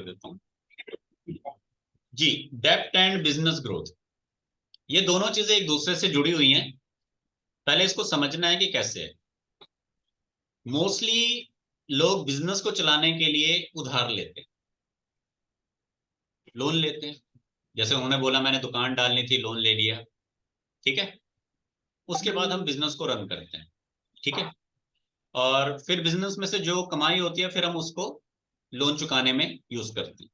देता हूँ जी। डेप्ट and business growth, ये दोनों चीजें एक दूसरे से जुड़ी हुई हैं। पहले इसको समझना है कि कैसे है। मोस्टली लोग बिजनेस को चलाने के लिए उधार लेते हैं, लोन लेते हैं। जैसे उन्होंने बोला मैंने दुकान डालनी थी, लोन ले लिया, ठीक है। उसके बाद हम बिजनेस को रन करते हैं, ठीक है। और फिर बिजनेस में से जो कमाई होती है फिर हम उसको लोन चुकाने में यूज करते हैं।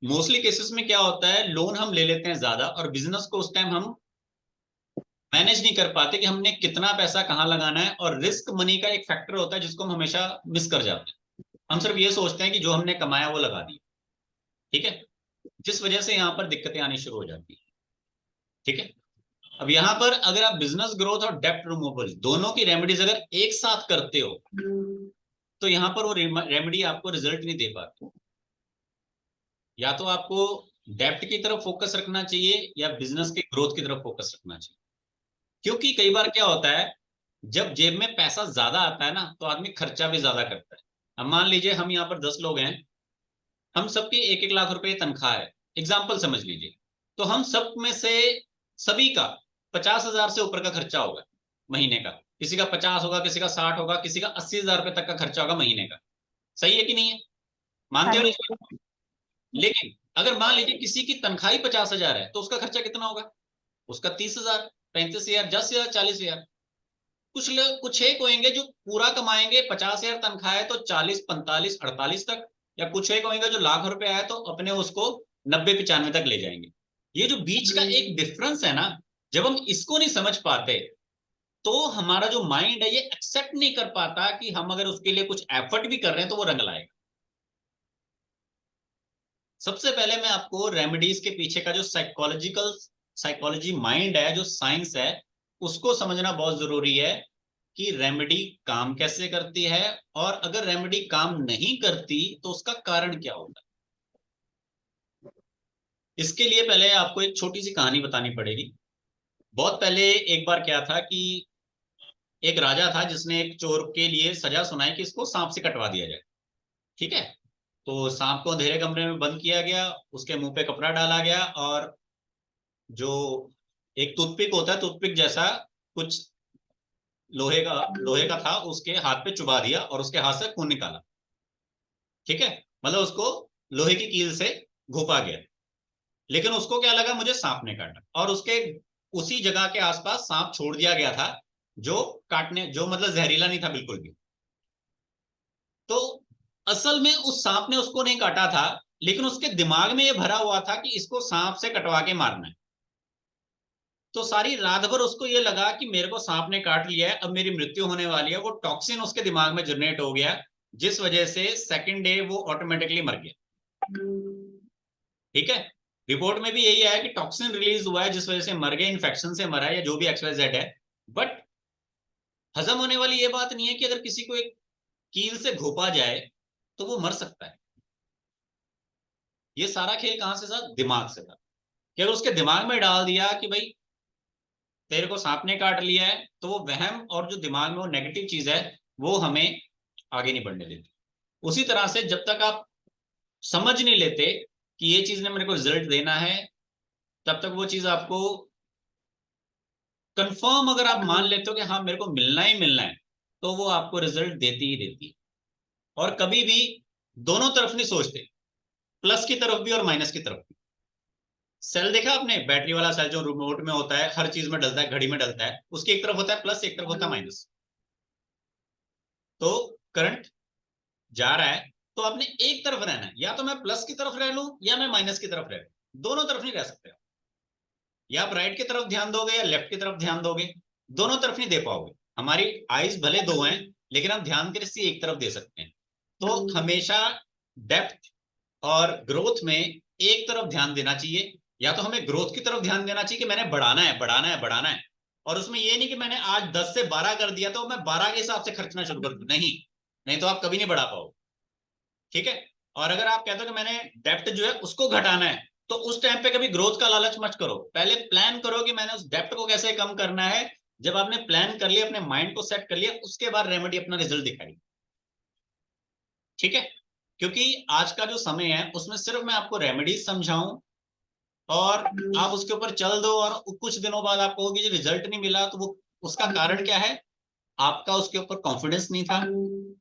मोस्टली केसेस में क्या होता है, लोन हम ले लेते हैं ज्यादा और बिजनेस को उस टाइम हम मैनेज नहीं कर पाते कि हमने कितना पैसा कहाँ लगाना है। और रिस्क मनी का एक फैक्टर होता है जिसको हम हमेशा मिस कर जाते हैं। हम सिर्फ ये सोचते हैं कि जो हमने कमाया वो लगा दिया, ठीक है। जिस वजह से यहाँ पर दिक्कतें आनी शुरू हो जाती है, ठीक है। अब यहाँ पर अगर आप बिजनेस ग्रोथ और डेप्ट रिमूवल दोनों की रेमेडीज अगर एक साथ करते हो तो यहाँ पर वो रेमेडी आपको रिजल्ट नहीं दे पाती। या तो आपको डेप्ट की तरफ फोकस रखना चाहिए या बिजनेस के ग्रोथ की तरफ फोकस रखना चाहिए। क्योंकि कई बार क्या होता है, जब जेब में पैसा ज्यादा आता है ना तो आदमी खर्चा भी ज्यादा करता है। अब मान लीजिए हम यहाँ पर 10 लोग हैं, हम सबकी 1-1 लाख रुपए तनख्वाह है, एग्जाम्पल समझ लीजिए। तो हम सब में से सभी का 50,000 से ऊपर का खर्चा होगा महीने का। किसी का 50 होगा, किसी का 60 होगा, किसी का 80,000 रुपए तक का खर्चा होगा महीने का। सही है कि नहीं है? हाँ मानते हो जी। नहीं? लेकिन अगर मान लीजिए किसी की तनख्वाह ही 50,000 है तो उसका खर्चा कितना होगा? उसका 30,000, 35,000, 10,000, 40,000। कुछ लोग, कुछ एक होंगे जो पूरा कमाएंगे, 50,000 तनख्वाह है तो 40, 45, 48 तक। या कुछ एक होंगे जो लाख रुपए आए तो अपने उसको 90-95 तक ले जाएंगे। ये जो बीच का एक डिफरेंस है ना, जब हम इसको नहीं समझ पाते तो हमारा जो माइंड है ये एक्सेप्ट नहीं कर पाता कि हम अगर उसके लिए कुछ एफर्ट भी कर रहे हैं तो वो रंग लाएगा। सबसे पहले मैं आपको रेमेडीज के पीछे का जो साइकोलॉजी माइंड है, जो साइंस है, उसको समझना बहुत जरूरी है कि रेमेडी काम कैसे करती है। और अगर रेमेडी काम नहीं करती तो उसका कारण क्या होता है। इसके लिए पहले आपको एक छोटी सी कहानी बतानी पड़ेगी। बहुत पहले एक बार क्या था कि एक राजा था जिसने एक चोर के लिए सजा सुनाई कि इसको सांप से कटवा दिया जाए, ठीक है। तो सांप को अंधेरे कमरे में बंद किया गया, उसके मुंह पे कपड़ा डाला गया और जो एक टूथपिक होता है, टूथपिक जैसा कुछ लोहे का था, उसके हाथ पे चुबा दिया और उसके हाथ से खून निकाला, ठीक है। मतलब उसको लोहे की कील से घोपा गया। लेकिन उसको क्या लगा, मुझे सांप ने काटा, और उसके उसी जगह के आसपास सांप छोड़ दिया गया था जो काटने, जो मतलब जहरीला नहीं था बिल्कुल भी। तो असल में उस सांप ने उसको नहीं काटा था, लेकिन उसके दिमाग में यह भरा हुआ था कि इसको सांप से कटवा के मारना है। तो सारी रात भर उसको ये लगा कि मेरे को सांप ने काट लिया है, अब मेरी मृत्यु होने वाली है। वो टॉक्सिन उसके दिमाग में जनरेट हो गया, जिस वजह से सेकंड डे वो ऑटोमेटिकली मर गया, ठीक है। रिपोर्ट में भी यही आया कि टॉक्सिन रिलीज हुआ है जिस वजह से मर गया, इन्फेक्शन से मरा है या जो भी XYZ है। बट हजम होने वाली ये बात नहीं है कि अगर किसी को एक कील से घोपा जाए तो वो मर सकता है। ये सारा खेल कहां से था? दिमाग से था। कि अगर उसके दिमाग में डाल दिया कि भाई तेरे को सांप ने काट लिया है, तो वो वहम और जो दिमाग में वो नेगेटिव चीज है वो हमें आगे नहीं बढ़ने देती। उसी तरह से जब तक आप समझ नहीं लेते कि ये चीज ने मेरे को रिजल्ट देना है, तब तक वो चीज आपको कंफर्म, अगर आप मान लेते हो कि हाँ मेरे को मिलना ही मिलना है, तो वो आपको रिजल्ट देती ही देती है। और कभी भी दोनों तरफ नहीं सोचते, प्लस की तरफ भी और माइनस की तरफ भी। सेल देखा आपने, बैटरी वाला सेल जो रिमोट में होता है, हर चीज में डलता है, घड़ी में डलता है, उसकी एक तरफ होता है प्लस, एक तरफ होता है माइनस। तो करंट जा रहा है तो आपने एक तरफ रहना है, या तो मैं प्लस की तरफ रह लूं या मैं माइनस की तरफ रह लूं, दोनों तरफ नहीं रह सकते। या आप राइट की तरफ ध्यान दोगे या लेफ्ट की तरफ ध्यान दोगे, दोनों तरफ नहीं दे पाओगे। हमारी आईज भले दो हैं लेकिन हम ध्यान किसी एक तरफ दे सकते हैं। तो हमेशा डेप्थ और ग्रोथ में एक तरफ ध्यान देना चाहिए। या तो हमें ग्रोथ की तरफ ध्यान देना चाहिए कि मैंने बढ़ाना है, बढ़ाना है, बढ़ाना है। और उसमें ये नहीं कि मैंने आज 10 से 12 कर दिया तो मैं 12 के हिसाब से खर्चना शुरू कर दूं, नहीं। नहीं तो आप कभी नहीं बढ़ा पाओगे, ठीक है। और अगर आप कहते हो कि मैंने डेप्थ जो है उसको घटाना है, तो उस टाइम पे कभी ग्रोथ का लालच मत करो। पहले प्लान करो कि मैंने उस डेप्थ को कैसे कम करना है। जब आपने प्लान कर लिया, अपने माइंड को सेट कर लिया, उसके बाद रेमेडी अपना रिजल्ट दिखाई, ठीक है। क्योंकि आज का जो समय है उसमें सिर्फ मैं आपको रेमेडीज समझाऊं और आप उसके ऊपर चल दो और कुछ दिनों बाद आप कहोगे जो रिजल्ट नहीं मिला, तो वो उसका कारण क्या है? आपका उसके ऊपर कॉन्फिडेंस नहीं था,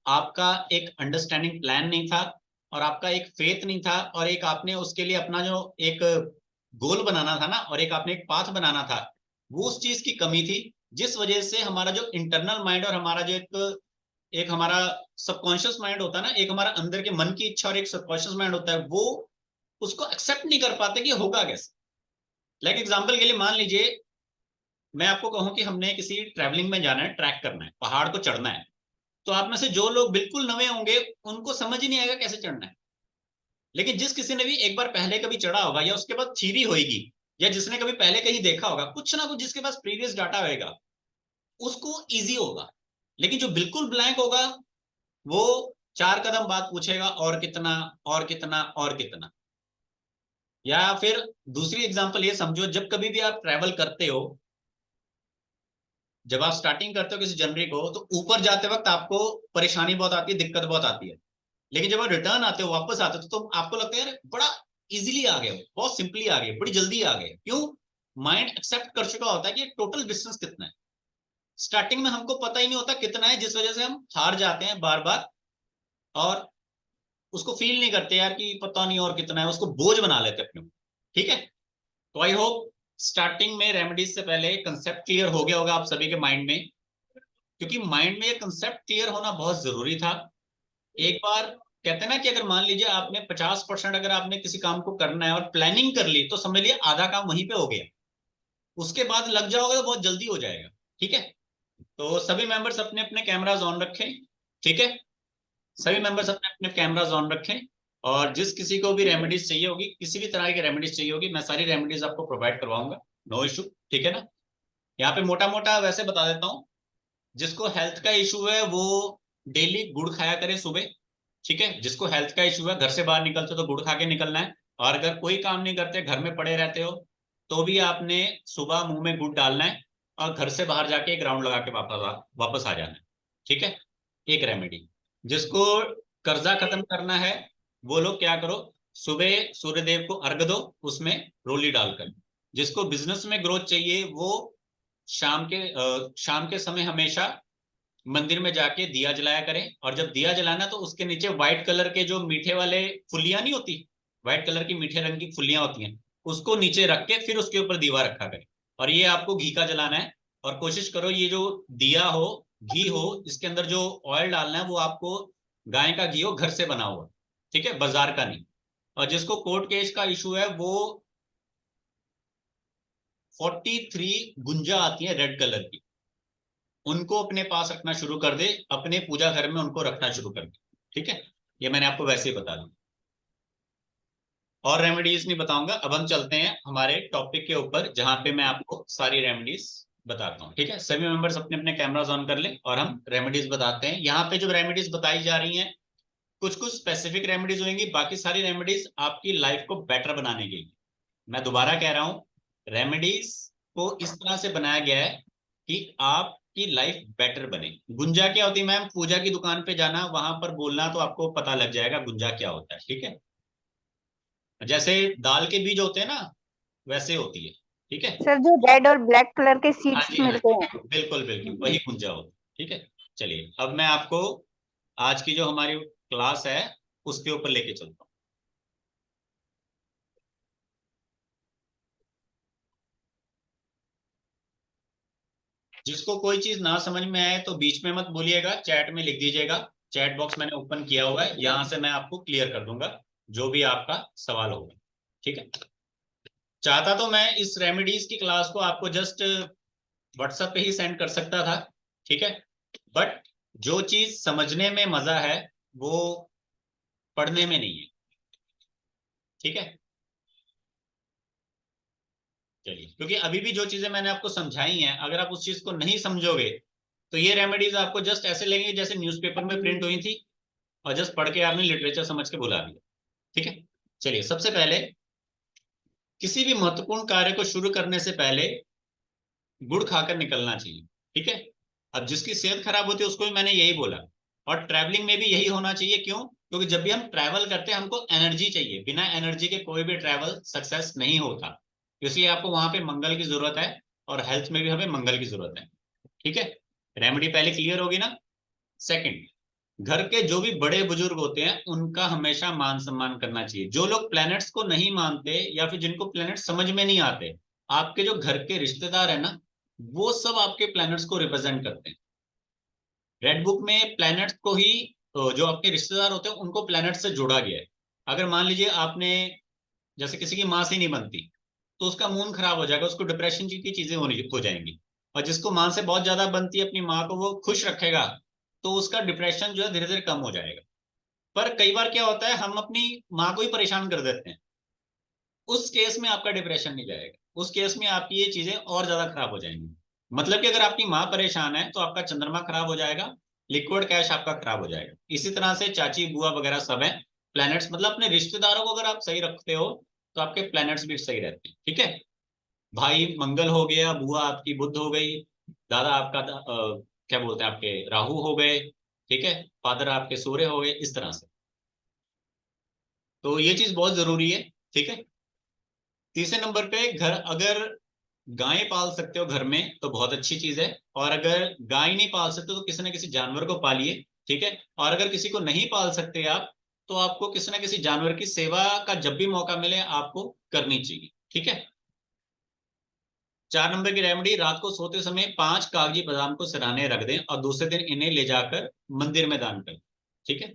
आपका एक अंडरस्टैंडिंग प्लान नहीं था, और आपका एक फेथ नहीं था, और एक आपने उसके लिए अपना जो एक गोल बनाना था ना, और एक आपने एक पाथ बनाना था, वो उस चीज की कमी थी। जिस वजह से हमारा जो इंटरनल माइंड और हमारा जो एक एक हमारा सबकॉन्शियस माइंड होता है ना, एक हमारा अंदर के मन की इच्छा और एक सबकॉन्शियस माइंड होता है, वो उसको एक्सेप्ट नहीं कर पाते कि होगा कैसे। लाइक एग्जाम्पल के लिए मान लीजिए मैं आपको कहूं कि हमने किसी ट्रैवलिंग में जाना है, ट्रैक करना है, पहाड़ को चढ़ना है, तो आप में से जो लोग बिल्कुल नवे होंगे उनको समझ ही नहीं आएगा कैसे चढ़ना है। लेकिन जिस किसी ने भी एक बार पहले कभी चढ़ा होगा, या उसके बाद थ्योरी होगी, या जिसने कभी पहले कहीं देखा होगा, कुछ ना कुछ जिसके पास प्रीवियस डाटा होगा, उसको इजी होगा। लेकिन जो बिल्कुल ब्लैंक होगा, वो 4 कदम बाद पूछेगा और कितना, और कितना, और कितना। या फिर दूसरी एग्जांपल ये समझो, जब कभी भी आप ट्रैवल करते हो, जब आप स्टार्टिंग करते हो किसी जनवरी को, तो ऊपर जाते वक्त आपको परेशानी बहुत आती है, दिक्कत बहुत आती है। लेकिन जब आप रिटर्न आते हो, वापस आते हो, तो आपको लगता है यार बड़ा इजीली आ गए, बहुत सिंपली आ गए, बड़ी जल्दी आ गए। क्यों? माइंड एक्सेप्ट कर चुका होता है कि टोटल डिस्टेंस कितना है। स्टार्टिंग में हमको पता ही नहीं होता कितना है, जिस वजह से हम हार जाते हैं बार बार, और उसको फील नहीं करते यार कि पता नहीं और कितना है, उसको बोझ बना लेते अपने ऊपर। ठीक है? तो आई होप स्टार्टिंग में रेमेडीज से पहले कंसेप्ट क्लियर हो गया होगा आप सभी के माइंड में, क्योंकि माइंड में ये कंसेप्ट क्लियर होना बहुत जरूरी था। एक बार कहते हैं ना कि अगर मान लीजिए आपने 50% अगर आपने किसी काम को करना है और प्लानिंग कर ली, तो समझ लिया आधा काम वहीं पे हो गया। उसके बाद लग जाओगे तो बहुत जल्दी हो जाएगा। ठीक है? तो सभी मेंबर्स अपने अपने कैमराज ऑन रखें। ठीक है? सभी मेंबर्स अपने अपने कैमराज ऑन रखें। और जिस किसी को भी रेमेडीज चाहिए होगी, किसी भी तरह की रेमेडीज चाहिए होगी, मैं सारी रेमेडीज आपको प्रोवाइड करवाऊंगा। No issue. ठीक है ना? यहाँ पे मोटा मोटा वैसे बता देता हूँ। जिसको हेल्थ का इशू है वो डेली गुड़ खाया करे सुबह। ठीक है? जिसको हेल्थ का इशू है, घर से बाहर निकलते हो तो गुड़ खा के निकलना है। और अगर कोई काम नहीं करते, घर में पड़े रहते हो, तो भी आपने सुबह मुंह में गुड़ डालना है, और घर से बाहर जाके एक राउंड लगा के वापस आ जाना है। ठीक है? एक रेमेडी। जिसको कर्जा खत्म करना है, वो लोग क्या करो, सुबह सूर्यदेव को अर्घ दो, उसमें रोली डालकर। जिसको बिजनेस में ग्रोथ चाहिए, वो शाम के समय हमेशा मंदिर में जाके दिया जलाया करें। और जब दिया जलाना, तो उसके नीचे व्हाइट कलर के जो मीठे वाले फुलियां नहीं होती, व्हाइट कलर की मीठे रंग की फुलियां होती हैं, उसको नीचे रख के फिर उसके ऊपर दीवा रखा करें। और ये आपको घी का जलाना है। और कोशिश करो ये जो दिया हो, घी हो, इसके अंदर जो ऑयल डालना है वो आपको गाय का घी हो, घर से बना हुआ। ठीक है? बाजार का नहीं। और जिसको कोर्ट केस का इशू है, वो 43 गुंजा आती है रेड कलर की, उनको अपने पास रखना शुरू कर दे, अपने पूजा घर में उनको रखना शुरू कर दे। ठीक है? ये मैंने आपको वैसे ही बता दी, और रेमेडीज नहीं बताऊंगा। अब हम चलते हैं हमारे टॉपिक के ऊपर, जहां पे मैं आपको सारी रेमेडीज बताता हूँ। ठीक है? सभी मेंबर्स अपने अपने कैमराज ऑन कर लें, और हम रेमेडीज बताते हैं। यहाँ पे जो रेमेडीज बताई जा रही हैं, कुछ कुछ स्पेसिफिक रेमेडीज होंगी, बाकी सारी रेमेडीज आपकी लाइफ को बेटर बनाने के लिए। मैं दोबारा कह रहा हूँ, रेमेडीज को इस तरह से बनाया गया है कि आपकी लाइफ बेटर बने। गुंजा क्या होती है मैम? पूजा की दुकान पे जाना, वहां पर बोलना, तो आपको पता लग जाएगा गुंजा क्या होता है। ठीक है? जैसे दाल के बीज होते हैं ना, वैसे होती है। ठीक है? सर जो रेड और ब्लैक कलर के हाँ सीड्स जी, हाँ मिलते हैं। जी, बिल्कुल बिल्कुल वही गुंजा होता है। ठीक है? चलिए, अब मैं आपको आज की जो हमारी क्लास है उसके ऊपर लेके चलता हूँ। जिसको कोई चीज ना समझ में आए तो बीच में मत बोलिएगा, चैट में लिख दीजिएगा। चैट बॉक्स मैंने ओपन किया हुआ है, यहां से मैं आपको क्लियर कर दूंगा जो भी आपका सवाल होगा। ठीक है? चाहता तो मैं इस रेमेडीज की क्लास को आपको जस्ट व्हाट्सएप पे ही सेंड कर सकता था। ठीक है? बट जो चीज समझने में मजा है, वो पढ़ने में नहीं है। ठीक है? चलिए, क्योंकि अभी भी जो चीजें मैंने आपको समझाई हैं, अगर आप उस चीज को नहीं समझोगे, तो ये रेमेडीज आपको जस्ट ऐसे लगेंगे जैसे न्यूज़पेपर में प्रिंट हुई थी, और जस्ट पढ़ के आपने लिटरेचर समझ के भुला दिया। ठीक है? चलिए, सबसे पहले किसी भी महत्वपूर्ण कार्य को शुरू करने से पहले गुड़ खाकर निकलना चाहिए। ठीक है? अब जिसकी सेहत खराब होती है उसको भी मैंने यही बोला, और ट्रैवलिंग में भी यही होना चाहिए। क्यों? क्योंकि जब भी हम ट्रैवल करते हैं हमको एनर्जी चाहिए, बिना एनर्जी के कोई भी ट्रैवल सक्सेस नहीं होता। इसलिए आपको वहां पे मंगल की जरूरत है, और हेल्थ में भी हमें मंगल की जरूरत है। ठीक है, रेमेडी पहले क्लियर होगी ना। सेकंड, घर के जो भी बड़े बुजुर्ग होते हैं उनका हमेशा मान सम्मान करना चाहिए। जो लोग प्लैनेट्स को नहीं मानते या फिर जिनको प्लैनेट समझ में नहीं आते, आपके जो घर के रिश्तेदार है ना, वो सब आपके प्लैनेट्स को रिप्रेजेंट करते हैं। रेड बुक में प्लैनेट्स को ही, जो आपके रिश्तेदार होते हैं उनको प्लैनेट से जोड़ा गया है। अगर मान लीजिए आपने, जैसे किसी की माँ से नहीं बनती, तो उसका मूड खराब हो जाएगा, उसको डिप्रेशन की चीजें होनी हो जाएंगी। और जिसको माँ से बहुत ज्यादा बनती है, अपनी माँ को वो खुश रखेगा, तो उसका डिप्रेशन जो है धीरे धीरे कम हो जाएगा। पर कई बार क्या होता है, हम अपनी माँ को ही परेशान कर देते हैं, उस केस में आपका डिप्रेशन नहीं जाएगा, उस केस में आपकी ये चीजें और ज्यादा खराब हो जाएंगी। मतलब कि अगर आपकी माँ परेशान है तो आपका चंद्रमा खराब हो जाएगा, लिक्विड कैश आपका खराब हो जाएगा। इसी तरह से चाची बुआ वगैरह सब है प्लैनेट्स, मतलब अपने रिश्तेदारों को अगर आप सही रखते हो तो आपके प्लैनेट्स भी सही रहते हैं। ठीक है, भाई मंगल हो गया, बुआ आपकी बुध हो गई, दादा आपका क्या बोलते हैं आपके राहु हो गए, ठीक है, फादर आपके सूर्य हो गए, इस तरह से। तो ये चीज बहुत जरूरी है। ठीक है, तीसरे नंबर पे, घर अगर गाय पाल सकते हो घर में तो बहुत अच्छी चीज है, और अगर गाय नहीं पाल सकते तो किसी न किसी जानवर को पालिए। ठीक है, और अगर किसी को नहीं पाल सकते आप, तो आपको किसी न किसी जानवर की सेवा का जब भी मौका मिले आपको करनी चाहिए। ठीक है, 4 नंबर की रेमेडी, रात को सोते समय 5 कागजी बादाम को सिराने रख दें और दूसरे दिन इन्हें ले जाकर मंदिर में दान करें। ठीक है,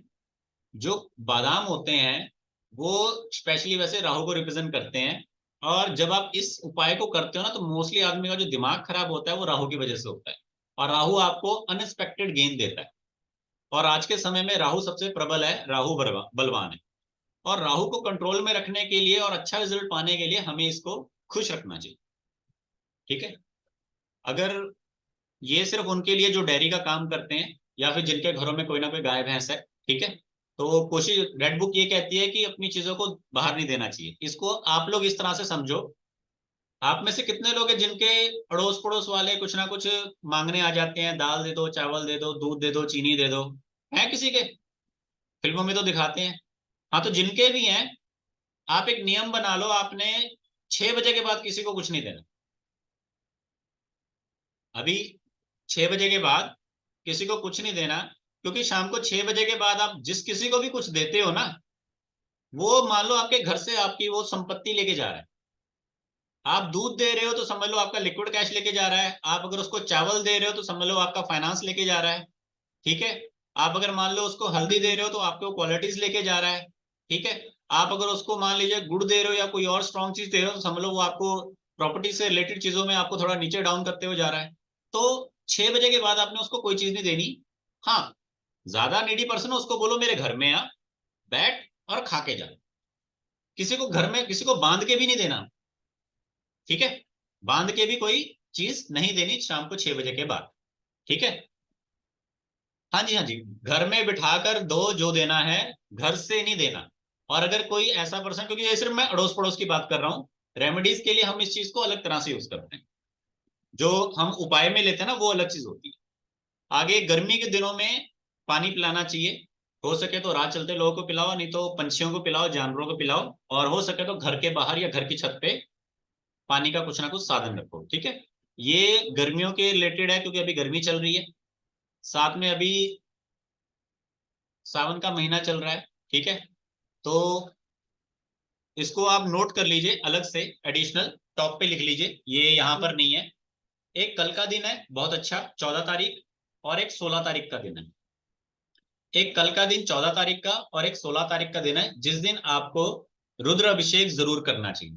जो बादाम होते हैं वो स्पेशली वैसे राहु को रिप्रेजेंट करते हैं, और जब आप इस उपाय को करते हो ना, तो मोस्टली आदमी का जो दिमाग खराब होता है वो राहु की वजह से होता है, और राहु आपको अनएक्सपेक्टेड गेन देता है। और आज के समय में राहु सबसे प्रबल है, राहु बलवान है। और राहु को कंट्रोल में रखने के लिए और अच्छा रिजल्ट पाने के लिए हमें इसको खुश रखना चाहिए। ठीक है, अगर ये सिर्फ उनके लिए जो डेयरी का काम करते हैं या फिर जिनके घरों में कोई ना कोई गाय भैंस है, ठीक है, तो कोशिश, रेड बुक ये कहती है कि अपनी चीजों को बाहर नहीं देना चाहिए। इसको आप लोग इस तरह से समझो, आप में से कितने लोग हैं जिनके अड़ोस पड़ोस वाले कुछ ना कुछ मांगने आ जाते हैं, दाल दे दो, चावल दे दो, दूध दे दो, चीनी दे दो, है किसी के? फिल्मों में तो दिखाते हैं। हाँ, तो जिनके भी हैं, आप एक नियम बना लो, आपने 6 बजे के बाद किसी को कुछ नहीं देना। अभी 6 बजे के बाद किसी को कुछ नहीं देना, क्योंकि शाम को 6 बजे के बाद आप जिस किसी को भी कुछ देते हो ना, वो मान लो आपके घर से आपकी वो संपत्ति लेके जा रहा है। आप दूध दे रहे हो तो समझ लो आपका लिक्विड कैश लेके जा रहा है, आप अगर उसको चावल दे रहे हो तो समझ लो आपका फाइनेंस लेके जा रहा है। ठीक है, आप अगर मान लो उसको हल्दी दे रहे हो तो आपको क्वालिटीज लेके जा रहा है। ठीक है, आप अगर उसको मान लीजिए गुड़ दे रहे हो या कोई और स्ट्रॉन्ग चीज दे रहे हो तो समझ लो वो आपको प्रॉपर्टी से रिलेटेड चीजों में आपको थोड़ा नीचे डाउन करते हुए जा रहा है। तो 6 बजे के बाद आपने उसको कोई चीज नहीं देनी। हाँ, ज्यादा नीडी पर्सन हो उसको बोलो मेरे घर में आ, बैठ और खा के जा। किसी को घर में किसी को बांध के भी नहीं देना। ठीक है, बांध के भी कोई चीज नहीं देनी शाम को 6 बजे के बाद। ठीक है, हाँ जी हाँ जी, घर में बिठाकर दो जो देना है, घर से नहीं देना। और अगर कोई ऐसा पर्सन, क्योंकि ये सिर्फ मैं अड़ोस पड़ोस की बात कर रहा हूँ, रेमेडीज के लिए हम इस चीज को अलग तरह से यूज करते हैं, जो हम उपाय में लेते हैं ना वो अलग चीज होती है। आगे, गर्मी के दिनों में पानी पिलाना चाहिए। हो सके तो राह चलते लोगों को पिलाओ, नहीं तो पंछियों को पिलाओ, जानवरों को पिलाओ, और हो सके तो घर के बाहर या घर की छत पे पानी का कुछ ना कुछ साधन रखो। ठीक है, ये गर्मियों के रिलेटेड है क्योंकि अभी गर्मी चल रही है, साथ में अभी सावन का महीना चल रहा है। ठीक है, तो इसको आप नोट कर लीजिए, अलग से एडिशनल टॉप पे लिख लीजिए, ये यहाँ पर नहीं है। एक कल का दिन है बहुत अच्छा, 14 तारीख, और एक 16 तारीख का दिन है। एक कल का दिन 14 तारीख का और एक 16 तारीख का दिन है, जिस दिन आपको रुद्र अभिषेक जरूर करना चाहिए।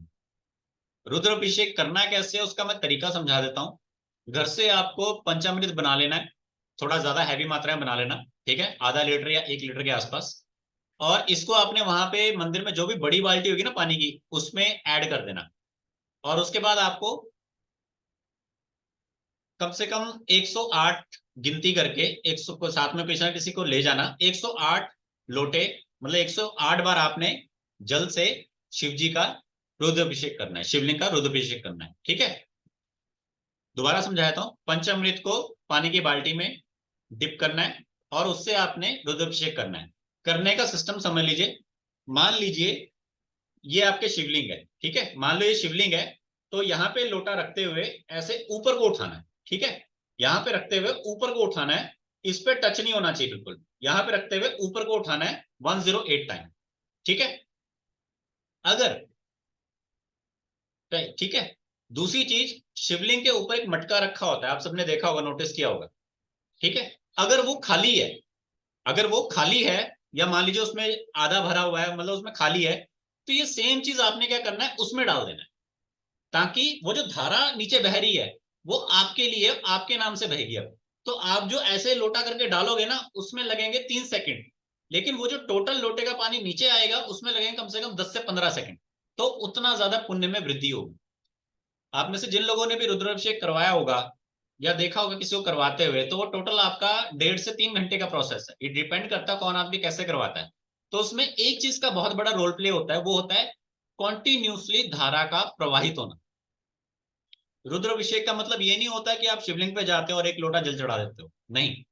रुद्र अभिषेक करना कैसे है उसका मैं तरीका समझा देता हूँ। घर से आपको पंचामृत बना लेना है, थोड़ा ज्यादा हैवी मात्रा में बना लेना। ठीक है, आधा लीटर या 1 लीटर के आसपास। और इसको आपने वहां पे मंदिर में जो भी बड़ी बाल्टी होगी ना पानी की, उसमें ऐड कर देना। और उसके बाद आपको कम से कम 108 गिनती करके, 100 को साथ में किसी ना किसी को ले जाना, 108 लोटे, मतलब 108 बार आपने जल से शिव जी का रुद्राभिषेक करना है, शिवलिंग का रुद्राभिषेक करना है। ठीक है, दोबारा समझाता हूँ, पंचामृत को पानी की बाल्टी में डिप करना है और उससे आपने रुद्राभिषेक करना है। करने का सिस्टम समझ लीजिए। मान लीजिए ये आपके शिवलिंग है, ठीक है, मान लो ये शिवलिंग है, तो यहाँ पे लोटा रखते हुए ऐसे ऊपर को उठाना है, ठीक है, यहाँ पे रखते हुए ऊपर को उठाना है, इस पे टच नहीं होना चाहिए बिल्कुल, यहाँ पे रखते हुए ऊपर को उठाना है 108 टाइम, ठीक है। अगर ठीक है, दूसरी चीज, शिवलिंग के ऊपर एक मटका रखा होता है, आप सबने देखा होगा, नोटिस किया होगा, ठीक है। अगर वो खाली है, अगर वो खाली है, या मान लीजिए उसमें आधा भरा हुआ है, मतलब उसमें खाली है, तो ये सेम चीज आपने क्या करना है, उसमें डाल देना है, ताकि वो जो धारा नीचे बह रही है वो आपके लिए, आपके नाम से बहेगी। अब तो आप जो ऐसे लोटा करके डालोगे ना, उसमें लगेंगे 3 सेकंड, लेकिन वो जो टोटल लोटे का पानी नीचे आएगा उसमें लगेंगे कम से कम 10 से 15 सेकंड। तो उतना ज्यादा पुण्य में वृद्धि होगी। आप में से जिन लोगों ने भी रुद्राभिषेक करवाया होगा या देखा होगा किसी को करवाते हुए, तो वो टोटल आपका 1.5 से 3 घंटे का प्रोसेस है। ये डिपेंड करता है कौन आदमी कैसे करवाता है। तो उसमें एक चीज का बहुत बड़ा रोल प्ले होता है, वो होता है कॉन्टिन्यूसली धारा का प्रवाहित होना। रुद्राभिषेक का मतलब ये नहीं होता कि आप शिवलिंग पे जाते हो और एक लोटा जल चढ़ा देते हो, नहीं,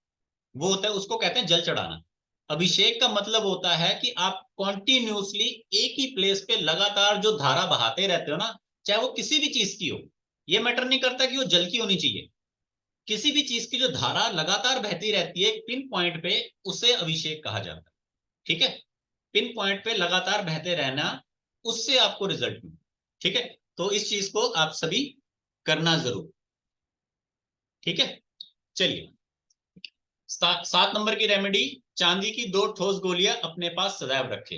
वो होता है, उसको कहते हैं जल चढ़ाना। अभिषेक का मतलब होता है कि आप कॉन्टिन्यूसली एक ही प्लेस पे लगातार जो धारा बहाते रहते हो ना, चाहे वो किसी भी चीज की हो, ये मैटर नहीं करता कि वो जल की होनी चाहिए, किसी भी चीज की जो धारा लगातार बहती रहती है एक पिन पॉइंट पे, उसे अभिषेक कहा जाता है, ठीक है। पिन पॉइंट पे लगातार बहते रहना, उससे आपको रिजल्ट मिले, ठीक है। तो इस चीज को आप सभी करना जरूर, ठीक है। चलिए, 7 नंबर की रेमेडी, चांदी की 2 ठोस गोलियां अपने पास सदैव रखे।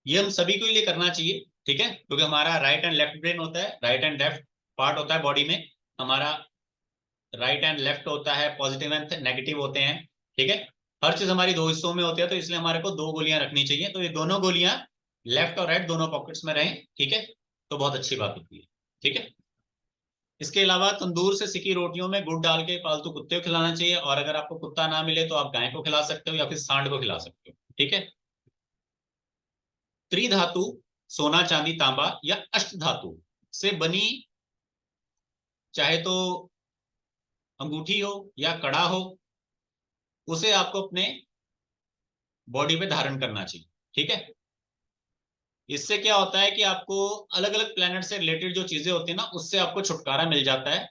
ये हम सभी को लिए करना चाहिए, ठीक है, क्योंकि हमारा राइट एंड लेफ्ट ब्रेन होता है, राइट एंड लेफ्ट पार्ट होता है बॉडी में हमारा, राइट एंड लेफ्ट होता है, पॉजिटिव एंड नेगेटिव होते हैं, ठीक है। हर चीज हमारी 2 हिस्सों में होती है, तो इसलिए हमारे को 2 गोलियां रखनी चाहिए। तो ये दोनों गोलियां लेफ्ट और राइट दोनों पॉकेट्स में रहें, ठीक है, तो बहुत अच्छी बात होती है, ठीक है। इसके अलावा तंदूर से सिकी रोटियों में गुड़ डाल के पालतू कुत्ते को खिलाना चाहिए, और अगर आपको कुत्ता ना मिले तो आप गाय को खिला सकते हो या फिर सांड को खिला सकते हो, ठीक है। त्रिधातु, सोना चांदी तांबा या अष्ट धातु से बनी, चाहे तो अंगूठी हो या कड़ा हो, उसे आपको अपने बॉडी पे धारण करना चाहिए, ठीक है। इससे क्या होता है कि आपको अलग अलग प्लेनेट से रिलेटेड जो चीजें होती है ना, उससे आपको छुटकारा मिल जाता है।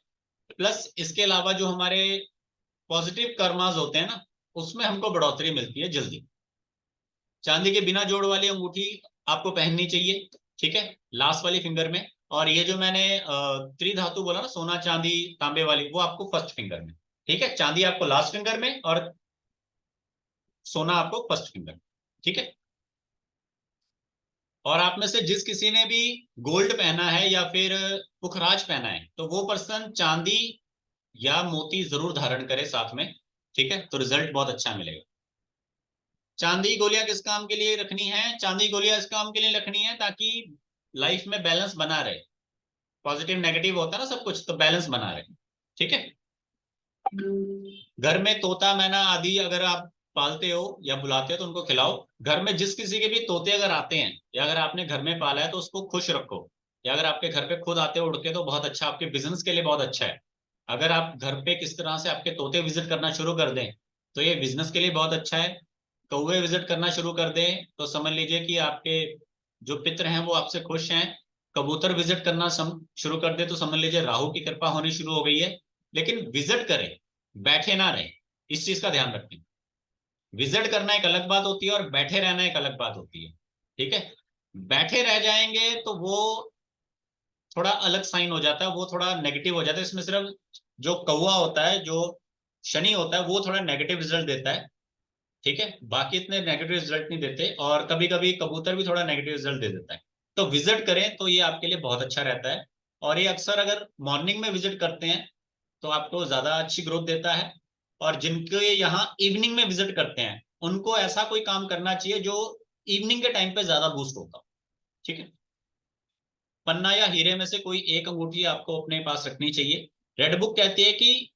प्लस इसके अलावा जो हमारे पॉजिटिव कर्मास होते हैं ना, उसमें हमको बढ़ोतरी मिलती है जल्दी। चांदी के बिना जोड़ वाली अंगूठी आपको पहननी चाहिए, ठीक है, लास्ट वाली फिंगर में। और ये जो मैंने त्रिधातु बोला ना, सोना चांदी तांबे वाली, वो आपको फर्स्ट फिंगर में, ठीक है। चांदी आपको लास्ट फिंगर में और सोना आपको फर्स्ट फिंगर में, ठीक है। और आप में से जिस किसी ने भी गोल्ड पहना है या फिर पुखराज पहना है, तो वो पर्सन चांदी या मोती जरूर धारण करे साथ में, ठीक है, तो रिजल्ट बहुत अच्छा मिलेगा। चांदी गोलियां किस काम के लिए रखनी है? चांदी गोलियां इस काम के लिए रखनी है ताकि लाइफ में बैलेंस बना रहे, पॉजिटिव नेगेटिव होता है ना सब कुछ, तो बैलेंस बना रहे, ठीक है। घर में तोता मैना आदि अगर आप पालते हो या बुलाते हो तो उनको खिलाओ। घर में जिस किसी के भी तोते अगर आते हैं या अगर आपने घर में पाला है तो उसको खुश रखो, या अगर आपके घर पे खुद आते उड़ के तो बहुत अच्छा, आपके बिजनेस के लिए बहुत अच्छा है। अगर आप घर पे किस तरह से आपके तोते विजिट करना शुरू कर दें तो ये बिजनेस के लिए बहुत अच्छा है। कौवे विजिट करना शुरू कर दें तो समझ लीजिए कि आपके जो पितर हैं वो आपसे खुश हैं। कबूतर विजिट करना शुरू कर दे तो समझ लीजिए राहु की कृपा होनी शुरू हो गई है। लेकिन विजिट करें, बैठे ना रहे, इस चीज का ध्यान रखें। विजिट करना एक अलग बात होती है और बैठे रहना एक अलग बात होती है, ठीक है। बैठे रह जाएंगे तो वो थोड़ा अलग साइन हो जाता है, वो थोड़ा नेगेटिव हो जाता है। इसमें सिर्फ जो कौवा होता है, जो शनि होता है, वो थोड़ा नेगेटिव रिजल्ट देता है, ठीक है, बाकी इतने नेगेटिव रिजल्ट नहीं देते। और कभी कभी कबूतर भी थोड़ा नेगेटिव रिजल्ट दे देता है। तो विजिट करें तो ये आपके लिए बहुत अच्छा रहता है। और ये अक्सर अगर मॉर्निंग में विजिट करते हैं तो आपको ज्यादा अच्छी ग्रोथ देता है। और जिनके यहाँ इवनिंग में विजिट करते हैं उनको ऐसा कोई काम करना चाहिए जो इवनिंग के टाइम पे ज्यादा बूस्ट होता हो, ठीक है। पन्ना या हीरे में से कोई एक अंगूठी आपको अपने पास रखनी चाहिए। रेड बुक कहती है कि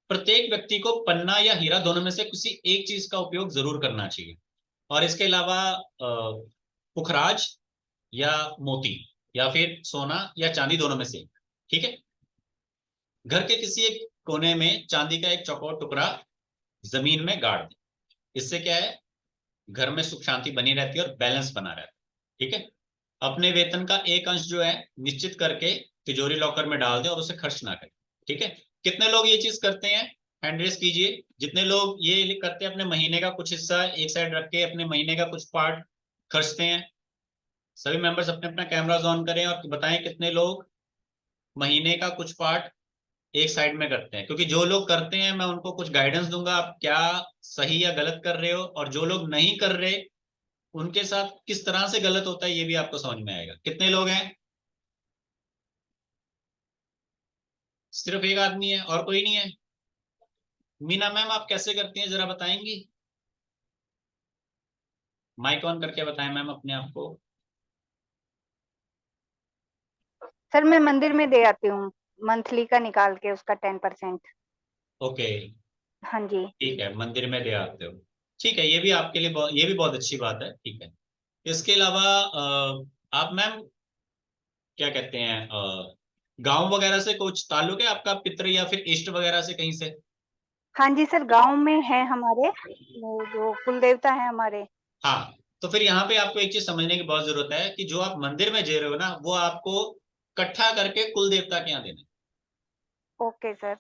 प्रत्येक व्यक्ति को पन्ना या हीरा दोनों में से किसी एक चीज का उपयोग जरूर करना चाहिए। और इसके अलावा पुखराज या मोती या फिर सोना या चांदी दोनों में से एक, ठीक है। घर के किसी एक कोने में चांदी का एक चौकोर टुकड़ा जमीन में गाड़ दें। इससे क्या है, घर में सुख शांति बनी रहती है और बैलेंस बना रहता है। ठीक है, अपने वेतन का एक अंश जो है निश्चित करके तिजोरी लॉकर में डाल दें और उसे खर्च ना करें। ठीक है, कितने लोग ये चीज करते हैं, हैंड रेस कीजिए। जितने लोग ये करते हैं, अपने महीने का कुछ हिस्सा एक साइड रख के अपने महीने का कुछ पार्ट खर्चते हैं। सभी मेंबर्स अपने अपना कैमराज ऑन करें और बताएं कितने लोग महीने का कुछ पार्ट एक साइड में करते हैं। क्योंकि जो लोग करते हैं मैं उनको कुछ गाइडेंस दूंगा आप क्या सही या गलत कर रहे हो, और जो लोग नहीं कर रहे उनके साथ किस तरह से गलत होता है ये भी आपको समझ में आएगा। कितने लोग हैं? सिर्फ एक आदमी है और कोई नहीं है? मीना मैम आप कैसे करती हैं जरा बताएंगी? माइक ऑन करके बताएं मैम अपने आप को। सर मैं मंदिर में दे आती हूँ, मंथली का निकाल के उसका 10%। ओके, हाँ जी। ठीक है, मंदिर में दे आते हो। ठीक है, ये भी आपके लिए ये भी बहुत अच्छी बात है। ठीक है, इसके अलावा आप मैम क्या कहते हैं, गांव वगैरह से कुछ ताल्लुक है आपका, पितृ या फिर इष्ट वगैरह से कहीं से? हाँ जी सर, गांव में है हमारे, वो जो कुल देवता है हमारे। हाँ, तो फिर यहाँ पे आपको एक चीज समझने की बहुत जरूरत है कि जो आप मंदिर में दे रहे हो ना वो आपको इकट्ठा करके कुल देवता के यहाँ देना है। Okay sir.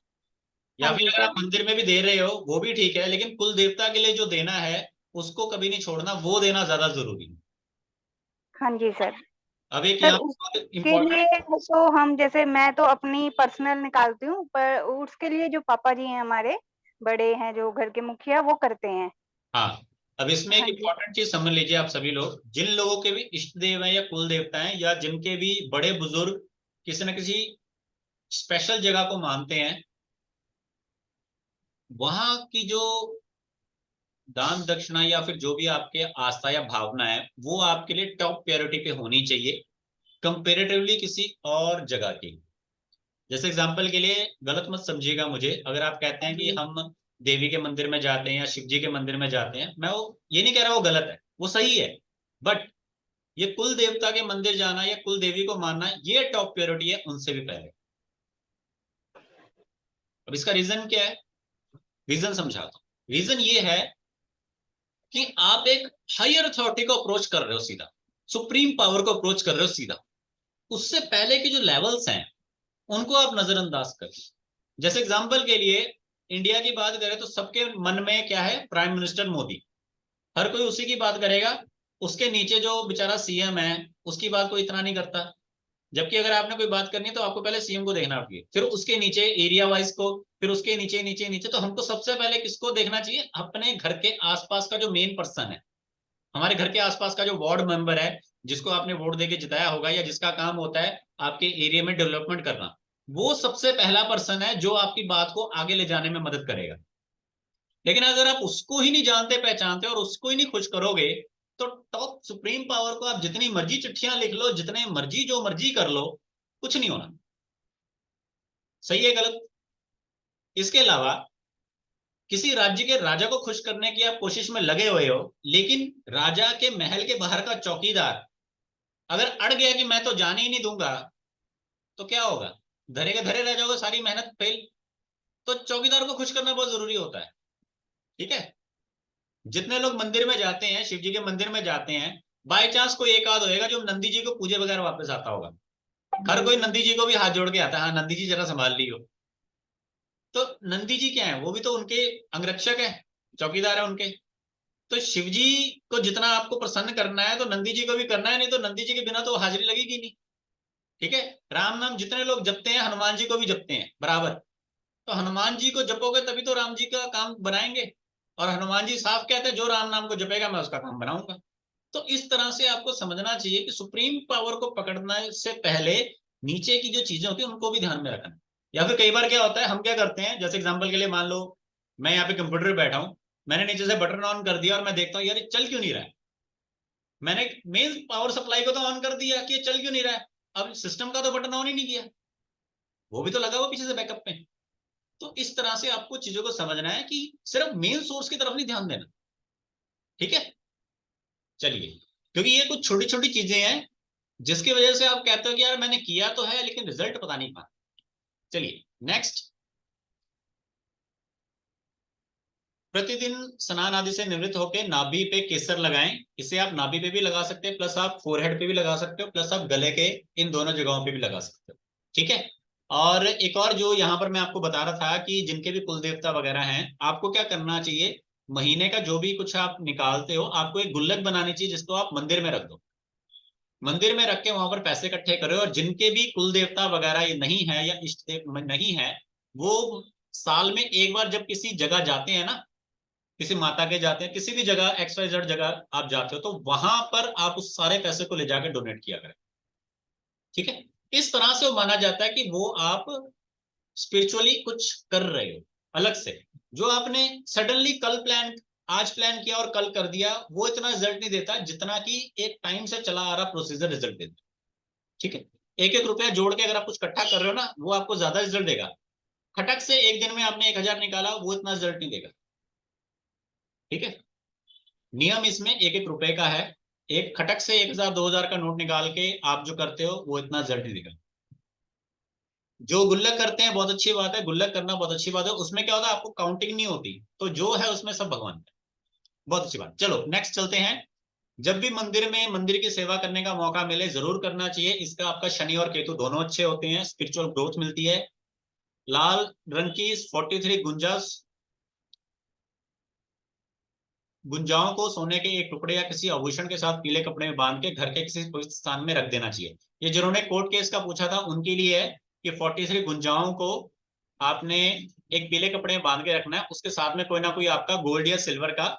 या हाँ फिर जी अगर सर। आप मंदिर में भी दे रहे हो वो भी ठीक है, लेकिन कुल देवता के लिए जो देना है उसको कभी नहीं छोड़ना, वो देना ज्यादा जरूरी है। हाँ जी सर। अब एक सर यहाँ उसके इम्पोर्टेंट, लिए तो हम, जैसे मैं तो अपनी पर्सनल निकालती हूँ, पर उसके लिए जो पापा जी हैं हमारे, बड़े हैं जो घर के मुखिया, वो करते हैं। हाँ, अब इसमें एक हाँ जी। इम्पोर्टेंट चीज समझ लीजिए आप सभी लोग, जिन लोगों के भी इष्ट देव हैं या कुल देवता हैं या जिनके भी बड़े बुजुर्ग किसी न किसी स्पेशल जगह को मानते हैं, वहां की जो दान दक्षिणा या फिर जो भी आपके आस्था या भावना है वो आपके लिए टॉप प्रायोरिटी पे होनी चाहिए कंपेरेटिवली किसी और जगह की। जैसे एग्जांपल के लिए गलत मत समझिएगा मुझे, अगर आप कहते हैं कि जी। हम देवी के मंदिर में जाते हैं या शिव जी के मंदिर में जाते हैं, मैं वो ये नहीं कह रहा वो गलत है, वो सही है। बट ये कुल देवता के मंदिर जाना या कुल देवी को मानना ये टॉप प्रायोरिटी है उनसे भी पहले। अब इसका रीजन क्या है, रीजन समझाता हूं। रीजन ये है कि आप एक हायर अथॉरिटी को अप्रोच कर रहे हो सीधा, सुप्रीम पावर को अप्रोच कर रहे हो सीधा। उससे पहले के जो लेवल्स हैं उनको आप नजरअंदाज करें। जैसे एग्जांपल के लिए इंडिया की बात करें तो सबके मन में क्या है, प्राइम मिनिस्टर मोदी, हर कोई उसी की बात करेगा। उसके नीचे जो बेचारा सीएम है उसकी बात कोई इतना नहीं करता। जबकि अगर आपने कोई बात करनी है तो आपको पहले सीएम को देखना चाहिए, फिर उसके नीचे एरिया वाइज को, फिर उसके नीचे नीचे नीचे। तो हमको सबसे पहले किसको देखना चाहिए, अपने घर के आसपास का जो मेन पर्सन है, हमारे घर के आसपास का जो वार्ड मेंबर है, जिसको आपने वोट देके जिताया होगा या जिसका काम होता है आपके एरिया में डेवलपमेंट करना, वो सबसे पहला पर्सन है जो आपकी बात को आगे ले जाने में मदद करेगा। लेकिन अगर आप उसको ही नहीं जानते पहचानते और उसको ही नहीं खुश करोगे, तो टॉप सुप्रीम पावर को आप जितनी मर्जी चिट्ठियां लिख लो, जितने मर्जी जो मर्जी कर लो, कुछ नहीं होना। सही है गलत? इसके अलावा किसी राज्य के राजा को खुश करने की आप कोशिश में लगे हुए हो, लेकिन राजा के महल के बाहर का चौकीदार अगर अड़ गया कि मैं तो जाने ही नहीं दूंगा, तो क्या होगा? धरे के धरे रह जाओगे, सारी मेहनत फेल। तो चौकीदार को खुश करना बहुत जरूरी होता है। ठीक है, जितने लोग मंदिर में जाते हैं, शिव जी के मंदिर में जाते हैं, बाई चांस कोई एक आध होएगा जो नंदी जी को पूजे बगैर वापस आता होगा। हर कोई नंदी जी को भी हाथ जोड़ के आता है, हाँ नंदी जी जरा संभाल लियो। तो नंदी जी क्या है, वो भी तो उनके अंगरक्षक है, चौकीदार है उनके। तो शिव जी को जितना आपको प्रसन्न करना है तो नंदी जी को भी करना है, नहीं तो नंदी जी के बिना तो हाजिरी लगेगी नहीं। ठीक है, राम नाम जितने लोग जपते हैं हनुमान जी को भी जपते हैं बराबर। तो हनुमान जी को जपोगे तभी तो राम जी का काम बनाएंगे। और हनुमान जी साफ कहते हैं जो राम नाम को जपेगा मैं उसका काम बनाऊंगा। तो इस तरह से आपको समझना चाहिए कि सुप्रीम पावर को पकड़ने से पहले नीचे की जो चीजें होती है उनको भी ध्यान में रखना। या फिर कई बार क्या होता है, हम क्या करते हैं, जैसे एग्जांपल के लिए मान लो मैं यहाँ पे कंप्यूटर पे बैठा हूँ, मैंने नीचे से बटन ऑन कर दिया और मैं देखता हूँ यार ये चल क्यों नहीं रहा है। मैंने मेन पावर सप्लाई को तो ऑन कर दिया कि ये चल क्यों नहीं रहा है, अब सिस्टम का तो बटन ऑन ही नहीं किया, वो भी तो लगा हुआ पीछे से बैकअप में। तो इस तरह से आपको चीजों को समझना है कि सिर्फ मेन सोर्स की तरफ नहीं ध्यान देना। ठीक है, चलिए, क्योंकि ये कुछ छोटी छोटी चीजें हैं जिसकी वजह से आप कहते हो कि यार मैंने किया तो है लेकिन रिजल्ट पता नहीं पा। चलिए नेक्स्ट। प्रतिदिन स्नान आदि से निवृत्त होकर नाभि पे केसर लगाएं। इसे आप नाभि पे भी लगा सकते हैं, प्लस आप फोरहेड पे भी लगा सकते हो, प्लस आप गले के इन दोनों जगहों पे भी लगा सकते हो। ठीक है। और एक और जो यहाँ पर मैं आपको बता रहा था कि जिनके भी कुल देवता वगैरह हैं, आपको क्या करना चाहिए, महीने का जो भी कुछ आप निकालते हो, आपको एक गुल्लक बनानी चाहिए जिसको आप मंदिर में रख दो। मंदिर में रख के वहां पर पैसे इकट्ठे करो, और जिनके भी कुल देवता वगैरह ये नहीं है या इष्ट देव नहीं है, वो साल में एक बार जब किसी जगह जाते हैं ना, किसी माता के जाते हैं, किसी भी जगह XYZ जगह आप जाते हो, तो वहां पर आप उस सारे पैसे को ले जाकर डोनेट किया करें। ठीक है। इस तरह से वो माना जाता है कि वो आप स्पिरिचुअली कुछ कर रहे हो अलग से। जो आपने सडनली कल प्लान, आज प्लान किया और कल कर दिया, वो इतना रिजल्ट नहीं देता जितना कि एक टाइम से चला आ रहा प्रोसीजर रिजल्ट देता है। ठीक है। एक एक रुपया जोड़ के अगर आप कुछ इकट्ठा कर रहे हो ना, वो आपको ज्यादा रिजल्ट देगा। खटक से एक दिन में आपने 1000 निकाला, वो इतना रिजल्ट नहीं देगा। ठीक है। नियम इसमें एक एक रुपए का है। एक खटक से 1000 2000 का नोट निकाल के आप जो करते हो, वो इतना रिजल्ट नहीं देगा। जो गुल्लक करते हैं बहुत अच्छी बात है, गुल्लक करना बहुत अच्छी बात है, उसमें क्या होता है, आपको काउंटिंग नहीं होती, तो जो है उसमें सब भगवान है। बहुत अच्छी बात। चलो नेक्स्ट चलते हैं। जब भी मंदिर में मंदिर की सेवा करने का मौका मिले, जरूर करना चाहिए। इसका आपका शनि और केतु दोनों अच्छे होते हैं, स्पिरिचुअल ग्रोथ मिलती है। लाल रंग की 43 गुंजाओं को सोने के एक टुकड़े या किसी आभूषण के साथ पीले कपड़े में बांध के घर के किसी पवित्र स्थान में रख देना चाहिए। ये जिन्होंने कोर्ट केस का पूछा था उनके लिए है कि 43 गुंजाओं को आपने एक पीले कपड़े में बांध के रखना है, उसके साथ में कोई ना कोई आपका गोल्ड या सिल्वर का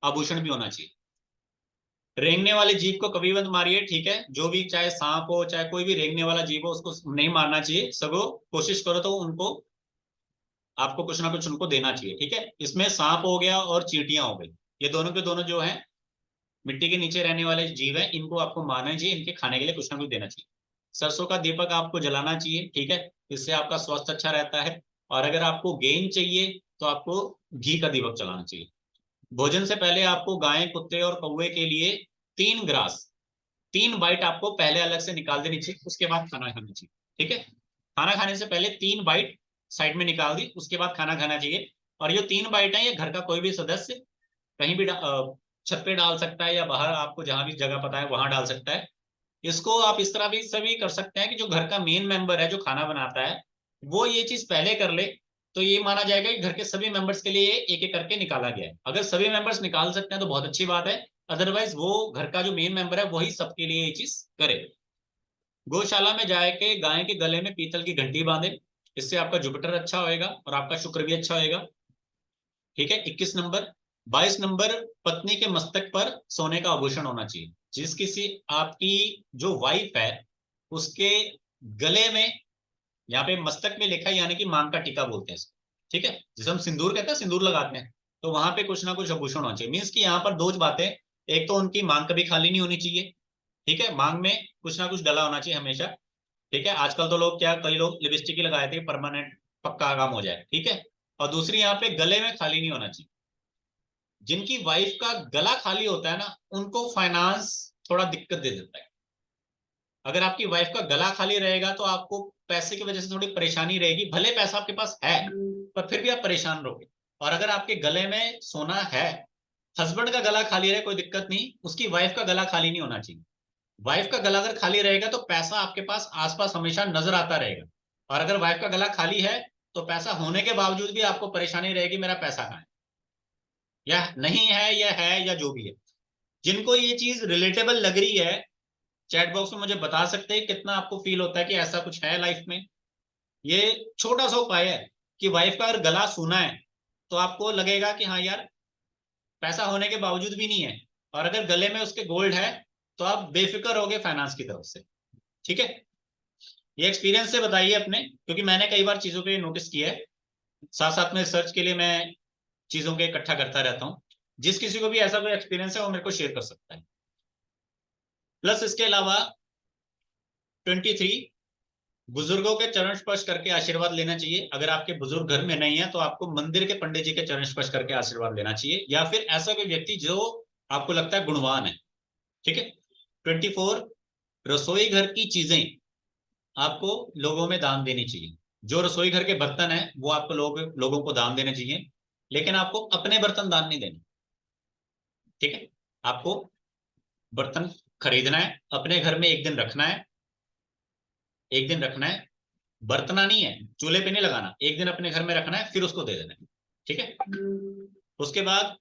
आभूषण भी होना चाहिए। रेंगने वाले जीव को कभी मत मारिए। ठीक है। जो भी, चाहे सांप हो चाहे कोई भी रेंगने वाला जीव हो, उसको नहीं मारना चाहिए। सगो कोशिश करो तो उनको, आपको कुछ ना कुछ उनको देना चाहिए। ठीक है। इसमें सांप हो गया और चींटियां हो गई, ये दोनों के दोनों जो है मिट्टी के नीचे रहने वाले जीव है, इनको आपको मारना चाहिए, इनके खाने के लिए कुछ ना कुछ देना चाहिए। सरसों का दीपक आपको जलाना चाहिए। ठीक है। इससे आपका स्वास्थ्य अच्छा रहता है। और अगर आपको गेन चाहिए तो आपको घी का दीपक जलाना चाहिए। भोजन से पहले आपको गाय, कुत्ते और कौवे के लिए 3 ग्रास, 3 बाइट आपको पहले अलग से निकाल देनी चाहिए, उसके बाद खाना खाना चाहिए। ठीक है। खाना खाने से पहले 3 बाइट साइड में निकाल दी, उसके बाद खाना खाना चाहिए। और ये 3 बाइट है, ये घर का कोई भी सदस्य कहीं भी छत पे डाल सकता है, या बाहर आपको जहां भी जगह पता है वहां डाल सकता है। इसको आप इस तरह भी सभी कर सकते हैं कि जो घर का मेन मेंबर है, जो खाना बनाता है, वो ये चीज पहले कर ले, तो ये माना जाएगा कि घर के सभी मेंबर्स के लिए एक एक करके निकाला गया है। अगर सभी मेंबर्स निकाल सकते हैं तो बहुत अच्छी बात है, अदरवाइज वो घर का जो मेन मेंबर है वही सबके लिए ये चीज करे। गौशाला में जाके गाय के गले में पीतल की घंटी बांधे, इससे आपका जुपिटर अच्छा होएगा और आपका शुक्र भी अच्छा होएगा। ठीक है। 21 नंबर। 22 नंबर, पत्नी के मस्तक पर सोने का आभूषण होना चाहिए। जिस किसी आपकी जो वाइफ है, उसके गले में, यहाँ पे मस्तक में लिखा है, यानी कि मांग का टीका बोलते हैं इसको। ठीक है। जिसे हम सिंदूर कहते हैं, सिंदूर लगाते हैं, तो वहां पे कुछ ना कुछ आभूषण होना चाहिए। मीन्स कि यहाँ पर दो बातें, एक तो उनकी मांग कभी खाली नहीं होनी चाहिए। ठीक है। मांग में कुछ ना कुछ डला होना चाहिए हमेशा। ठीक है। आजकल तो लोग क्या, कई लोग लिपस्टिक ही लगाए थे, परमानेंट पक्का काम हो जाए। ठीक है। और दूसरी, यहाँ पे गले में खाली नहीं होना चाहिए। जिनकी वाइफ का गला खाली होता है ना, उनको फाइनेंस थोड़ा दिक्कत दे देता है। अगर आपकी वाइफ का गला खाली रहेगा तो आपको पैसे की वजह से थोड़ी परेशानी रहेगी, भले पैसा आपके पास है पर फिर भी आप परेशान रहोगे। और अगर आपके गले में सोना है, हस्बैंड का गला खाली रहे कोई दिक्कत नहीं, उसकी वाइफ का गला खाली नहीं होना चाहिए। वाइफ का गला अगर खाली रहेगा तो पैसा आपके पास आसपास हमेशा नजर आता रहेगा। और अगर वाइफ का गला खाली है, तो पैसा होने के बावजूद भी आपको परेशानी रहेगी, मेरा पैसा कहाँ है, या नहीं है, या है, या जो भी है। जिनको ये चीज रिलेटेबल लग रही है, चैट बॉक्स में मुझे बता सकते हैं कितना आपको फील होता है कि ऐसा कुछ है लाइफ में। ये छोटा सा उपाय है कि वाइफ का अगर गला सूना है, तो आपको लगेगा कि हाँ यार, पैसा होने के बावजूद भी नहीं है, और अगर गले में उसके गोल्ड है, तो आप बेफिक्र होगे फाइनेंस की तरफ से। ठीक है। ये एक्सपीरियंस से बताइए अपने, क्योंकि मैंने कई बार चीजों पे नोटिस किया है, साथ साथ में सर्च के लिए मैं चीजों के इकट्ठा करता रहता हूँ। जिस किसी को भी ऐसा कोई एक्सपीरियंस है वो मेरे को शेयर कर सकता है। प्लस इसके अलावा 23, बुजुर्गों के चरण स्पर्श करके आशीर्वाद लेना चाहिए। अगर आपके बुजुर्ग घर में नहीं है, तो आपको मंदिर के पंडित जी के चरण स्पर्श करके आशीर्वाद लेना चाहिए, या फिर ऐसा कोई व्यक्ति जो आपको लगता है गुणवान है। ठीक है। 24, रसोई घर की चीजें आपको लोगों में दान देनी चाहिए। जो रसोई घर के बर्तन है वो आपको लोगों को दान देने चाहिए। लेकिन आपको अपने बर्तन दान नहीं देने, ठीक है। आपको बर्तन खरीदना है, अपने घर में एक दिन रखना है, एक दिन रखना है, बरतना नहीं है, चूल्हे पे नहीं लगाना, एक दिन अपने घर में रखना है, फिर उसको दे देना है, ठीक है। उसके बाद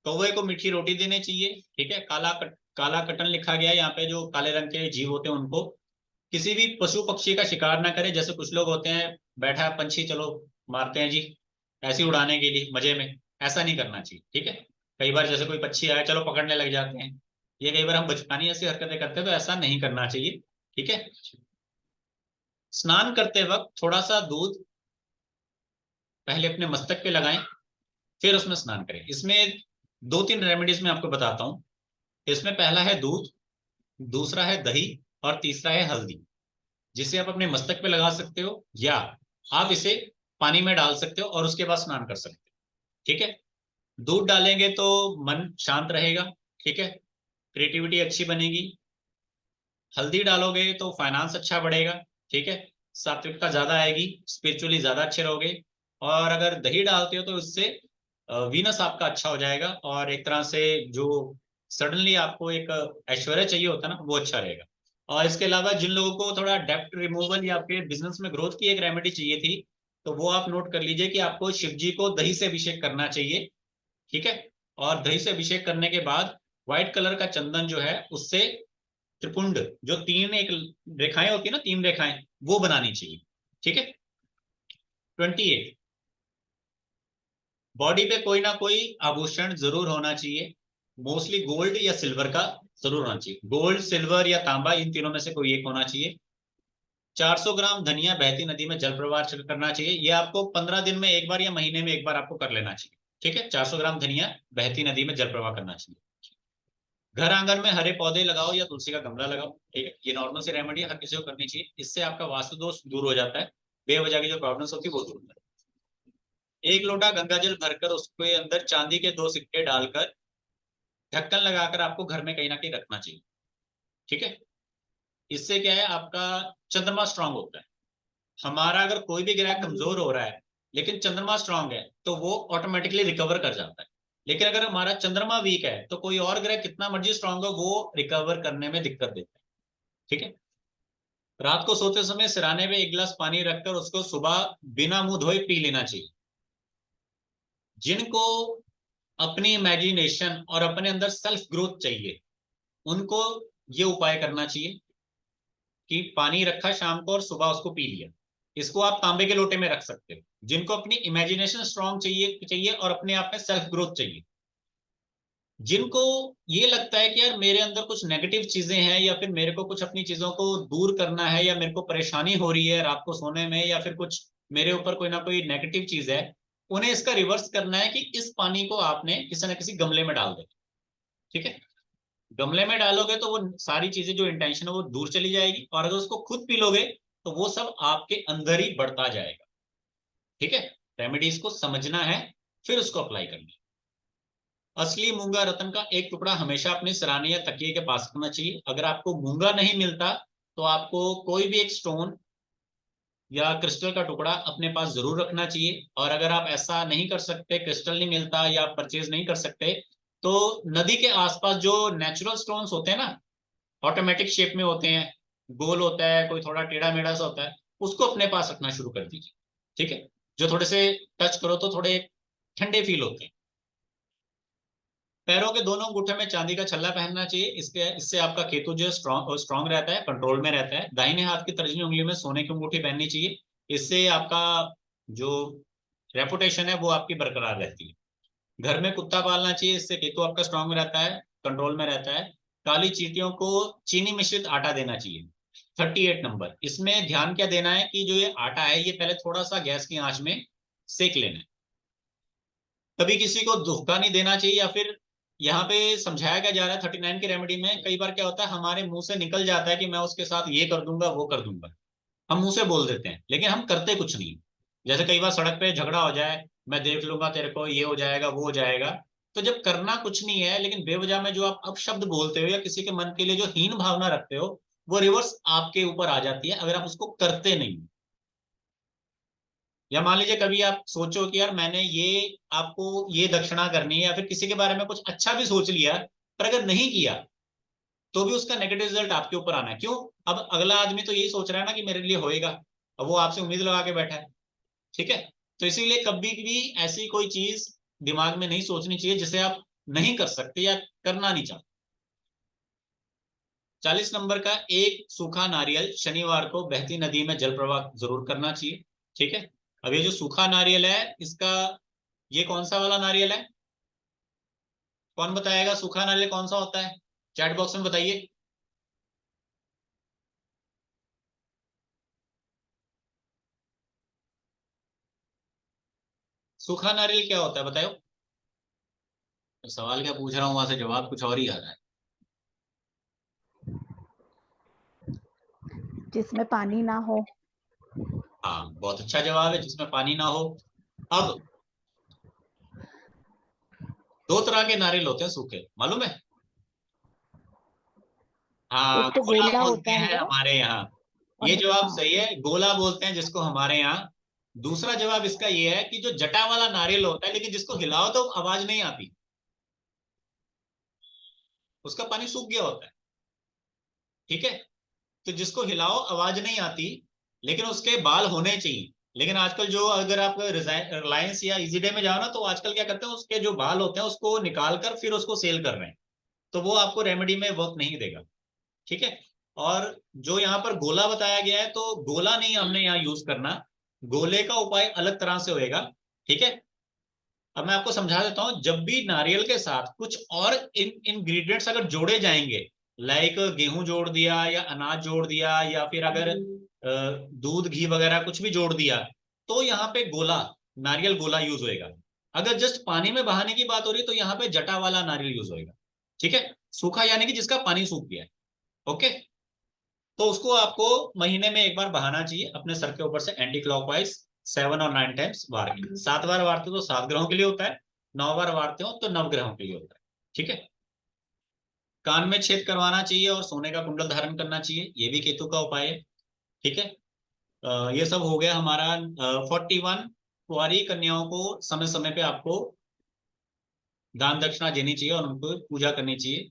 कौवे को मीठी रोटी देनी चाहिए, ठीक है। काला कटन लिखा गया है यहाँ पे, जो काले रंग के जीव होते हैं उनको किसी भी पशु पक्षी का शिकार ना करे। जैसे कुछ लोग होते हैं, बैठा है पंछी, चलो मारते हैं जी, ऐसे ही उड़ाने के लिए मजे में, ऐसा नहीं करना चाहिए, ठीक है। कई बार जैसे कोई पक्षी आए, चलो पकड़ने लग जाते हैं, ये कई बार हम बचकानी ऐसी हरकतें करते हैं, तो ऐसा नहीं करना चाहिए, ठीक है। स्नान करते वक्त थोड़ा सा दूध पहले अपने मस्तक पे लगाएं, फिर उसमें स्नान करें। इसमें दो तीन रेमेडीज मैं आपको बताता हूँ। इसमें पहला है दूध, दूसरा है दही, और तीसरा है हल्दी, जिसे आप अपने मस्तक पे लगा सकते हो, या आप इसे पानी में डाल सकते हो और उसके बाद स्नान कर सकते हो, ठीक है। दूध डालेंगे तो मन शांत रहेगा, ठीक है, क्रिएटिविटी अच्छी बनेगी। हल्दी डालोगे तो फाइनेंस अच्छा बढ़ेगा, ठीक है, सात्विकता ज्यादा आएगी, स्पिरिचुअली ज्यादा अच्छे रहोगे। और अगर दही डालते हो तो उससे वीनस आपका अच्छा हो जाएगा, और एक तरह से जो सडनली आपको एक ऐश्वर्य चाहिए होता है ना, वो अच्छा रहेगा। और इसके अलावा जिन लोगों को थोड़ा डेप्ट रिमूवल या फिर बिजनेस में ग्रोथ की एक रेमेडी चाहिए थी, तो वो आप नोट कर लीजिए कि आपको शिव जी को दही से अभिषेक करना चाहिए, ठीक है। और दही से अभिषेक करने के बाद व्हाइट कलर का चंदन जो है उससे त्रिपुंड, जो तीन एक रेखाएं होती है ना, तीन रेखाएं, वो बनानी चाहिए, ठीक है। 28, बॉडी पे कोई ना कोई आभूषण जरूर होना चाहिए, मोस्टली गोल्ड या सिल्वर का जरूर होना चाहिए, गोल्ड सिल्वर या तांबा, इन तीनों में से कोई एक होना चाहिए। 400 ग्राम धनिया बहती नदी में जल प्रवाह करना चाहिए, ये आपको 15 दिन में एक बार या महीने में एक बार आपको कर लेना चाहिए, ठीक है। 400 ग्राम धनिया बहती नदी में जल प्रवाह करना चाहिए। घर आंगन में हरे पौधे लगाओ या तुलसी का गमला लगाओ, ठीक है। ये नॉर्मल सी रेमेडी हर किसी को करनी चाहिए, इससे आपका वास्तु दोष दूर हो जाता है, बेवजह की जो प्रॉब्लम्स होती है वो दूर होता है। एक लोटा गंगा जल भरकर उसके अंदर चांदी के 2 सिक्के डालकर ढक्कन लगाकर आपको घर में कहीं ना कहीं रखना चाहिए, ठीक है। इससे क्या है, आपका चंद्रमा स्ट्रांग होता है। हमारा अगर कोई भी ग्रह कमजोर हो रहा है लेकिन चंद्रमा स्ट्रांग है, तो वो ऑटोमेटिकली रिकवर कर जाता है। लेकिन अगर हमारा चंद्रमा वीक है, तो कोई और ग्रह कितना मर्जी स्ट्रांग हो, वो रिकवर करने में दिक्कत देता है, ठीक है। रात को सोते समय सिराने में एक गिलास पानी रखकर उसको सुबह बिना मुंह धोए पी लेना चाहिए। जिनको अपनी इमेजिनेशन और अपने अंदर सेल्फ ग्रोथ चाहिए, उनको ये उपाय करना चाहिए कि पानी रखा शाम को और सुबह उसको पी लिया। इसको आप तांबे के लोटे में रख सकते हो। जिनको अपनी इमेजिनेशन स्ट्रांग चाहिए चाहिए और अपने आप में सेल्फ ग्रोथ चाहिए, जिनको ये लगता है कि यार मेरे अंदर कुछ नेगेटिव चीजें हैं, या फिर मेरे को कुछ अपनी चीजों को दूर करना है, या मेरे को परेशानी हो रही है रात को सोने में, या फिर कुछ मेरे ऊपर कोई ना कोई नेगेटिव चीज है, उन्हें इसका रिवर्स करना है कि इस पानी को आपने किसी ना किसी गमले में डाल दे, ठीक है। गमले में डालोगे तो वो सारी चीजें जो इंटेंशन है वो दूर चली जाएगी, और अगर उसको खुद पी लोगे तो वो सब आपके अंदर ही बढ़ता जाएगा, ठीक है। रेमेडीज को समझना है, फिर उसको अप्लाई करना है। असली मूंगा रतन का एक टुकड़ा हमेशा अपने सिराने या तकिए के पास रखना चाहिए। अगर आपको मूंगा नहीं मिलता तो आपको कोई भी एक स्टोन या क्रिस्टल का टुकड़ा अपने पास जरूर रखना चाहिए। और अगर आप ऐसा नहीं कर सकते, क्रिस्टल नहीं मिलता या परचेज नहीं कर सकते, तो नदी के आसपास जो नेचुरल स्टोन्स होते हैं ना, ऑटोमेटिक शेप में होते हैं, गोल होता है, कोई थोड़ा टेढ़ा मेढ़ा सा होता है, उसको अपने पास रखना शुरू कर दीजिए, ठीक है। जो थोड़े से टच करो तो थोड़े ठंडे फील होते हैं। पैरों के दोनों अंगूठे में चांदी का छल्ला पहनना चाहिए, इसके इससे आपका केतु जो है स्ट्रॉन्ग रहता है, कंट्रोल में रहता है। दाहिने हाथ की तर्जनी उंगली में सोने की अंगूठी पहननी चाहिए, इससे आपका जो रेपुटेशन है वो आपकी बरकरार रहती है। घर में कुत्ता पालना चाहिए, इससे केतु आपका स्ट्रांग में रहता है, कंट्रोल में रहता है। काली चींटियों को चीनी मिश्रित आटा देना चाहिए। 38 नंबर, इसमें ध्यान क्या देना है कि जो ये आटा है ये पहले थोड़ा सा गैस की आंच में सेक लेना है। कभी किसी को धोखा नहीं देना चाहिए, या फिर यहाँ पे समझाया क्या जा रहा है 39 की रेमेडी में, कई बार क्या होता है हमारे मुंह से निकल जाता है कि मैं उसके साथ ये कर दूंगा वो कर दूंगा, हम मुंह से बोल देते हैं लेकिन हम करते कुछ नहीं। जैसे कई बार सड़क पे झगड़ा हो जाए, मैं देख लूंगा तेरे को, ये हो जाएगा वो हो जाएगा। तो जब करना कुछ नहीं है लेकिन बेवजह में जो आप अपशब्द बोलते हो या किसी के मन के लिए जो हीन भावना रखते हो, वो रिवर्स आपके ऊपर आ जाती है अगर आप उसको करते नहीं। या मान लीजिए कभी आप सोचो कि यार मैंने ये आपको ये दक्षिणा करनी है, या फिर किसी के बारे में कुछ अच्छा भी सोच लिया, पर अगर नहीं किया तो भी उसका नेगेटिव रिजल्ट आपके ऊपर आना है। क्यों? अब अगला आदमी तो यही सोच रहा है ना कि मेरे लिए होएगा, अब वो आपसे उम्मीद लगा के बैठा है। ठीक है, तो इसीलिए कभी भी ऐसी कोई चीज दिमाग में नहीं सोचनी चाहिए जिसे आप नहीं कर सकते या करना नहीं चाहते। 40 नंबर का, एक सूखा नारियल शनिवार को बहती नदी में जल प्रवाह जरूर करना चाहिए। ठीक है, अब ये जो सूखा नारियल है इसका, ये कौन सा वाला नारियल है? कौन बताएगा सूखा नारियल कौन सा होता है? चैट बॉक्स में बताइए। सूखा नारियल क्या होता है बताओ। सवाल क्या पूछ रहा हूँ वहां से जवाब कुछ और ही आ रहा है। जिसमें पानी ना हो। हाँ, बहुत अच्छा जवाब है, जिसमें पानी ना हो। अब दो तरह के नारियल होते हैं सूखे, मालूम है? हाँ, एक तो गोला गोला बोलते होता हैं है हमारे यहाँ। ये और जवाब हाँ। सही है, गोला बोलते हैं जिसको हमारे यहाँ। दूसरा जवाब इसका ये है कि जो जटा वाला नारियल होता है लेकिन जिसको हिलाओ तो आवाज नहीं आती, उसका पानी सूख गया होता है। ठीक है, तो जिसको हिलाओ आवाज नहीं आती लेकिन उसके बाल होने चाहिए। लेकिन आजकल जो, अगर आप रिलायंस या इजी डे में जाओ ना, तो आजकल क्या करते हैं, उसके जो बाल होते हैं उसको निकाल कर फिर उसको सेल कर रहे हैं, तो वो आपको रेमेडी में वर्क नहीं देगा। ठीक है, और जो यहाँ पर गोला बताया गया है, तो गोला नहीं हमने यहाँ यूज करना, गोले का उपाय अलग तरह से होएगा। ठीक है, अब मैं आपको समझा देता हूं, जब भी नारियल के साथ कुछ और इंग्रेडिएंट्स अगर जोड़े जाएंगे, लाइक गेहूं जोड़ दिया या अनाज जोड़ दिया या फिर अगर दूध घी वगैरह कुछ भी जोड़ दिया, तो यहाँ पे गोला, नारियल गोला यूज होएगा। अगर जस्ट पानी में बहाने की बात हो रही है तो यहाँ पे जटा वाला नारियल यूज होएगा। ठीक है, सूखा यानी कि जिसका पानी सूख गया है। ओके, तो उसको आपको महीने में एक बार बहाना चाहिए अपने सर के ऊपर से एंटी क्लॉकवाइज, 7 और 9 टाइम्स बार के लिए। 7 बार वारते हो तो 7 ग्रहों के लिए होता है, 9 बार वारते हो तो 9 ग्रहों के लिए होता है। ठीक है, कान में छेद करवाना चाहिए और सोने का कुंडल धारण करना चाहिए, ये भी केतु का उपाय है। ठीक है, ये सब हो गया हमारा 41। कुंवारी कन्याओं को समय समय पे आपको दान दक्षिणा देनी चाहिए और उनको पूजा करनी चाहिए।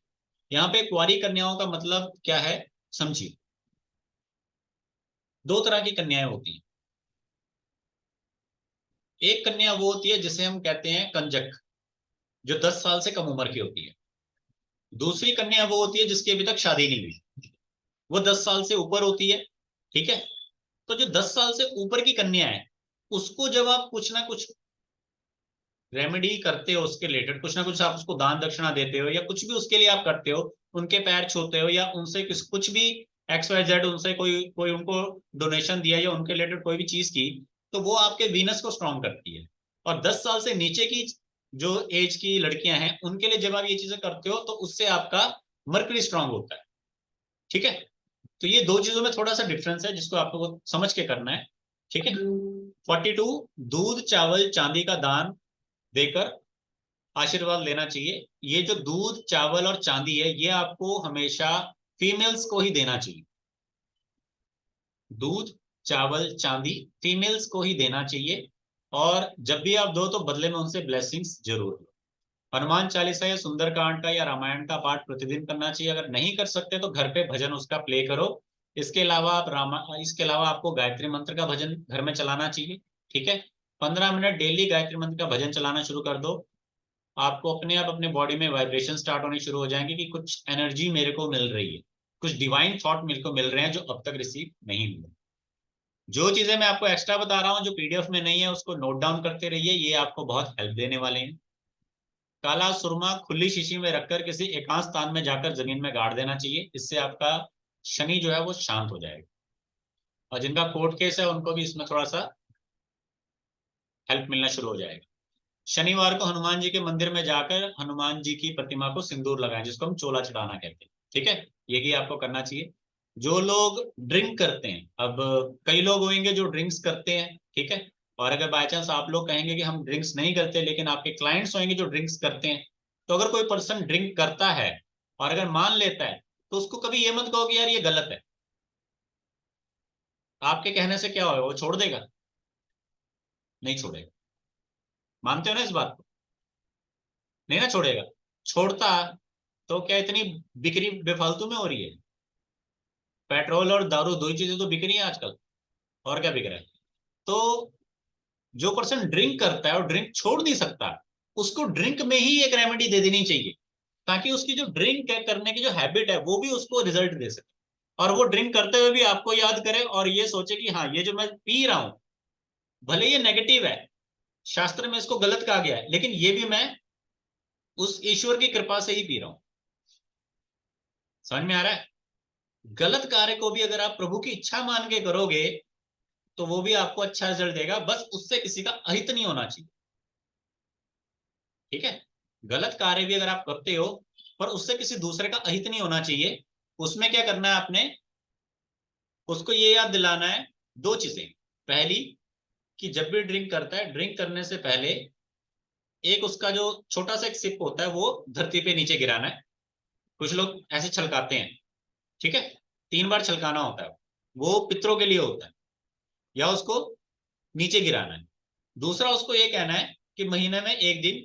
यहाँ पे कुंवारी कन्याओं का मतलब क्या है समझिए। दो तरह की कन्याएं होती हैं। एक कन्या वो होती है जिसे हम कहते हैं कंजक, जो 10 साल से कम उम्र की होती है। दूसरी कन्या वो होती है जिसकी अभी तक शादी नहीं हुई, वो 10 साल से ऊपर होती है। ठीक है, तो जो 10 साल से ऊपर की कन्या है, उसको जब आप कुछ ना कुछ रेमेडी करते हो उसके रिलेटेड, कुछ ना कुछ आप उसको दान दक्षिणा देते हो या कुछ भी उसके लिए आप करते हो, उनके पैर छूते हो या उनसे कुछ भी XYZ, उनसे कोई कोई उनको डोनेशन दिया या उनके रिलेटेड कोई भी चीज की, तो वो आपके वीनस को स्ट्रांग करती है। और 10 साल से नीचे की जो एज की लड़कियां हैं उनके लिए जब आप ये चीजें करते हो तो उससे आपका मर्करी स्ट्रांग होता है। ठीक है, तो ये दो चीजों में थोड़ा सा डिफरेंस है जिसको आपको समझ के करना है। ठीक है, 42, दूध चावल चांदी का दान देकर आशीर्वाद लेना चाहिए। ये जो दूध चावल और चांदी है ये आपको हमेशा फीमेल्स को ही देना चाहिए। दूध चावल चांदी फीमेल्स को ही देना चाहिए, और जब भी आप दो तो बदले में उनसे ब्लेसिंग्स जरूर लो। हनुमान चालीसा या सुंदरकांड का या रामायण का पाठ प्रतिदिन करना चाहिए। अगर नहीं कर सकते तो घर पे भजन उसका प्ले करो। इसके अलावा आपको गायत्री मंत्र का भजन घर में चलाना चाहिए। ठीक है, 15 मिनट डेली गायत्री मंत्र का भजन चलाना शुरू कर दो, आपको अपने आप अपने बॉडी में वाइब्रेशन स्टार्ट होने शुरू हो जाएंगे कि कुछ एनर्जी मेरे को मिल रही है, कुछ डिवाइन थॉट मेरे को मिल रहे हैं जो अब तक रिसीव नहीं मिले। जो चीजें मैं आपको एक्स्ट्रा बता रहा हूँ जो PDF में नहीं है उसको नोट डाउन करते रहिए, ये आपको बहुत हेल्प देने वाले हैं। काला सुरमा खुली शीशी में रखकर किसी एकांत स्थान में जाकर जमीन में गाड़ देना चाहिए, इससे आपका शनि जो है वो शांत हो जाएगा। और जिनका कोर्ट केस है उनको भी इसमें थोड़ा सा हेल्प मिलना शुरू हो जाएगा। शनिवार को हनुमान जी के मंदिर में जाकर हनुमान जी की प्रतिमा को सिंदूर लगाएं, जिसको हम चोला चढ़ाना कहते हैं। ठीक है, ये भी आपको करना चाहिए। जो लोग ड्रिंक करते हैं, अब कई लोग होंगे जो ड्रिंक्स करते हैं, ठीक है, और अगर बाय चांस आप लोग कहेंगे कि हम ड्रिंक्स नहीं करते लेकिन आपके क्लाइंट्स होंगे जो ड्रिंक्स करते हैं, तो अगर कोई पर्सन ड्रिंक करता है और अगर मान लेता है तो उसको कभी ये मत कहो कि यार ये गलत है। आपके कहने से क्या होगा, वो छोड़ देगा? नहीं छोड़ेगा। मानते हो ना इस बात को? नहीं ना छोड़ेगा। छोड़ता तो क्या इतनी बिक्री बेफालतू में हो रही है? पेट्रोल और दारू दो ही चीजें तो बिक रही है आजकल, और क्या बिक रहा है? तो जो पर्सन ड्रिंक करता है और ड्रिंक छोड़ नहीं सकता, उसको ड्रिंक में ही एक रेमेडी दे देनी चाहिए, ताकि उसकी जो ड्रिंक है करने की जो हैबिट है वो भी उसको रिजल्ट दे सके, और वो ड्रिंक करते हुए भी आपको याद करे और ये सोचे कि हाँ ये जो मैं पी रहा हूं, भले ये नेगेटिव है, शास्त्र में इसको गलत कहा गया है, लेकिन ये भी मैं उस ईश्वर की कृपा से ही पी रहा हूं। समझ में आ रहा है? गलत कार्य को भी अगर आप प्रभु की इच्छा मान के करोगे तो वो भी आपको अच्छा रिजल्ट देगा, बस उससे किसी का अहित नहीं होना चाहिए। ठीक है? गलत कार्य भी अगर आप करते हो पर उससे किसी दूसरे का अहित नहीं होना चाहिए, उसमें क्या करना है आपने? उसको ये याद दिलाना है दो चीजें। पहली, कि जब भी ड्रिंक करता है, ड्रिंक करने से पहले एक उसका जो छोटा सा एक सिप होता है वो धरती पे नीचे गिराना है। कुछ लोग ऐसे छलकाते हैं, ठीक है? 3 बार छलकाना होता है, वो पितरों के लिए होता है, या उसको नीचे गिराना है। दूसरा, उसको ये कहना है कि महीने में एक दिन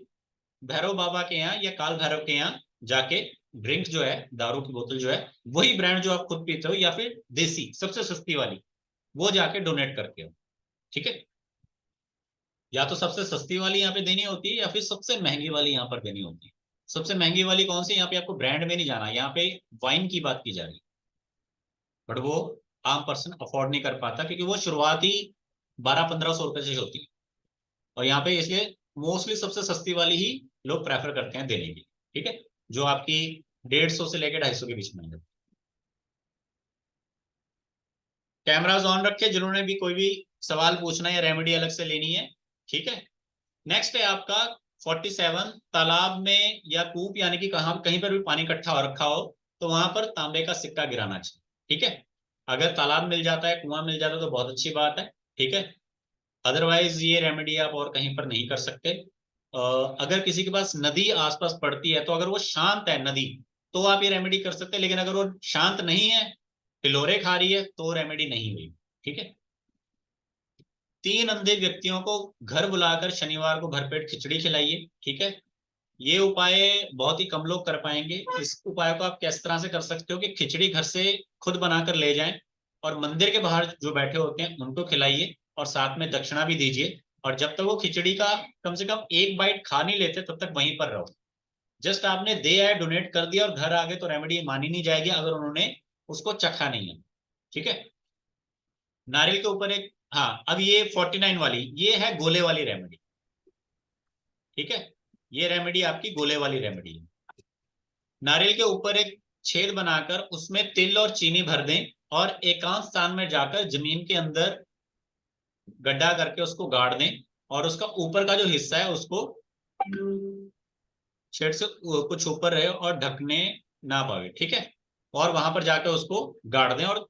भैरव बाबा के यहाँ या काल भैरव के यहाँ जाके ड्रिंक जो है, दारू की बोतल जो है, वही ब्रांड जो आप खुद पीते हो या फिर देसी सबसे सस्ती वाली, वो जाके डोनेट करके हो। ठीक है? या तो सबसे सस्ती वाली यहाँ पे देनी होती है या फिर सबसे महंगी वाली यहाँ पर देनी होती है। सबसे महंगी वाली कौन सी? यहाँ पे आपको ब्रांड में नहीं जाना, यहाँ पे वाइन की बात की जा रही है, बट वो आम पर्सन अफोर्ड नहीं कर पाता क्योंकि वो शुरुआती 1200-1500 रुपए से होती है, और यहाँ पे इसलिए मोस्टली सबसे सस्ती वाली ही लोग प्रेफर करते हैं देने की। ठीक है? जो आपकी 150 से लेकर 250 के बीच में है। कैमराज ऑन रखे जिन्होंने भी कोई भी सवाल पूछना है या रेमेडी अलग से लेनी है। ठीक है? नेक्स्ट है आपका 47, तालाब में या कूप यानी कि कहां कहीं पर भी पानी इकट्ठा हो रखा हो तो वहां पर तांबे का सिक्का गिराना चाहिए। ठीक है? अगर तालाब मिल जाता है, कुआं मिल जाता है तो बहुत अच्छी बात है। ठीक है? अदरवाइज ये रेमेडी आप और कहीं पर नहीं कर सकते। अगर किसी के पास नदी आसपास पड़ती है तो अगर वो शांत है नदी, तो आप ये रेमेडी कर सकते हैं, लेकिन अगर वो शांत नहीं है, हिलोरे खा रही है, तो रेमेडी नहीं हुई। ठीक है? 3 अंधे व्यक्तियों को घर बुलाकर शनिवार को भरपेट खिचड़ी खिलाइए। ठीक है? ये उपाय बहुत ही कम लोग कर पाएंगे। इस उपाय को आप किस तरह से कर सकते हो कि खिचड़ी घर से खुद बनाकर ले जाएं और मंदिर के बाहर जो बैठे होते हैं उनको खिलाइए, और साथ में दक्षिणा भी दीजिए, और जब तक वो खिचड़ी का कम से कम एक बाइट खा नहीं लेते तब तक वहीं पर रहो। जस्ट आपने दे आए, डोनेट कर दिया और घर आ गए तो रेमेडी मानी नहीं जाएगी अगर उन्होंने उसको चखा नहीं है। ठीक है? नारियल के ऊपर एक, हाँ, अब ये 49 वाली ये है गोले वाली रेमेडी। ठीक है? ये रेमेडी आपकी गोले वाली रेमेडी है। नारियल के ऊपर एक छेद बनाकर उसमें तिल और चीनी भर दें और एकांत स्थान में जाकर जमीन के अंदर गड्ढा करके उसको गाड़ दें, और उसका ऊपर का जो हिस्सा है उसको छेद से कुछ ऊपर रहे और ढकने ना पावे। ठीक है? और वहां पर जाकर उसको गाड़ दें और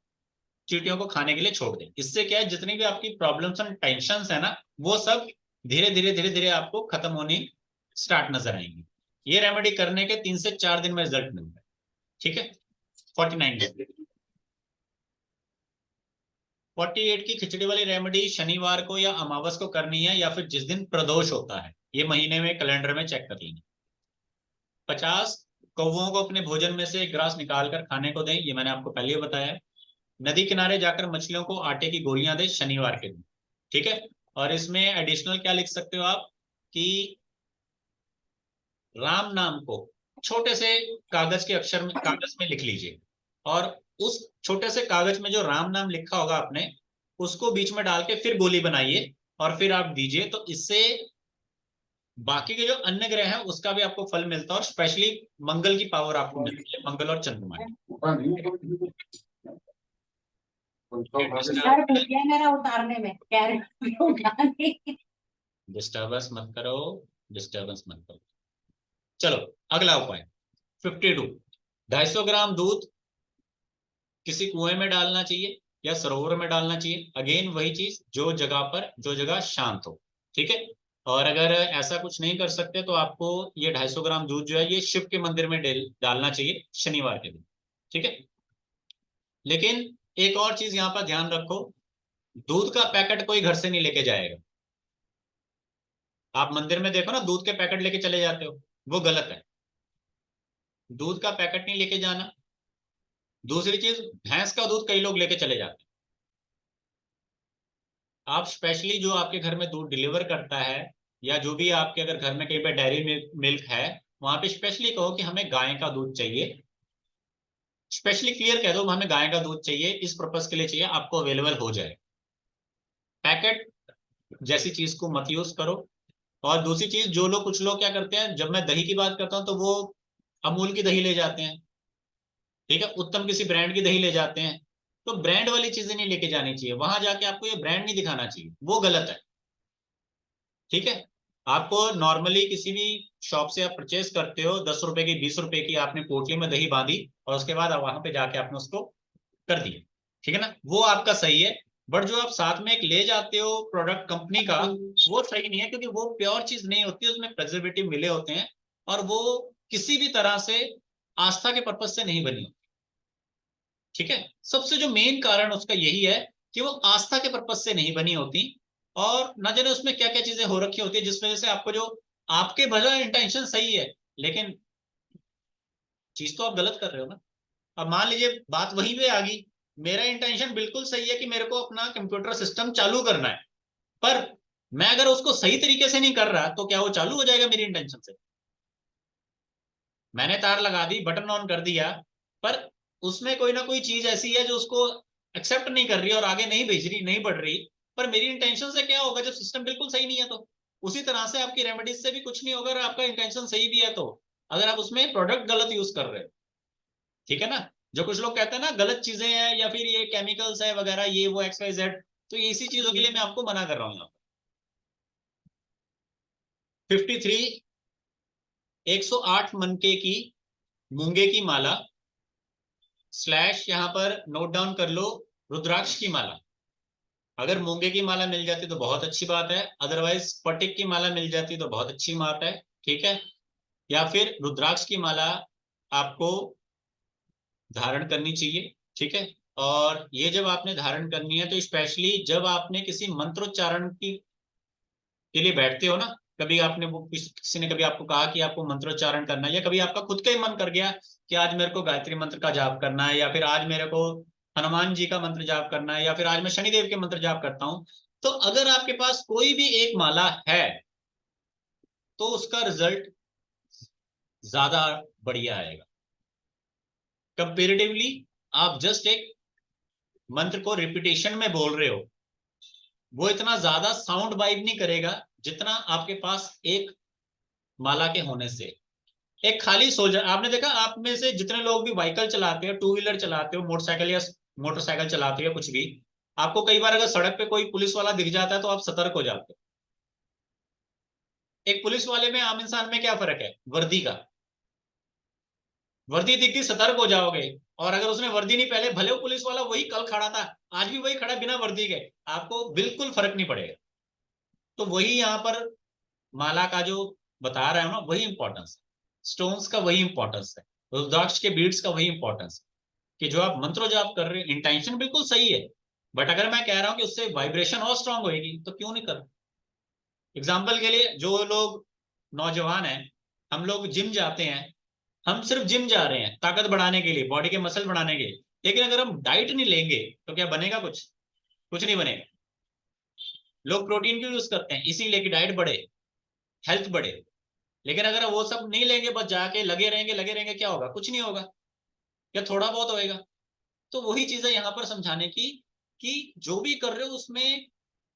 चींटियों को खाने के लिए छोड़ दें। इससे क्या है, जितनी भी आपकी प्रॉब्लम्स एंड टेंशंस है ना, वो सब धीरे धीरे आपको खत्म होनी स्टार्ट नजर आएंगी। ये रेमेडी करने के 3 से 4 दिन में रिजल्ट मिलता है। ठीक है? 49 48 की खिचड़ी वाली रेमेडी शनिवार को या अमावस को करनी है, या फिर जिस दिन प्रदोष होता है, ये महीने में कैलेंडर में चेक कर लेंगे। 50 कौवों को अपने भोजन में से एक ग्रास निकाल कर खाने को दें, ये मैंने आपको पहले ही बताया है। नदी किनारे जाकर मछलियों को आटे की गोलियां दें शनिवार के दिन। ठीक है? और इसमें एडिशनल क्या लिख सकते हो आप कि राम नाम को छोटे से कागज के अक्षर में, कागज में लिख लीजिए, और उस छोटे से कागज में जो राम नाम लिखा होगा आपने, उसको बीच में डाल के फिर गोली बनाइए और फिर आप दीजिए, तो इससे बाकी के जो अन्य ग्रह हैं उसका भी आपको फल मिलता है, और स्पेशली मंगल की पावर आपको मिलती है, मंगल और चंद्रमा की। मेरा उतारने में कह रहे डिस्टर्बेंस मत करो, डिस्टर्बेंस मत करो। चलो अगला उपाय 52, 250 ग्राम दूध किसी कुएं में डालना चाहिए या सरोवर में डालना चाहिए। अगेन वही चीज, जो जगह पर, जो जगह शांत हो। ठीक है? और अगर ऐसा कुछ नहीं कर सकते तो आपको ये 250 ग्राम दूध जो है ये शिव के मंदिर में डालना चाहिए शनिवार के दिन। ठीक है? लेकिन एक और चीज यहाँ पर ध्यान रखो, दूध का पैकेट कोई घर से नहीं लेके जाएगा। आप मंदिर में देखो ना, दूध के पैकेट लेके चले जाते हो, वो गलत है। दूध का पैकेट नहीं लेके जाना। दूसरी चीज, भैंस का दूध कई लोग लेके चले जाते हैं। आप स्पेशली जो आपके घर में दूध डिलीवर करता है, या जो भी आपके अगर घर में कहीं पे डेयरी मिल्क है, वहां पे स्पेशली कहो कि हमें गाय का दूध चाहिए। स्पेशली क्लियर कह दो हमें गाय का दूध चाहिए, इस पर्पज के लिए चाहिए, आपको अवेलेबल हो जाए। पैकेट जैसी चीज को मत यूज करो। और दूसरी चीज, जो लोग कुछ लोग क्या करते हैं, जब मैं दही की बात करता हूं तो वो अमूल की दही ले जाते हैं, ठीक है, उत्तम किसी ब्रांड की दही ले जाते हैं। तो ब्रांड वाली चीजें नहीं लेके जानी चाहिए, वहां जाके आपको ये ब्रांड नहीं दिखाना चाहिए, वो गलत है। ठीक है, आपको नॉर्मली किसी भी शॉप से आप परचेस करते हो, 10 रुपए की 20 रुपए की आपने पोटली में दही बांधी, और उसके बाद वहां पे जाके आपने उसको कर दिया, ठीक है ना, वो आपका सही है। बट जो आप साथ में एक ले जाते हो प्रोडक्ट कंपनी का, वो सही नहीं है, क्योंकि वो प्योर चीज नहीं होती, उसमें प्रिजर्वेटिव मिले होते हैं, और वो किसी भी तरह से आस्था के पर्पज से नहीं बनी होती। ठीक है, सबसे जो मेन कारण उसका यही है कि वो आस्था के पर्पज से नहीं बनी होती, और ना जाने उसमें क्या क्या चीजें हो रखी होती है, जिस वजह से आपको जो आपके भला इंटेंशन सही है, लेकिन चीज तो आप गलत कर रहे हो ना। अब मान लीजिए बात वहीं पे आ गई, मेरा इंटेंशन बिल्कुल सही है कि मेरे को अपना कंप्यूटर सिस्टम चालू करना है, पर मैं अगर उसको सही तरीके से नहीं कर रहा, तो क्या वो चालू हो जाएगा मेरी इंटेंशन से? मैंने तार लगा दी, बटन ऑन कर दिया, पर उसमें कोई ना कोई चीज ऐसी है जो उसको एक्सेप्ट नहीं कर रही और आगे नहीं भेज रही, नहीं बढ़ रही, पर मेरी इंटेंशन से क्या होगा जब सिस्टम बिल्कुल सही नहीं है? तो उसी तरह से आपकी रेमेडीज से भी कुछ नहीं होगा अगर आपका इंटेंशन सही भी है तो, अगर आप उसमें प्रोडक्ट गलत यूज कर रहे हो। ठीक है ना, जो कुछ लोग कहते हैं ना गलत चीजें हैं या फिर ये केमिकल्स है वगैरह, ये वो एक्स वाई जेड, तो ये इसी चीजों के लिए मैं आपको मना कर रहा हूँ। यहाँ 53, 108 मनके की मूंगे की माला स्लैश, यहाँ पर नोट डाउन कर लो, रुद्राक्ष की माला। अगर मूंगे की माला मिल जाती तो बहुत अच्छी बात है, अदरवाइज स्फटिक की माला मिल जाती तो बहुत अच्छी बात है। ठीक है, या फिर रुद्राक्ष की माला आपको धारण करनी चाहिए। ठीक है, और ये जब आपने धारण करनी है तो स्पेशली जब आपने किसी मंत्रोच्चारण की के लिए बैठते हो ना, कभी आपने वो किसी ने कभी आपको कहा कि आपको मंत्रोच्चारण करना है, या कभी आपका खुद का ही मन कर गया कि आज मेरे को गायत्री मंत्र का जाप करना है, या फिर आज मेरे को हनुमान जी का मंत्र जाप करना है, या फिर आज मैं शनिदेव के मंत्र जाप करता हूं, तो अगर आपके पास कोई भी एक माला है तो उसका रिजल्ट ज्यादा बढ़िया आएगा कंपेरेटिवली। आप जस्ट एक मंत्र को रिपीटेशन में बोल रहे हो, वो इतना ज्यादा साउंड वाइब नहीं करेगा जितना आपके पास एक माला के होने से। एक खाली सोल्जर, आपने देखा आप में से जितने लोग भी व्हीकल चलाते हो, टू व्हीलर चलाते हो, मोटरसाइकिल या मोटरसाइकिल चलाते हो, कुछ भी, आपको कई बार अगर सड़क पे कोई पुलिस वाला दिख जाता है तो आप सतर्क हो जाते हो। एक पुलिस वाले में आम इंसान में क्या फर्क है? वर्दी का। वर्दी दिख गई सतर्क हो जाओगे, और अगर उसने वर्दी नहीं पहले, भले वो पुलिस वाला वही कल खड़ा था, आज भी वही खड़ा बिना वर्दी के, आपको बिल्कुल फर्क नहीं पड़ेगा। तो वही यहाँ पर माला का जो बता रहा हूं ना, वही इंपॉर्टेंस है, स्टोन्स का वही इंपॉर्टेंस है, रुद्राक्ष के बीड्स का वही इंपॉर्टेंस है, कि जो आप मंत्र जाप कर रहे हैं इंटेंशन बिल्कुल सही है, बट अगर मैं कह रहा हूं कि उससे वाइब्रेशन और स्ट्रांग होगी तो क्यों नहीं कर। एग्जाम्पल के लिए, जो लोग नौजवान हैं, हम लोग जिम जाते हैं, हम सिर्फ जिम जा रहे हैं ताकत बढ़ाने के लिए, बॉडी के मसल बढ़ाने के लिए, लेकिन अगर हम डाइट नहीं लेंगे तो क्या बनेगा? कुछ कुछ नहीं बनेगा। लोग प्रोटीन क्यों यूज करते हैं? इसीलिए कि डाइट बढ़े, हेल्थ बढ़े, लेकिन अगर वो सब नहीं लेंगे, बस जाके लगे रहेंगे, क्या होगा? कुछ नहीं होगा, या थोड़ा बहुत होएगा। तो वही चीज है यहाँ पर समझाने की, कि जो भी कर रहे हो उसमें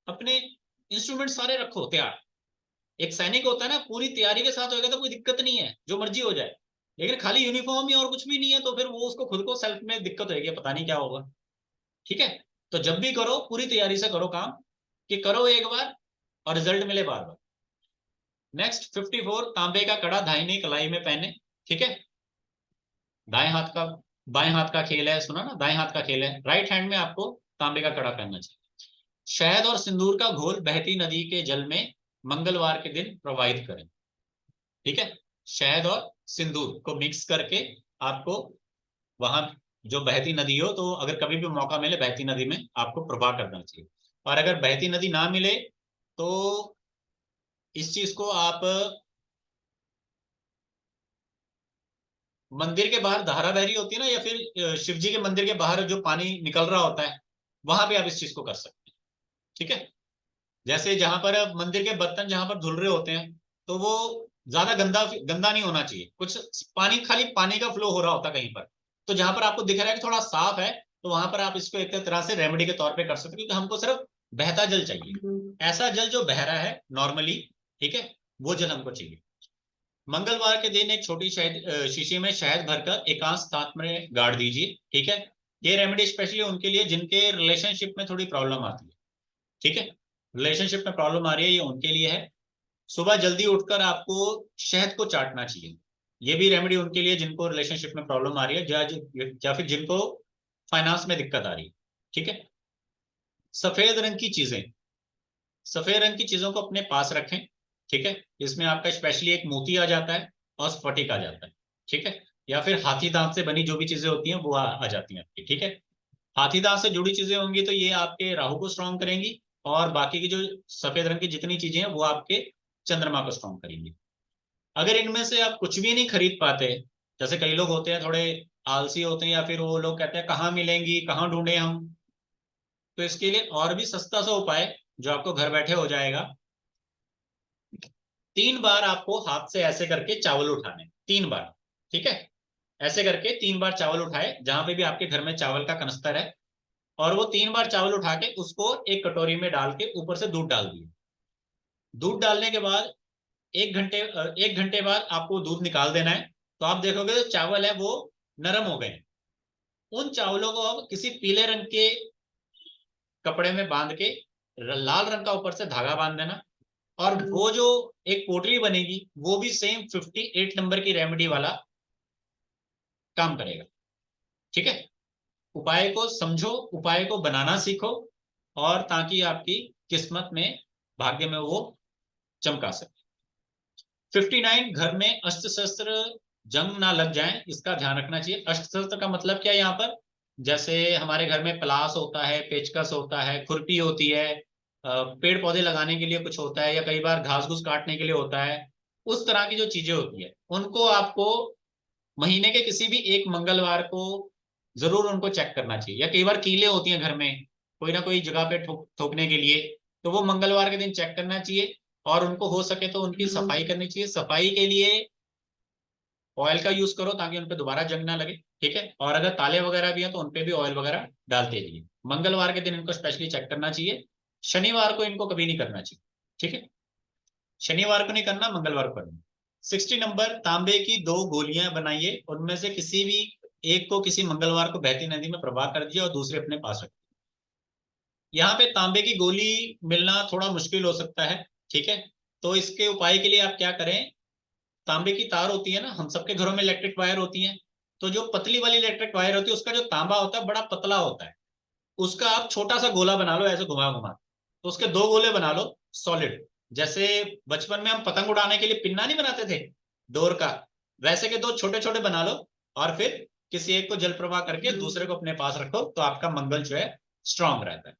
अपने इंस्ट्रूमेंट सारे रखो तैयार। एक सैनिक होता है ना, पूरी तैयारी के साथ होगा तो कोई दिक्कत नहीं है, जो मर्जी हो जाए, लेकिन खाली यूनिफॉर्म ही और कुछ भी नहीं है तो फिर वो उसको खुद को सेल्फ में दिक्कत होगी, पता नहीं क्या होगा। ठीक है, तो जब भी करो पूरी तैयारी से करो काम, कि करो एक बार और रिजल्ट मिले बार बार। नेक्स्ट 54, तांबे का कड़ा दाहिनी कलाई में पहने। ठीक है, दाएं हाथ का बाएं हाथ का खेल है, सुना ना, दाएं हाथ का खेल है, राइट हैंड में आपको तांबे का कड़ा पहनना चाहिए। शहद और सिंदूर का घोल बहती नदी के जल में मंगलवार के दिन प्रवाहित करें। ठीक है, शहद और सिंदूर को मिक्स करके आपको वहां जो बहती नदी हो, तो अगर कभी भी मौका मिले बहती नदी में आपको प्रवाह करना चाहिए। और अगर बहती नदी ना मिले तो इस चीज को आप मंदिर के बाहर धारा बह रही होती है ना, या फिर शिव जी के मंदिर के बाहर जो पानी निकल रहा होता है, वहां पे आप इस चीज को कर सकते हैं। ठीक है, जैसे जहां पर मंदिर के बर्तन जहां पर धुल रहे होते हैं, तो वो ज्यादा गंदा गंदा नहीं होना चाहिए, कुछ पानी, खाली पानी का फ्लो हो रहा होता है कहीं पर, तो जहां पर आपको दिख रहा है कि थोड़ा साफ है, तो वहां पर आप इसको एक तरह से रेमेडी के तौर पे कर सकते हैं, क्योंकि हमको सिर्फ बहता जल चाहिए, ऐसा जल जो बह रहा है नॉर्मली, ठीक है, वो जल हमको चाहिए। मंगलवार के दिन एक छोटी शहद शीशी में शहद भरकर एकांत स्थान में गाड़ दीजिए। ठीक है, ये रेमेडी स्पेशली उनके लिए जिनके रिलेशनशिप में थोड़ी प्रॉब्लम आती है। ठीक है, रिलेशनशिप में प्रॉब्लम आ रही है, ये उनके लिए है। सुबह जल्दी उठकर आपको शहद को चाटना चाहिए। ये भी रेमेडी उनके लिए जिनको रिलेशनशिप में प्रॉब्लम आ रही है, या फिर जिनको फाइनेंस में दिक्कत आ रही है। ठीक है, सफेद रंग की चीजें, सफेद रंग की चीजों को अपने पास रखें। ठीक है, इसमें आपका स्पेशली एक मोती आ जाता है और स्फटिक आ जाता है। ठीक है, या फिर हाथी दांत से बनी जो भी चीजें होती हैं वो आ जाती हैं आपकी। ठीक है, हाथी दांत से जुड़ी चीजें होंगी तो ये आपके राहु को स्ट्रॉन्ग करेंगी, और बाकी की जो सफेद रंग की जितनी चीजें हैं वो आपके चंद्रमा को स्ट्रॉन्ग करेंगी। अगर इनमें से आप कुछ भी नहीं खरीद पाते, जैसे कई लोग होते हैं थोड़े आलसी होते हैं, या फिर वो लोग कहते हैं कहाँ मिलेंगी, कहाँ ढूंढे हम, तो इसके लिए और भी सस्ता सा उपाय जो आपको घर बैठे हो जाएगा। 3 बार आपको हाथ से ऐसे करके चावल उठाने, 3 बार। ठीक है, ऐसे करके 3 बार चावल उठाए जहां पे भी आपके घर में चावल का कनस्तर है, और वो 3 बार चावल उठा के उसको एक कटोरी में डाल के ऊपर से दूध डाल दिए। दूध डालने के बाद 1 घंटे बाद आपको दूध निकाल देना है, तो आप देखोगे जो चावल है वो नरम हो गए। उन चावलों को अब किसी पीले रंग के कपड़े में बांध के लाल रंग का ऊपर से धागा बांध देना, और वो जो एक पोटली बनेगी वो भी सेम 58 नंबर की रेमेडी वाला काम करेगा। ठीक है, उपाय को समझो, उपाय को बनाना सीखो, और ताकि आपकी किस्मत में, भाग्य में वो चमका सके। 59, घर में अस्त्र शस्त्र जंग ना लग जाए, इसका ध्यान रखना चाहिए। अस्त्र शस्त्र का मतलब क्या है यहाँ पर, जैसे हमारे घर में प्लास होता है, पेचकस होता है, खुरपी होती है, पेड़ पौधे लगाने के लिए कुछ होता है, या कई बार घास घूस काटने के लिए होता है, उस तरह की जो चीजें होती है उनको आपको महीने के किसी भी एक मंगलवार को जरूर उनको चेक करना चाहिए। या कई बार कीले होती हैं घर में कोई ना कोई जगह पे ठोकने के लिए, तो वो मंगलवार के दिन चेक करना चाहिए, और उनको हो सके तो उनकी सफाई करनी चाहिए। सफाई के लिए ऑयल का यूज करो ताकि उन पे दोबारा जंग ना लगे। ठीक है, और अगर ताले वगैरह भी हैं तो उनपे भी ऑयल वगैरह डालते रहिए। मंगलवार के दिन इनको स्पेशली चेक करना चाहिए, शनिवार को इनको कभी नहीं करना चाहिए। ठीक है, शनिवार को नहीं करना, मंगलवार को करना। 60 नंबर, तांबे की 2 गोलियां बनाइए, उनमें से किसी भी एक को किसी मंगलवार को बहती नदी में प्रवाह कर दीजिए और दूसरे अपने पास रखिए। यहाँ पे तांबे की गोली मिलना थोड़ा मुश्किल हो सकता है। ठीक है, तो इसके उपाय के लिए आप क्या करें, तांबे की तार होती है ना, हम सबके घरों में इलेक्ट्रिक वायर होती है, तो जो पतली वाली इलेक्ट्रिक वायर होती है उसका जो तांबा होता है बड़ा पतला होता है, उसका आप छोटा सा गोला बना लो, ऐसे घुमा घुमा, तो उसके 2 गोले बना लो सॉलिड। जैसे बचपन में हम पतंग उड़ाने के लिए पिन्ना नहीं बनाते थे डोर का, वैसे के 2 छोटे छोटे बना लो, और फिर किसी एक को जल प्रवाह करके दूसरे को अपने पास रखो, तो आपका मंगल जो है स्ट्रांग रहता है।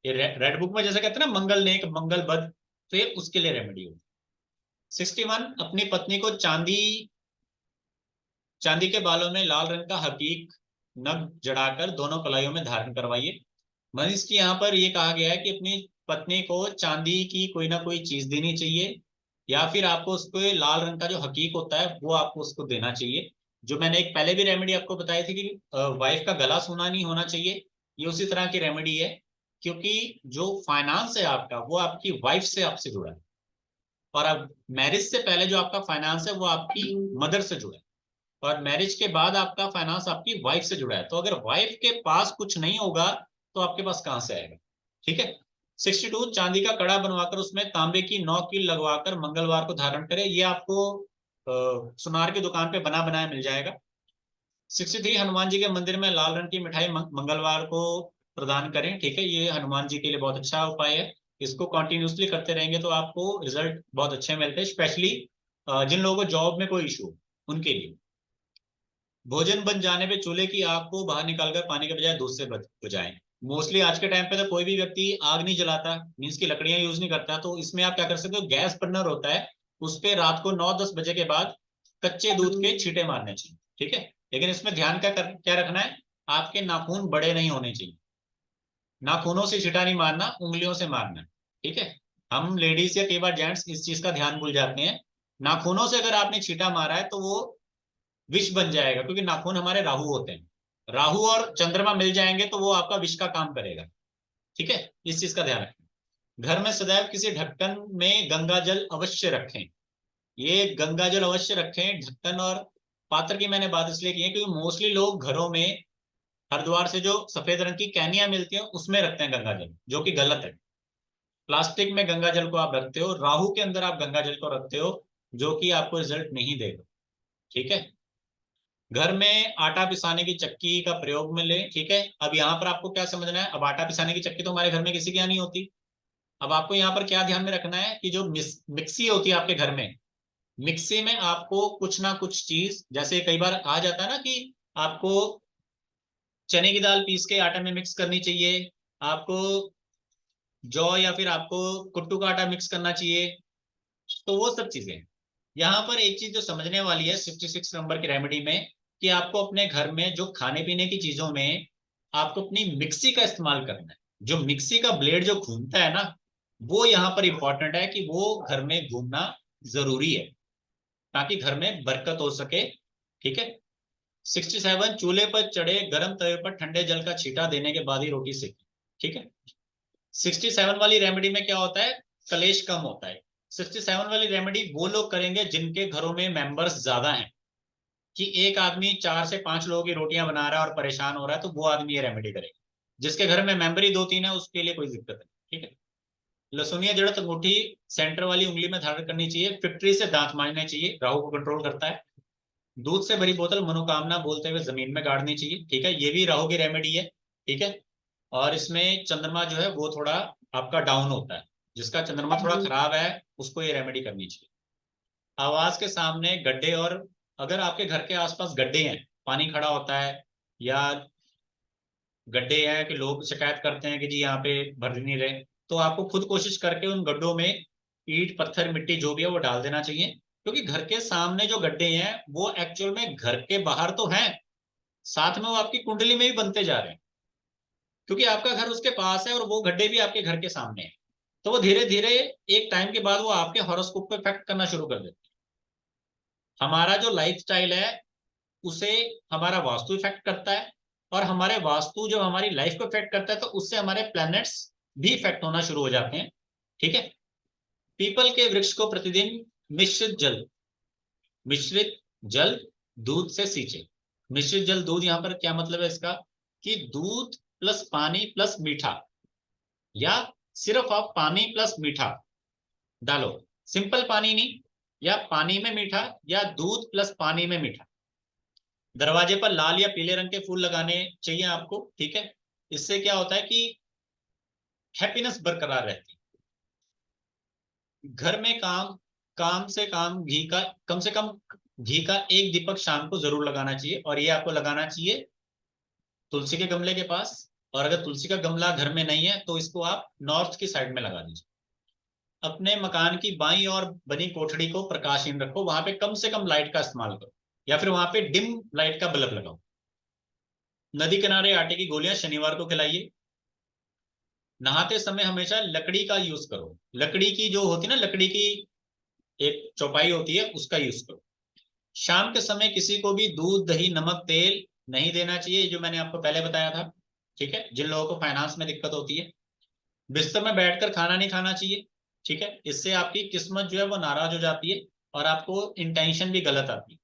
ये रेड बुक में जैसे कहते हैं ना मंगल नेक मंगल बद, तो ये उसके लिए रेमेडी होती है। 61, अपनी पत्नी को चांदी के बालों में लाल रंग का हकीक नग जड़ाकर दोनों कलाइयों में धारण करवाइए। मनीष की यहाँ पर ये कहा गया है कि अपनी पत्नी को चांदी की कोई ना कोई चीज देनी चाहिए, या फिर आपको उसको लाल रंग का जो हकीक होता है वो आपको उसको देना चाहिए। जो मैंने एक पहले भी रेमेडी आपको बताई थी कि वाइफ का गला सोना नहीं होना चाहिए, ये उसी तरह की रेमेडी है, क्योंकि जो फाइनेंस है आपका वो आपकी वाइफ से आपसे जुड़ा है, और अब मैरिज से पहले जो आपका फाइनेंस है वो आपकी मदर से जुड़ा है, और मैरिज के बाद आपका फाइनेंस आपकी वाइफ से जुड़ा है। तो अगर वाइफ के पास कुछ नहीं होगा तो आपके पास कहां से आएगा। ठीक है, 62, चांदी का कड़ा बनवाकर उसमें तांबे की 9 कील लगवाकर मंगलवार को धारण करें, ये आपको सुनार की दुकान पे बना बनाया मिल जाएगा। 63, हनुमान जी के मंदिर में लाल रंग की मिठाई मंगलवार को प्रदान करें। ठीक है, ये हनुमान जी के लिए बहुत अच्छा उपाय है, इसको कंटिन्यूसली करते रहेंगे तो आपको रिजल्ट बहुत अच्छे मिलते हैं, स्पेशली जिन लोगों को जॉब में कोई इशू उनके लिए। भोजन बन जाने पे चूल्हे की आग को बाहर निकालकर पानी के बजाय दूध से बुझाएं। मोस्टली आज के टाइम पे तो कोई भी व्यक्ति आग नहीं जलाता, मीन्स की लकड़ियां यूज नहीं करता, तो इसमें आप क्या कर सकते हो, गैस बर्नर होता है, उस पे रात को 9-10 बजे के बाद कच्चे दूध के छींटे मारने चाहिए, ठीक है। लेकिन इसमें ध्यान क्या रखना है, आपके नाखून बड़े नहीं होने चाहिए, नाखूनों से छींटा नहीं मारना, उंगलियों से मारना, ठीक है। हम लेडीज या कई बार जेंट्स इस चीज का ध्यान भूल जाते हैं, नाखूनों से अगर आपने छींटा मारा है तो वो विष बन जाएगा, क्योंकि नाखून हमारे राहु होते हैं, राहु और चंद्रमा मिल जाएंगे तो वो आपका विष का काम करेगा, ठीक है। इस चीज का ध्यान रखें। घर में सदैव किसी ढक्कन में गंगा जल अवश्य रखें, ये गंगा जल अवश्य रखें। ढक्कन और पात्र की मैंने बात इसलिए की है क्योंकि मोस्टली लोग घरों में हरिद्वार से जो सफेद रंग की कैनियां मिलती हैं उसमें रखते हैं गंगा जल, जो कि गलत है। प्लास्टिक में गंगा जल को आप रखते हो, राहु के अंदर आप गंगा जल को रखते हो, जो कि आपको रिजल्ट नहीं देगा, ठीक है। घर में आटा पिसाने की चक्की का प्रयोग में ले, ठीक है। अब यहाँ पर आपको क्या समझना है, अब आटा पिसाने की चक्की तो हमारे घर में किसी के यहाँ नहीं होती। अब आपको यहाँ पर क्या ध्यान में रखना है कि जो मिक्सी होती है आपके घर में, मिक्सी में आपको कुछ ना कुछ चीज, जैसे कई बार आ जाता है ना कि आपको चने की दाल पीस के आटे में मिक्स करनी चाहिए, आपको जौ या फिर आपको कुट्टू का आटा मिक्स करना चाहिए, तो वो सब चीजें। यहाँ पर एक चीज जो समझने वाली है 66 नंबर की रेमेडी में, कि आपको अपने घर में जो खाने पीने की चीजों में आपको अपनी मिक्सी का इस्तेमाल करना है। जो मिक्सी का ब्लेड जो घूमता है ना, वो यहाँ पर इंपॉर्टेंट है कि वो घर में घूमना जरूरी है, ताकि घर में बरकत हो सके, ठीक है। 67 चूल्हे पर चढ़े गर्म तवे पर ठंडे जल का छींटा देने के बाद ही रोटी सेकी, ठीक है। 67 वाली रेमेडी में क्या होता है, कलेश कम होता है। 67 वाली रेमेडी वो लोग करेंगे जिनके घरों में मेंबर्स ज्यादा हैं, कि एक आदमी 4 से 5 लोगों की रोटियां बना रहा है और परेशान हो रहा है, तो वो आदमी ये रेमेडी करेगा। जिसके घर में मेंबर ही 2-3 है उसके लिए कोई दिक्कत नहीं, ठीक है। लहसुनिया जड़त अंगूठी सेंटर वाली उंगली में धारण करनी चाहिए, फिटरी से दांत मांजने चाहिए, राहु को कंट्रोल करता है। दूध से भरी बोतल मनोकामना बोलते हुए जमीन में गाड़नी चाहिए, ठीक है। ये भी राहु की रेमेडी है, ठीक है। और इसमें चंद्रमा जो है वो थोड़ा आपका डाउन होता है, जिसका चंद्रमा थोड़ा खराब है उसको ये रेमेडी करनी चाहिए। आवाज के सामने गड्ढे, और अगर आपके घर के आसपास गड्ढे हैं, पानी खड़ा होता है, या गड्ढे हैं कि लोग शिकायत करते हैं कि जी यहाँ पे भर नहीं रहे, तो आपको खुद कोशिश करके उन गड्ढों में ईंट पत्थर मिट्टी जो भी है वो डाल देना चाहिए। क्योंकि घर के सामने जो गड्ढे हैं वो एक्चुअल में घर के बाहर तो हैं, साथ में वो आपकी कुंडली में भी बनते जा रहे हैं, क्योंकि आपका घर उसके पास है और वो गड्ढे भी आपके घर के सामने है। तो वो धीरे धीरे एक टाइम के बाद वो आपके हॉरोस्कोप पे इफेक्ट करना शुरू कर देते हैं। हमारा जो लाइफ स्टाइल है उसे हमारा वास्तु इफेक्ट करता है, और हमारे वास्तु जो हमारी लाइफ को इफेक्ट करता है तो उससे हमारे प्लैनेट्स भी इफेक्ट होना शुरू हो जाते हैं, ठीक है। पीपल के वृक्ष को प्रतिदिन मिश्रित जल दूध से सींचे। मिश्रित जल दूध, यहाँ पर क्या मतलब है इसका, कि दूध प्लस पानी प्लस मीठा, या सिर्फ आप पानी प्लस मीठा डालो, सिंपल पानी नहीं, या पानी में मीठा या दूध प्लस पानी में मीठा। दरवाजे पर लाल या पीले रंग के फूल लगाने चाहिए आपको, ठीक है। इससे क्या होता है कि हैप्पीनेस बरकरार रहती है। घर में कम से कम घी का एक दीपक शाम को जरूर लगाना चाहिए, और ये आपको लगाना चाहिए तुलसी के गमले के पास। और अगर तुलसी का गमला घर में नहीं है तो इसको आप नॉर्थ की साइड में लगा दीजिए। अपने मकान की बाईं ओर बनी कोठड़ी को प्रकाशहीन रखो, वहां पे कम से कम लाइट का इस्तेमाल करो, या फिर वहां पे डिम लाइट का बल्ब लगाओ। नदी किनारे आटे की गोलियां शनिवार को खिलाइए। नहाते समय हमेशा लकड़ी का यूज करो, लकड़ी की जो होती है ना, लकड़ी की एक चौपाई होती है उसका यूज करो। शाम के समय किसी को भी दूध दही नमक तेल नहीं देना चाहिए, जो मैंने आपको पहले बताया था, ठीक है। जिन लोगों को फाइनेंस में दिक्कत होती है, बिस्तर में बैठकर खाना नहीं खाना चाहिए, ठीक है। इससे आपकी किस्मत जो है वो नाराज हो जाती है और आपको इंटेंशन भी गलत आती है।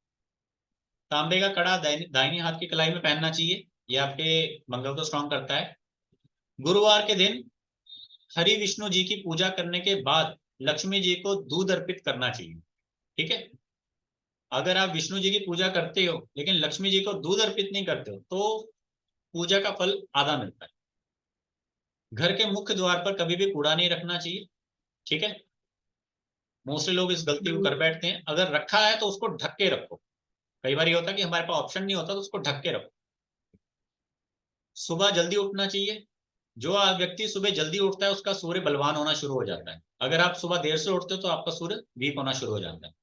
तांबे का कड़ा दाहिनी हाथ की कलाई में पहनना चाहिए, ये आपके मंगल को स्ट्रांग करता है। गुरुवार के दिन हरि विष्णु जी की पूजा करने के बाद लक्ष्मी जी को दूध अर्पित करना चाहिए, ठीक है। अगर आप विष्णु जी की पूजा करते हो लेकिन लक्ष्मी जी को दूध अर्पित नहीं करते हो तो पूजा का फल आधा मिलता है। घर के मुख्य द्वार पर कभी भी कूड़ा नहीं रखना चाहिए, ठीक है। मोस्टली लोग इस गलती को कर बैठते हैं, अगर रखा है तो उसको ढक के रखो। कई बार ये होता है कि हमारे पास ऑप्शन नहीं होता तो उसको ढक के रखो। सुबह जल्दी उठना चाहिए, जो व्यक्ति सुबह जल्दी उठता है उसका सूर्य बलवान होना शुरू हो जाता है। अगर आप सुबह देर से उठते हो तो आपका सूर्य वीक होना शुरू हो जाता है।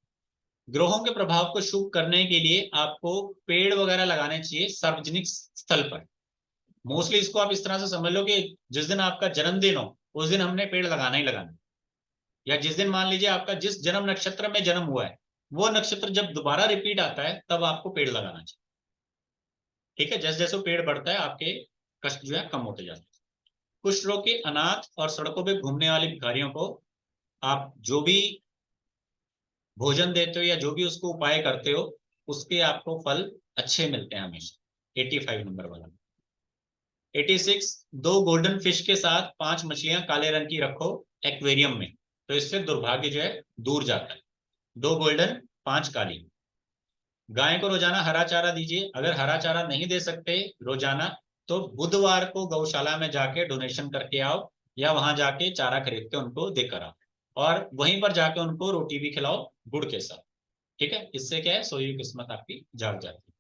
ग्रहों के प्रभाव को शुभ करने के लिए आपको पेड़ वगैरह लगाने चाहिए सार्वजनिक स्थल पर। मोस्टली इसको आप इस तरह से समझ लो कि जिस दिन आपका जन्मदिन हो उस दिन हमने पेड़ लगाना ही लगाना, या जिस दिन मान लीजिए आपका जिस जन्म नक्षत्र में जन्म हुआ है वो नक्षत्र जब दोबारा रिपीट आता है तब आपको पेड़ लगाना चाहिए। ठीक है, जैसे जैसे पेड़ बढ़ता है आपके कष्ट जो है कम होते जाते हैं। कुष्ठ रोग के अनाथ और सड़कों पे घूमने वाले भिखारियों को आप जो भी भोजन देते हो या जो भी उसको उपाय करते हो उसके आपको फल अच्छे मिलते हैं हमेशा। 85 नंबर वाला। 86, 2 गोल्डन फिश के साथ 5 मछलियां काले रंग की रखो एक्वेरियम में, तो इससे दुर्भाग्य जो है दूर जाता है। 2 गोल्डन 5 काली। गाय को रोजाना हरा चारा दीजिए। अगर हरा चारा नहीं दे सकते रोजाना तो बुधवार को गौशाला में जाके डोनेशन करके आओ, या वहां जाके चारा खरीद के उनको देकर आओ, और वहीं पर जाके उनको रोटी भी खिलाओ गुड़ के साथ। ठीक है, इससे क्या है, सोई किस्मत आपकी जाग जाती है।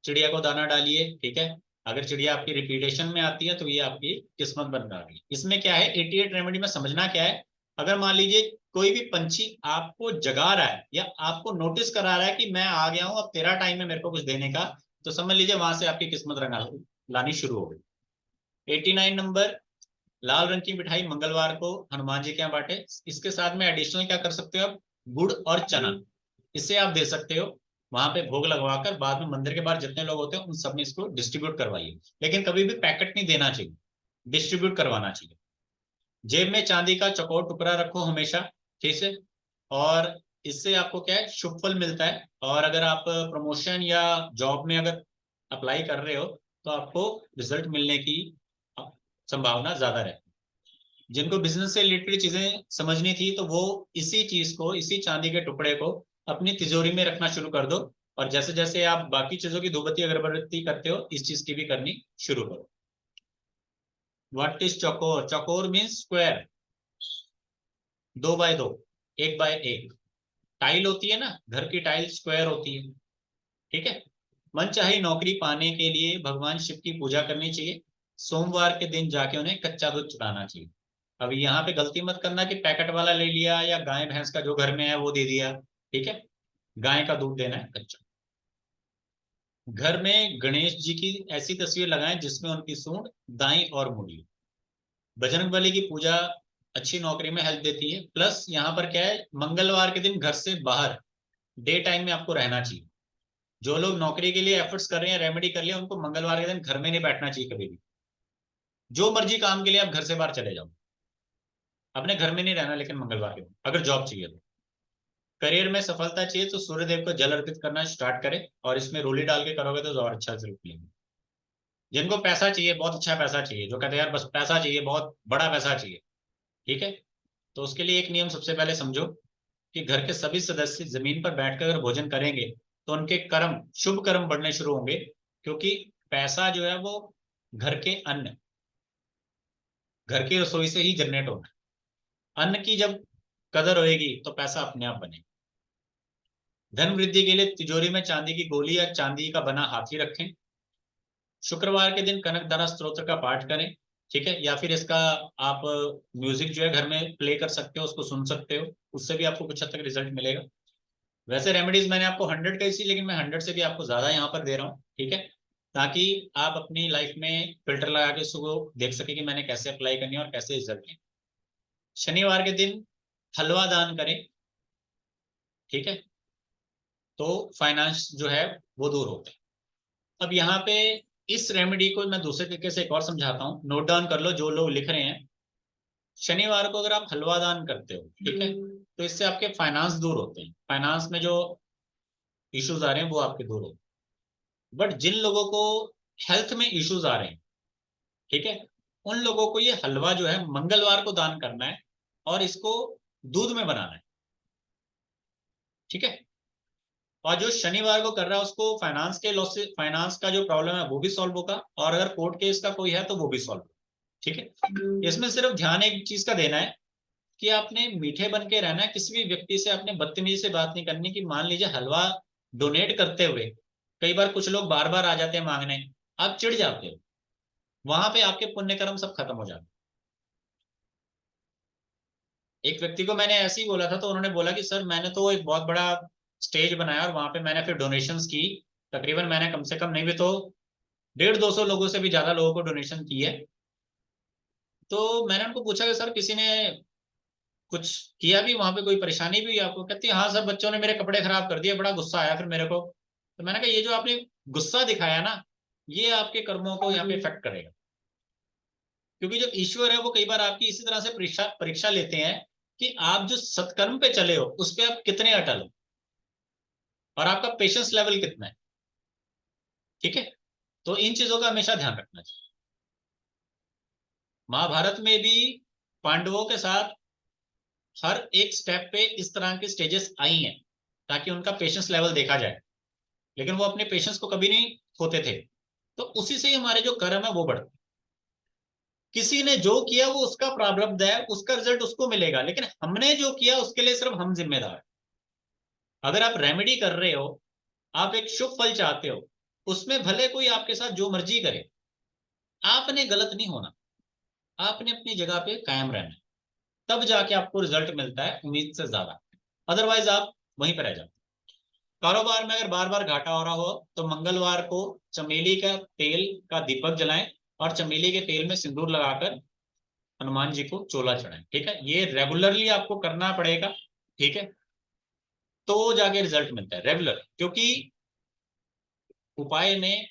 चिड़िया को दाना डालिए। ठीक है, अगर चिड़िया आपकी रिपीटेशन में आती है तो ये आपकी किस्मत बन रही है। इसमें क्या है, 88 रेमेडी में समझना क्या है, अगर मान लीजिए कोई भी पंछी आपको जगा रहा है या आपको नोटिस करा रहा है कि मैं आ गया हूं अब तेरा टाइम है मेरे को कुछ देने का, तो समझ लीजिए वहां से आपकी किस्मत रंग लानी शुरू हो गई। 89 नंबर, लाल रंग की मिठाई मंगलवार को हनुमान जी के यहाँ बांटे। इसके साथ में एडिशनल क्या कर सकते हो आप, गुड़ और चना इससे आप दे सकते हो। वहां पे भोग लगवाकर बाद में मंदिर के बाहर जितने लोग होते हैं उन सब में इसको डिस्ट्रीब्यूट करवाइए, लेकिन कभी भी पैकेट नहीं देना चाहिए, डिस्ट्रीब्यूट करवाना चाहिए। जेब में चांदी का चौकोर टुकड़ा रखो हमेशा। ठीक है, और इससे आपको क्या है, शुभ फल मिलता है। और अगर आप प्रमोशन या जॉब में अगर अप्लाई कर रहे हो तो आपको रिजल्ट मिलने की संभावना ज्यादा रहती है। जिनको बिजनेस से रिलेटेड चीजें समझनी थी तो वो इसी चीज को, इसी चांदी के टुकड़े को अपनी तिजोरी में रखना शुरू कर दो, और जैसे जैसे आप बाकी चीजों की धूपबत्ती अगरबत्ती करते हो इस चीज की भी करनी शुरू करो। व्हाट इज चौकोर? चौकोर means square, 2 by 2, 1 by 1। Tile होती है ना, घर की टाइल स्क्वायर होती है। ठीक है, मनचाही नौकरी पाने के लिए भगवान शिव की पूजा करनी चाहिए। सोमवार के दिन जाके उन्हें कच्चा दूध चुराना चाहिए। अब यहाँ पे गलती मत करना कि पैकेट वाला ले लिया या गाय भैंस का जो घर में है वो दे दिया। ठीक है, गाय का दूध देना है कच्चा। घर में गणेश जी की ऐसी तस्वीर लगाएं जिसमें उनकी सूंड दाई और मुड़ी। बजरंगबली की पूजा अच्छी नौकरी में हेल्प देती है। प्लस यहाँ पर क्या है, मंगलवार के दिन घर से बाहर डे टाइम में आपको रहना चाहिए। जो लोग नौकरी के लिए एफर्ट्स कर रहे हैं, रेमेडी कर लिया, उनको मंगलवार के दिन घर में नहीं बैठना चाहिए कभी भी। जो मर्जी काम के लिए आप घर से बाहर चले जाओ, अपने घर में नहीं रहना, लेकिन मंगलवार के दिन अगर जॉब चाहिए तो। करियर में सफलता चाहिए तो सूर्यदेव को जल अर्पित करना स्टार्ट करें, और इसमें रोली डाल के करोगे तो और अच्छा रिजल्ट मिलेगा। जिनको पैसा चाहिए, बहुत अच्छा पैसा चाहिए, जो कहते हैं यार बस पैसा चाहिए, बहुत बड़ा पैसा चाहिए, ठीक है, तो उसके लिए एक नियम सबसे पहले समझो कि घर के सभी सदस्य जमीन पर बैठकर अगर भोजन करेंगे तो उनके कर्म, शुभ कर्म बढ़ने शुरू होंगे, क्योंकि पैसा जो है वो घर के अन्न, घर की रसोई से ही जनरेट होना है। अन्न की जब कदर होएगी तो पैसा अपने आप बनेगा। धन वृद्धि के लिए तिजोरी में चांदी की गोली या चांदी का बना हाथी रखें। शुक्रवार के दिन कनकधारा स्तोत्र का पाठ करें। ठीक है, या फिर इसका आप म्यूजिक जो है घर में प्ले कर सकते हो, उसको सुन सकते हो, उससे भी आपको कुछ हद तक रिजल्ट मिलेगा। वैसे रेमेडीज मैंने आपको 100 कही थी, लेकिन मैं 100 से भी आपको ज्यादा यहाँ पर दे रहा हूँ। ठीक है, ताकि आप अपनी लाइफ में फिल्टर लगा के सुबह देख सके कि मैंने कैसे अप्लाई करनी है और कैसे रिजल्ट है। शनिवार के दिन हलवा दान करें। ठीक है, तो फाइनेंस जो है वो दूर होता है। अब यहाँ पे इस रेमेडी को मैं दूसरे तरीके से एक और समझाता हूँ, नोट डाउन कर लो जो लोग लिख रहे हैं। शनिवार को अगर आप हलवा दान करते हो, ठीक है, तो इससे आपके फाइनेंस दूर होते हैं, फाइनेंस में जो इश्यूज आ रहे हैं वो आपके दूर होते हैं। बट जिन लोगों को हेल्थ में इश्यूज आ रहे हैं, ठीक है, उन लोगों को ये हलवा जो है मंगलवार को दान करना है और इसको दूध में बनाना है। ठीक है, और जो शनिवार को कर रहा है उसको फाइनेंस के लॉस, फाइनेंस का जो प्रॉब्लम है वो भी सॉल्व होगा, और अगर कोर्ट केस का कोई है तो वो भी सॉल्व होगा। ठीक है, इसमें सिर्फ ध्यान एक चीज का देना है कि आपने मीठे बन के रहना है, किसी भी व्यक्ति से आपने बदतमीजी से बात नहीं करनी। कि मान लीजिए हलवा डोनेट करते हुए कई बार कुछ लोग बार बार आ जाते हैं मांगने, आप चिढ़ जाते हो, वहां पे आपके पुण्य कर्म सब खत्म हो जाते। एक व्यक्ति को मैंने ऐसे ही बोला था, तो उन्होंने बोला कि सर मैंने तो एक बहुत बड़ा स्टेज बनाया और वहां पे मैंने फिर डोनेशंस की। तकरीबन मैंने कम से कम नहीं भी तो 150-200 लोगों से भी ज्यादा लोगों को डोनेशन की है। तो मैंने उनको पूछा कि सर किसी ने कुछ किया भी वहां पे, कोई परेशानी भी हुई आपको? कहती है हाँ सर, बच्चों ने मेरे कपड़े खराब कर दिए, बड़ा गुस्सा आया फिर मेरे को। तो मैंने कहा ये जो आपने गुस्सा दिखाया ना, ये आपके कर्मों को यहाँ पे इफेक्ट करेगा। क्योंकि जो ईश्वर है वो कई बार आपकी इसी तरह से परीक्षा परीक्षा लेते हैं कि आप जो सत्कर्म पे चले हो उस पे आप कितने अटल हो और आपका पेशेंस लेवल कितना है। ठीक है, तो इन चीजों का हमेशा ध्यान रखना चाहिए। महाभारत में भी पांडवों के साथ हर एक स्टेप पे इस तरह की स्टेजेस आई हैं ताकि उनका पेशेंस लेवल देखा जाए, लेकिन वो अपने पेशेंस को कभी नहीं खोते थे। तो उसी से ही हमारे जो कर्म है वो बढ़ते। किसी ने जो किया वो उसका प्रारब्ध है, उसका रिजल्ट उसको मिलेगा, लेकिन हमने जो किया उसके लिए सिर्फ हम जिम्मेदार हैं। अगर आप रेमेडी कर रहे हो, आप एक शुभ फल चाहते हो, उसमें भले कोई आपके साथ जो मर्जी करे, आपने गलत नहीं होना, आपने अपनी जगह पे कायम रहना, तब जाके आपको रिजल्ट मिलता है उम्मीद से ज्यादा। अदरवाइज आप वहीं पर रह जाते। कारोबार में अगर बार बार घाटा हो रहा हो तो मंगलवार को चमेली का तेल का दीपक जलाएं और चमेली के तेल में सिंदूर लगाकर हनुमान जी को चोला चढ़ाएं। ठीक है, ये रेगुलरली आपको करना पड़ेगा। ठीक है, तो जाके रिजल्ट मिलता है रेगुलर, क्योंकि उपाय में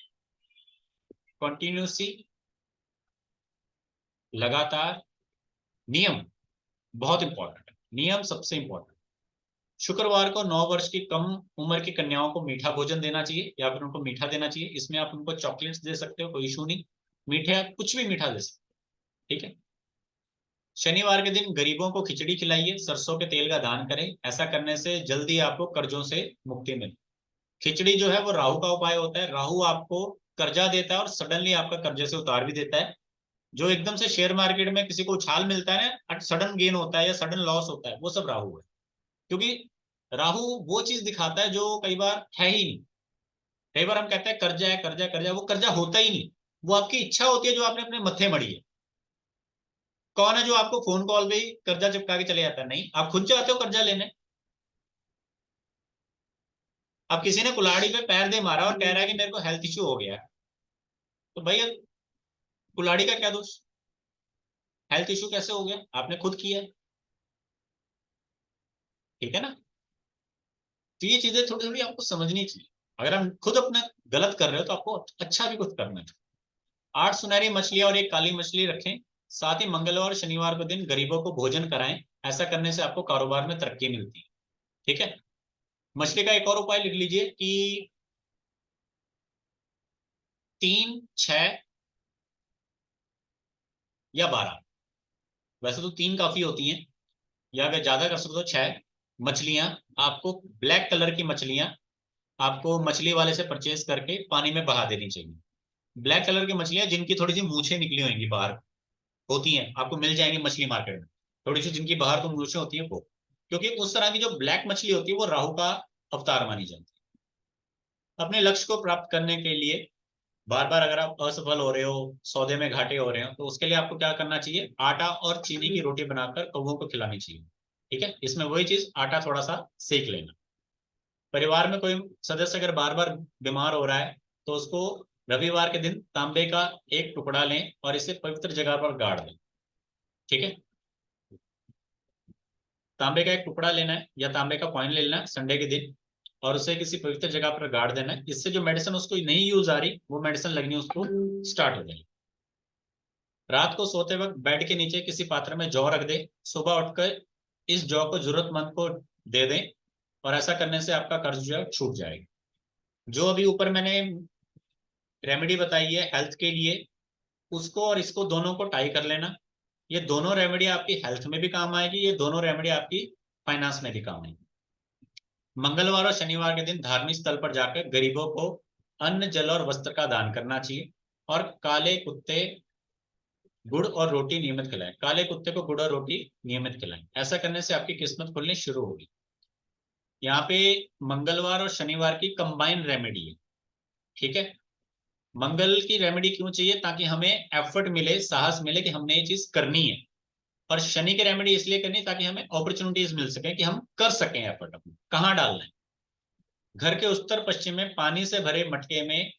कंटिन्यूसी, लगातार, नियम बहुत इंपॉर्टेंट है। नियम सबसे इंपॉर्टेंट। शुक्रवार को 9 वर्ष की कम उम्र की कन्याओं को मीठा भोजन देना चाहिए या फिर उनको मीठा देना चाहिए। इसमें आप उनको चॉकलेट्स दे सकते हो, कोई इशू नहीं। मीठे आप कुछ भी मीठा दे सकते हो। ठीक है, शनिवार के दिन गरीबों को खिचड़ी खिलाइए, सरसों के तेल का दान करें। ऐसा करने से जल्दी आपको कर्जों से मुक्ति मिले। खिचड़ी जो है वो राहु का उपाय होता है। राहु आपको कर्जा देता है और सडनली आपका कर्जे से उतार भी देता है। जो एकदम से शेयर मार्केट में किसी को उछाल मिलता है ना, सडन गेन होता है या सडन लॉस होता है, वो सब राहु है। क्योंकि राहु वो चीज दिखाता है जो कई बार है ही नहीं। कई बार हम कहते हैं कर्जा है, कर्जा कर्जा, वो कर्जा होता ही नहीं। वो आपकी इच्छा होती है जो आपने अपने मत्थे मड़ी है। कौन है जो आपको फोन कॉल पे ही कर्जा चिपका के चले जाता है? नहीं, आप खुद जाते हो कर्जा लेने। अब किसी ने कुल्हाड़ी पे पैर दे मारा और कह रहा है कि मेरे को हेल्थ इश्यू हो गया है, तो भैया कुल्हाड़ी का क्या दोष? हेल्थ इश्यू कैसे हो गया? आपने खुद किया है। ठीक है ना? तो ये चीजें थोड़ी थोड़ी आपको समझनी चाहिए। अगर हम खुद अपना गलत कर रहे हो तो आपको अच्छा भी कुछ करना है। 8 सुनहरी मछलियां और एक काली मछली रखें। साथ ही मंगलवार और शनिवार के दिन गरीबों को भोजन कराएं। ऐसा करने से आपको कारोबार में तरक्की मिलती है। ठीक है, मछली का एक और उपाय लिख लीजिए कि 3, 6 या 12, वैसे तो 3 काफी होती हैं, या अगर ज्यादा कर सकते हो 6 मछलियां। आपको ब्लैक कलर की मछलियां आपको मछली वाले से परचेज करके पानी में बहा देनी चाहिए। ब्लैक कलर की मछलियां जिनकी थोड़ी सी मूछें निकली होंगी बाहर, होती हैं, आपको मिल जाएंगी मछली मार्केट में। थोड़ी सी जिनकी बाहर को मूछें होती है वो, क्योंकि उस तरह की जो ब्लैक मछली होती है वो राहु का अवतार मानी जाती है। अपने लक्ष्य को प्राप्त करने के लिए बार बार अगर आप असफल हो रहे हो, सौदे में घाटे हो रहे हो, तो उसके लिए आपको क्या करना चाहिए? आटा और चीनी की रोटी बनाकर कौवों को खिलानी चाहिए। ठीक है, इसमें वही चीज, आटा थोड़ा सा सेक लेना। परिवार में कोई सदस्य अगर बार बार बीमार हो रहा है तो उसको रविवार के दिन तांबे का एक टुकड़ा लें और इसे पवित्र जगह पर गाड़ दें। ठीक है, तांबे का एक टुकड़ा लेना है या तांबे का कॉइन ले लेना है संडे के दिन और उसे किसी पवित्र जगह पर गाड़ देना है। इससे जो मेडिसिन उसको नहीं यूज आ रही वो मेडिसिन लगनी उसको स्टार्ट हो जाएगी। रात को सोते वक्त बेड के नीचे किसी पात्र में जौ रख दे। सुबह उठकर इस जौ को जरूरतमंद को दे दें और ऐसा करने से आपका कर्ज जो है छूट जाएगा। जो अभी ऊपर मैंने रेमेडी बताई है हेल्थ के लिए, उसको और इसको दोनों को टाई कर लेना। ये दोनों रेमेडी आपकी हेल्थ में भी काम आएगी, ये दोनों रेमेडी आपकी फाइनेंस में भी काम आएगी। मंगलवार और शनिवार के दिन धार्मिक स्थल पर जाकर गरीबों को अन्न, जल और वस्त्र का दान करना चाहिए। और काले कुत्ते गुड़ और रोटी नियमित खिलाएं। काले कुत्ते को गुड़ और रोटी नियमित खिलाएं। ऐसा करने से आपकी किस्मत खुलनी शुरू होगी। यहाँ पे मंगलवार और शनिवार की कंबाइन रेमेडी है। ठीक है, मंगल की रेमेडी क्यों चाहिए? ताकि हमें एफर्ट मिले, साहस मिले कि हमने ये चीज करनी है। और शनि की रेमेडी इसलिए करनी ताकि हमें अपॉर्चुनिटीज मिल सके कि हम कर सकें एफर्ट। अपने कहाँ डालना है? घर के उत्तर पश्चिम में पानी से भरे मटके में,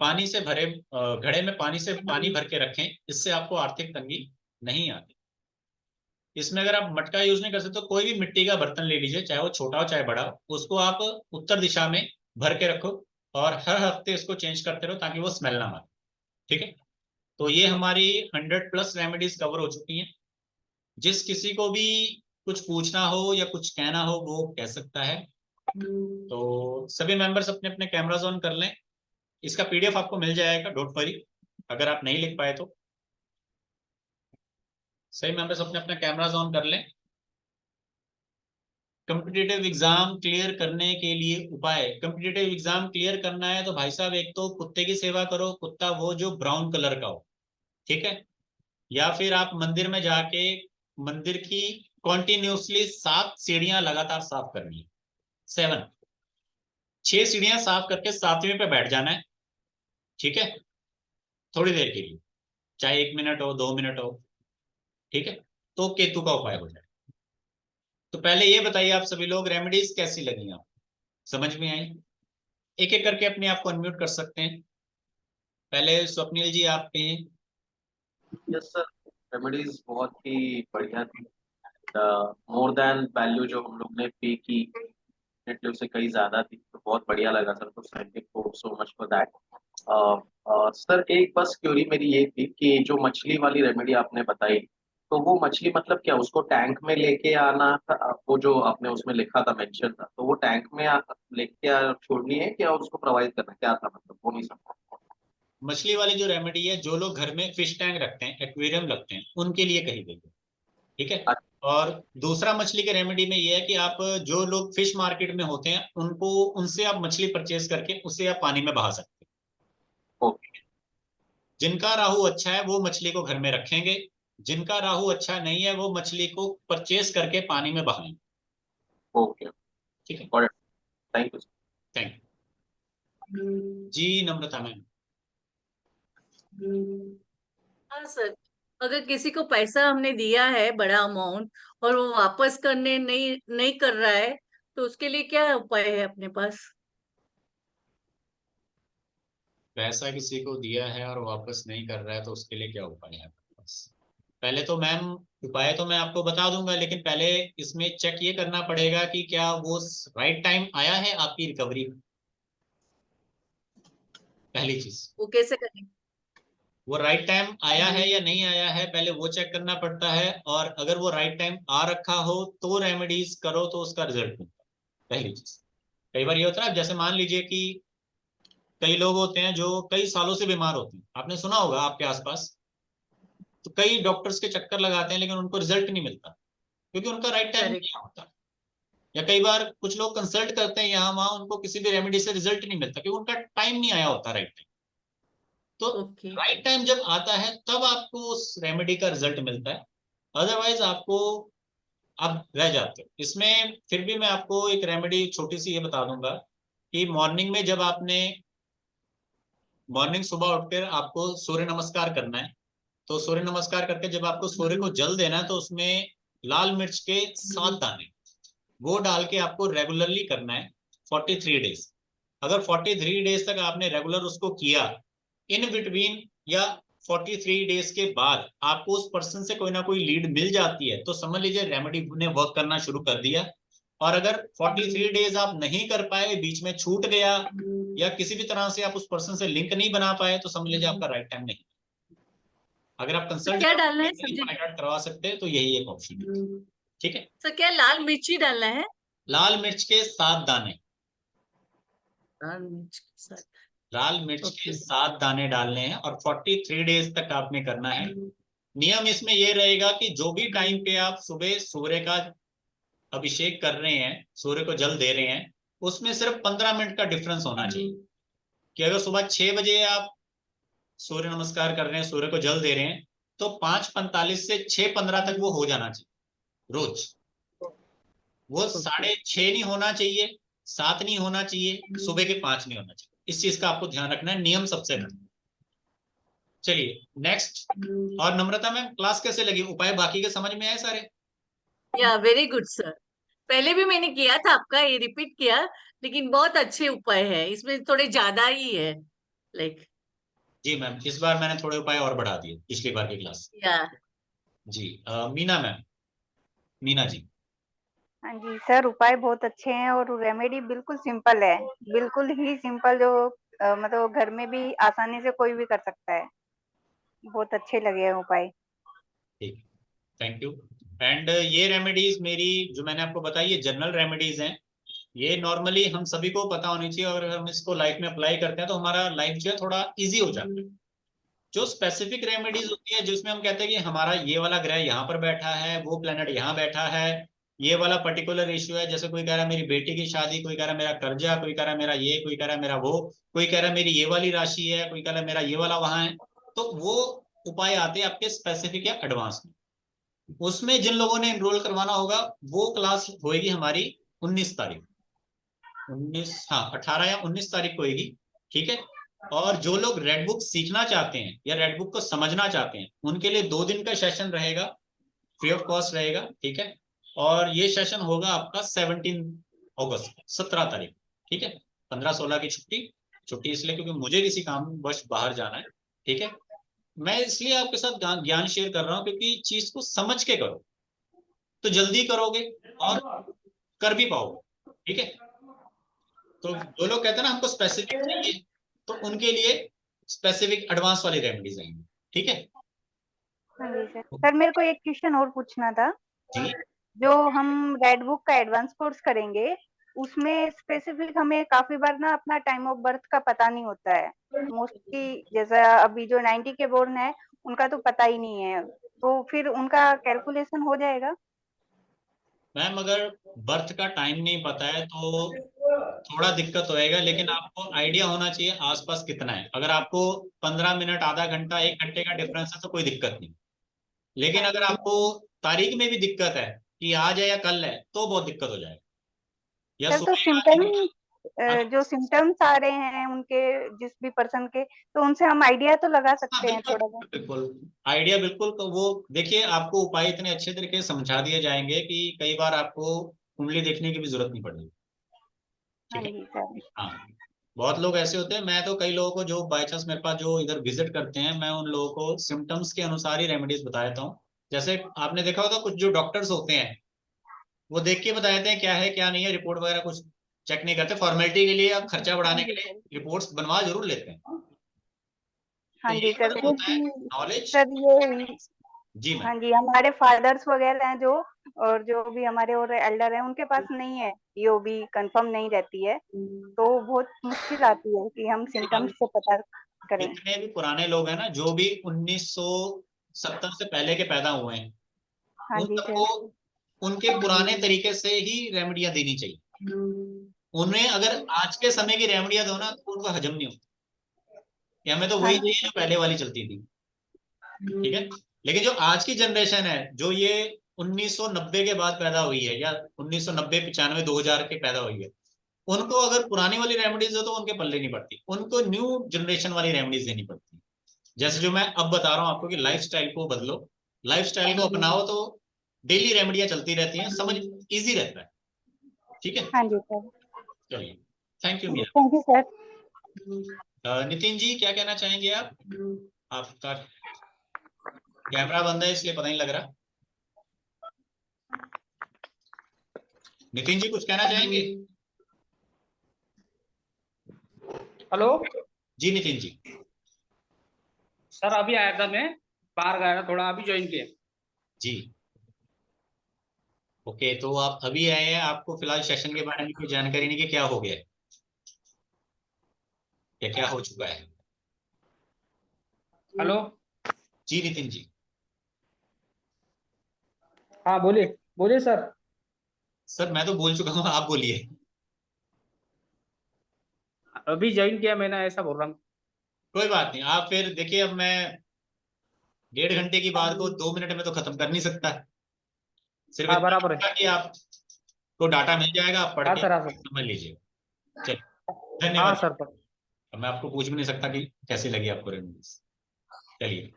पानी से भरे घड़े में पानी भर के रखें। इससे आपको आर्थिक तंगी नहीं आती। इसमें अगर आप मटका यूज नहीं कर सकते तो कोई भी मिट्टी का बर्तन ले लीजिए, चाहे वो छोटा हो चाहे बड़ा हो, उसको आप उत्तर दिशा में भर के रखो और हर हफ्ते इसको चेंज करते रहो ताकि वो स्मेल ना मारे। ठीक है, तो ये हमारी 100+ रेमेडीज कवर हो चुकी हैं। जिस किसी को भी कुछ पूछना हो या कुछ कहना हो वो कह सकता है। तो सभी मेंबर्स अपने अपने कैमरास ऑन कर लें। इसका पीडीएफ आपको मिल जाएगा, डोंट वरी अगर आप नहीं लिख पाए तो। सही मेंबर्स अपने अपने कैमरास ऑन कर लें। कॉम्पिटिटिव एग्जाम क्लियर करने के लिए उपाय। कॉम्पिटिटिव एग्जाम क्लियर करना है तो भाई साहब, एक तो कुत्ते की सेवा करो, कुत्ता वो जो ब्राउन कलर का हो, ठीक है। या फिर आप मंदिर में जाके मंदिर की कॉन्टिन्यूसली 7 सीढ़ियां लगातार साफ करनी है। 7 6 सीढ़ियां साफ करके 7वीं पे बैठ जाना है, ठीक है, थोड़ी देर के लिए, चाहे 1 मिनट हो 2 मिनट हो, ठीक है। तो केतु का उपाय हो जाए। तो पहले ये बताइए आप सभी लोग, रेमेडीज कैसी लगी आप, समझ में आई? एक एक करके अपने आप को अनम्यूट कर सकते हैं। पहले स्वप्निल जी आप कहिए। यस सर, रेमेडीज बहुत ही बढ़िया थी। मोर देन वैल्यू जो हम लोग ने पे की, डेफिनेटली उससे कहीं ज्यादा थी, तो बहुत बढ़िया लगा सर। तो thank you so much for that. Sir एक बस क्यूरी मेरी ये थी कि जो मछली वाली रेमेडी आपने बताई, तो वो मछली मतलब क्या उसको टैंक में लेके आना था? वो जो आपने उसमें लिखा था, मेंशन था, तो वो टैंक में लेके छोड़नी है क्या उसको प्रोवाइड करना, क्या था मतलब वो नहीं समझा। मछली वाली जो रेमेडी है, जो लोग घर में फिश टैंक रखते हैं, एक्वेरियम रखते हैं, उनके लिए कही गई है, ठीक है। और दूसरा मछली के रेमेडी में ये है कि आप जो लोग फिश मार्केट में होते हैं उनको, उनसे आप मछली परचेज करके उसे आप पानी में बहा सकते हैं। ओके जिनका राहु अच्छा है वो मछली को घर में रखेंगे, जिनका राहु अच्छा नहीं है वो मछली को परचेज करके पानी में बहाएंगे। ओके, ठीक है, थैंक यू। थैंक यू जी। नम्रता मैम। हाँ सर, अगर किसी को पैसा हमने दिया है बड़ा अमाउंट और वो वापस करने नहीं नहीं कर रहा है, तो उसके लिए क्या उपाय है अपने पास? पैसा किसी को दिया है और वापस नहीं कर रहा है तो उसके लिए क्या उपाय है आपके पास? पहले तो मैम, उपाय तो मैं आपको बता दूंगा, लेकिन पहले इसमें चेक ये करना पड़ेगा कि क्या वो राइट टाइम आया है आपकी रिकवरी में, पहली चीज। वो कैसे करें? वो राइट टाइम आया है या नहीं आया है, पहले वो चेक करना पड़ता है। और अगर वो राइट टाइम आ रखा हो तो रेमेडीज करो तो उसका रिजल्ट मिलता है, पहली चीज। कई बार ये होता है, जैसे मान लीजिए कि कई लोग होते हैं जो कई सालों से बीमार होते हैं, आपने सुना होगा आपके आसपास, तो कई डॉक्टर्स के चक्कर लगाते हैं लेकिन उनको रिजल्ट नहीं मिलता क्योंकि उनका राइट टाइम करेक्ट। नहीं होता। या कई बार कुछ लोग कंसल्ट करते हैं यहाँ वहां, उनको किसी भी रेमेडी से रिजल्ट नहीं मिलता क्योंकि उनका टाइम नहीं आया होता राइट टाइम। तो ओके। राइट टाइम जब आता है तब आपको उस रेमेडी का रिजल्ट मिलता है, अदरवाइज आपको आप रह जाते हो इसमें। फिर भी मैं आपको एक रेमेडी छोटी सी ये बता दूंगा कि मॉर्निंग में जब आपने, मॉर्निंग सुबह उठकर आपको सूर्य नमस्कार करना है, तो सूर्य नमस्कार करके जब आपको सूर्य को जल देना है तो उसमें लाल मिर्च के 7 दाने वो डाल के आपको रेगुलरली करना है 43 डेज। अगर 43 डेज तक आपने रेगुलर उसको किया, इन बिटवीन या 43 डेज के बाद आपको उस पर्सन से कोई ना कोई लीड मिल जाती है तो समझ लीजिए रेमेडी ने वर्क करना शुरू कर दिया। और अगर 43 डेज आप नहीं कर पाए, बीच में छूट गया या किसी भी तरह से आप उस पर्सन से लिंक नहीं बना पाए, तो समझ लीजिए आपका राइट टाइम नहीं। अगर आप कंसल्ट क्या डालना है सब्जी? करवा सकते हैं तो यही एक ऑप्शन है, ठीक है। सर क्या लाल मिर्ची डालना है? लाल मिर्च के 7 दाने, लाल मिर्च के साथ। लाल मिर्च के Okay. 7 दाने डालने हैं और 43 डेज तक आपने करना है। नियम इसमें यह रहेगा कि जो भी टाइम पे आप सुबह सूर्य का अभिषेक कर रहे हैं, सूर्य को जल दे रहे हैं, उसमें सिर्फ 15 मिनट का डिफरेंस होना चाहिए। कि अगर सुबह 6 बजे आप सूर्य नमस्कार कर रहे हैं, सूर्य को जल दे रहे हैं, तो 5:45 से 6:15 तक वो हो जाना चाहिए रोज। वो 6:30 नहीं होना चाहिए, 7 नहीं होना चाहिए, सुबह के 5 नहीं होना चाहिए। इस चीज का आपको ध्यान रखना है, नियम सबसे पहले। चलिए नेक्स्ट। और नम्रता मैम, क्लास कैसे लगी? उपाय बाकी के समझ में आए सारे? या वेरी गुड सर। पहले भी मैंने किया था आपका, ये रिपीट किया, लेकिन बहुत अच्छे उपाय है इसमें, थोड़े ज्यादा ही है लाइक। जी मैम, इस बार मैंने थोड़े उपाय और बढ़ा दिए पिछली बार की क्लास से। या जी मीना मैम, मीना जी। हाँ जी सर, उपाय बहुत अच्छे हैं और रेमेडी बिल्कुल सिंपल है, बिल्कुल ही सिंपल, जो मतलब घर में भी आसानी से कोई भी कर सकता है। बहुत अच्छे लगे हैं उपाय। ठीक, थैंक यू। एंड ये रेमेडीज मेरी जो मैंने आपको बताई, ये जनरल रेमेडीज हैं। ये नॉर्मली हम सभी को पता होनी चाहिए, और अगर हम इसको लाइफ में अप्लाई करते हैं तो हमारा लाइफ जो है थोड़ा इजी हो जाता है। जो स्पेसिफिक रेमेडीज होती है जिसमें हम कहते हैं कि हमारा ये वाला ग्रह यहाँ पर बैठा है, वो प्लेनेट यहाँ बैठा है, ये वाला पर्टिकुलर इश्यू है, जैसे कोई कह रहा है मेरी बेटी की शादी, कोई कह रहा है मेरा कर्जा, कोई कह रहा है मेरा ये, कोई कह रहा है मेरा वो, कोई कह रहा है मेरी ये वाली राशि है, कोई कह रहा है मेरा ये वाला वहां है। तो वो उपाय आते हैं आपके स्पेसिफिक या एडवांस में। उसमें जिन लोगों ने एनरोल करवाना होगा, वो क्लास होगी हमारी 19 तारीख, 19, हाँ 18 या 19 तारीख को होगी। ठीक है। और जो लोग रेड बुक सीखना चाहते हैं या रेड बुक को समझना चाहते हैं, उनके लिए 2 दिन का सेशन रहेगा, फ्री ऑफ कॉस्ट रहेगा। ठीक है। और ये सेशन होगा आपका 17 अगस्त, 17 तारीख। ठीक है। 15-16 की छुट्टी, छुट्टी इसलिए क्योंकि मुझे किसी काम बस बाहर जाना है। ठीक है। मैं इसलिए आपके साथ ज्ञान शेयर कर रहा हूँ क्योंकि चीज को समझ के करो तो जल्दी करोगे और कर भी पाओगे। ठीक है। तो जो लोग कहते हैं ना हमको स्पेसिफिक चाहिए, तो उनके लिए स्पेसिफिक एडवांस वाली रेमेडीज आएंगी। ठीक है। हाँ जी सर। सर मेरे को एक क्वेश्चन और पूछना था। जी जो हम रेड बुक का एडवांस कोर्स करेंगे, उसमें स्पेसिफिक हमें काफी बार ना अपना टाइम ऑफ बर्थ का पता नहीं होता है। मोस्टली जैसा अभी जो 90 के बोर्न है, उनका तो पता ही नहीं है, तो फिर उनका कैलकुलेशन हो जाएगा? मैम, अगर बर्थ का टाइम नहीं पता है तो थोड़ा दिक्कत होएगा, लेकिन आपको आइडिया होना चाहिए आसपास कितना है। अगर आपको 15 मिनट, आधा घंटा, 1 घंटे का डिफरेंस है तो कोई दिक्कत नहीं। लेकिन अगर आपको तारीख में भी दिक्कत है कि आज है या कल है, तो बहुत दिक्कत हो जाएगा। या सर तो सुबह या सिम्टम, दिन का। जो सिम्टम्स आ रहे हैं उनके, जिस भी पर्सन के, तो उनसे हम आइडिया तो लगा हाँ सकते हैं बिल्कुल थोड़ा बहुत? बिल्कुल, आइडिया बिल्कुल। तो वो देखिए, आपको उपाय इतने अच्छे तरीके से समझा दिए जाएंगे कि कई बार आपको कुंडली देखने की भी जरूरत नहीं पड़ेगी। हाँ ठीक है। जी सर। हाँ, बहुत लोग ऐसे होते हैं। मैं तो कई लोगों को जो बाय चांस मेरे पास जो इधर विजिट करते हैं, मैं उन लोगों को सिम्टम्स के अनुसार ही रेमेडीज बता देता हूँ। जैसे आपने देखा होगा कुछ जो डॉक्टर्स होते हैं, वो देख के बता देते हैं क्या है क्या नहीं है, रिपोर्ट वगैरह कुछ चेक नहीं करते, फॉर्मेलिटी के लिए या खर्चा हाँ बढ़ाने के जी लिए सर। रिपोर्ट्स बनवा जरूर लेते हैं। तो हाँ जी यही सर, मतलब होता है क्योंकि नॉलेज। सर ये, जी हाँ मैम। जी, हमारे फादर्स वगैरह हैं जो, और जो भी हमारे और एल्डर हैं, उनके पास नहीं है, ये भी कंफर्म नहीं रहती है, तो बहुत मुश्किल आती है कि हम सिम्टम्स से पता करें। जितने भी पुराने लोग हैं ना, जो भी 1970 से पहले के पैदा हुए हैं, हाँ उन जी सबको सर। उनके पुराने तरीके से ही रेमेडियां देनी चाहिए। उन्हें अगर आज के समय की रेमेडियां दो ना, तो उनको हजम नहीं होता, कि हमें तो हाँ वही जी चाहिए जो पहले वाली चलती थी। ठीक है। लेकिन जो आज की जनरेशन है, जो ये 1990 के बाद पैदा हुई है, या 1990, 95, 2000 के पैदा हुई है, उनको अगर पुरानी वाली रेमेडीज दो तो उनके पल्ले नहीं पड़ती, उनको न्यू जनरेशन वाली रेमेडीज देनी पड़ती। जैसे जो मैं अब बता रहा हूँ आपको कि लाइफस्टाइल को बदलो, लाइफस्टाइल को अपनाओ, तो डेली रेमेडियां चलती रहती हैं, समझ इजी रहता है। ठीक है। हाँ जी सर। चलिए, thank you Meena. Thank you sir. Nitin ji, क्या कहना चाहेंगे आप? आपका कैमरा बंद है इसलिए पता नहीं लग रहा। नितिन जी, कुछ कहना चाहेंगे? हेलो जी नितिन जी। सर, अभी आया था मैं, बाहर गया था थोड़ा, अभी ज्वाइन किया। जी ओके, तो आप अभी आए हैं, आपको फिलहाल सेशन के बारे में कोई जानकारी नहीं कि क्या हो गया है या क्या हो चुका है? हेलो। जी नितिन जी। हाँ बोलिए बोलिए सर। सर मैं तो बोल चुका हूँ, आप बोलिए। अभी ज्वाइन किया मैंने, ऐसा बोल रहा हूँ। कोई बात नहीं, आप फिर देखिए, अब मैं 1.5 घंटे की बात को 2 मिनट में तो खत्म कर नहीं सकता। सिर्फ हाँ इतना बराबर है। होगा कि आप तो डाटा मिल जाएगा, आप पढ़ हाँ के सर, हाँ सर। समझ लीजिएगा। चलिए, हाँ धन्यवाद। सर। अब मैं आपको पूछ भी नहीं सकता कि कैसी लगी आपको रेमेडीज। चलिए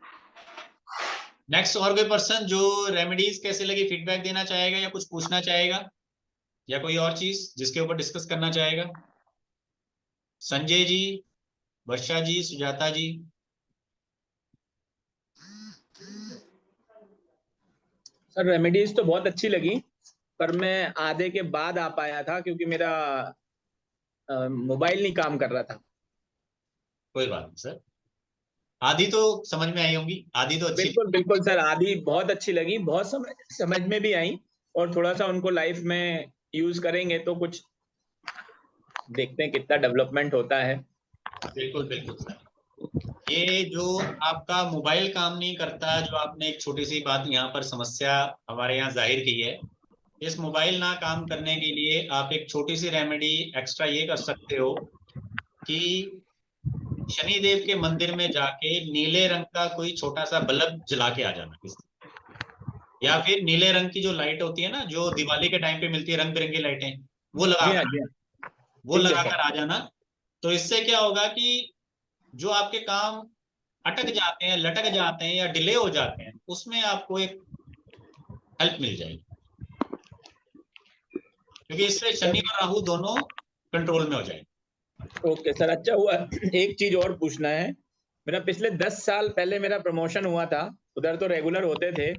नेक्स्ट, और कोई पर्सन जो रेमेडीज कैसे लगी फीडबैक देना चाहेगा या कुछ पूछना चाहेगा या कोई और चीज जिसके ऊपर डिस्कस करना चाहेगा? संजय जी, वर्षा जी, सुजाता जी। सर रेमेडीज तो बहुत अच्छी लगी, पर मैं आधे के बाद आ पाया था क्योंकि मेरा मोबाइल नहीं काम कर रहा था। कोई बात नहीं सर, आधी तो समझ में आई होंगी, आधी तो अच्छी। बिल्कुल बिल्कुल सर, आधी बहुत अच्छी लगी, बहुत समझ में भी आई, और थोड़ा सा उनको लाइफ में यूज करेंगे तो कुछ देखते हैं कितना डेवलपमेंट होता है। बिल्कुल बिल्कुल सर। ये जो आपका मोबाइल काम नहीं करता, जो आपने एक छोटी सी बात यहाँ पर समस्या हमारे यहाँ जाहिर की है, इस मोबाइल ना काम करने के लिए आप एक छोटी सी रेमेडी एक्स्ट्रा ये कर सकते हो कि शनिदेव के मंदिर में जाके नीले रंग का कोई छोटा सा बल्ब जला के आ जाना, या फिर नीले रंग की जो लाइट होती है ना, जो दिवाली के टाइम पे मिलती है, रंग बिरंगी लाइटें, वो जी हाँ, लगाकर जी हाँ। वो ठीक है लगाकर सर। आ जाना। तो इससे क्या होगा कि जो आपके काम अटक जाते हैं, लटक जाते हैं या डिले हो जाते हैं, उसमें आपको एक हेल्प मिल जाएगी, क्योंकि इससे शनि और राहु दोनों कंट्रोल में हो जाएंगे। ओके सर, अच्छा हुआ। एक चीज और पूछना है, मेरा पिछले 10 साल पहले मेरा प्रमोशन हुआ था, उधर तो रेगुलर होते थे,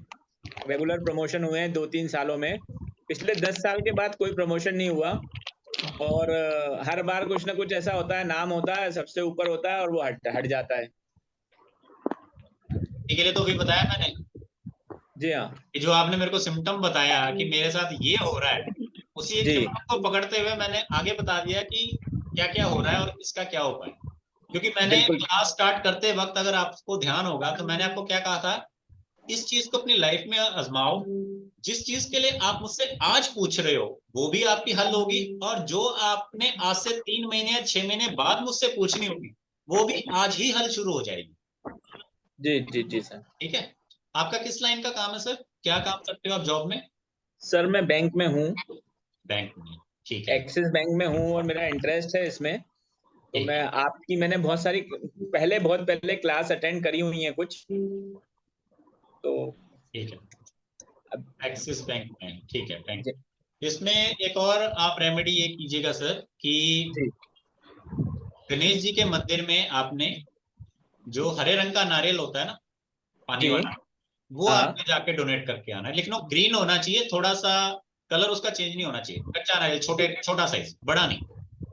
रेगुलर प्रमोशन हुए हैं 2-3 सालों में। पिछले 10 साल के बाद कोई प्रमोशन नहीं हुआ, और हर बार कुछ ना कुछ ऐसा होता है, नाम होता है, सबसे ऊपर होता है और वो हट जाता है। इसके लिए तो भी बताया मैंने जी हाँ। कि जो आपने मेरे को सिम्टम बताया कि मेरे साथ ये हो रहा है, उसी एक जी सिम्टम को पकड़ते हुए मैंने आगे बता दिया कि क्या क्या हो रहा है और इसका क्या उपाय। क्योंकि मैंने बिल्कुल। क्लास स्टार्ट करते वक्त, अगर आपको ध्यान होगा, तो मैंने आपको क्या कहा था, इस चीज को अपनी लाइफ में आजमाओ। जिस चीज के लिए आप मुझसे आज पूछ रहे हो वो भी आपकी हल होगी, और जो आपने आज से 3 महीने या 6 महीने बाद मुझसे पूछनी होगी वो भी आज ही हल शुरू हो जाएगी। जी जी जी सर। ठीक है, आपका किस लाइन का काम है सर, क्या काम करते हो आप जॉब में? सर मैं बैंक में हूँ, बैंक में, ठीक है। एक्सिस बैंक में हूँ, और मेरा इंटरेस्ट है इसमें। तो ठीक मैं है, आपकी, मैंने बहुत पहले क्लास अटेंड करी हुई है कुछ, तो ठीक है। अब एक्सिस बैंक में, ठीक है, बैंक। जी इसमें एक और आप रेमेडी ये कीजिएगा सर कि जी गणेश जी के मंदिर में आपने जो हरे रंग का नारियल होता है ना, पानी जी। वाला, वो हाँ आपने जाके डोनेट करके आना है। लेकिन वो ग्रीन होना चाहिए, थोड़ा सा कलर उसका चेंज नहीं होना चाहिए, कच्चा नारियल, छोटा साइज, बड़ा नहीं।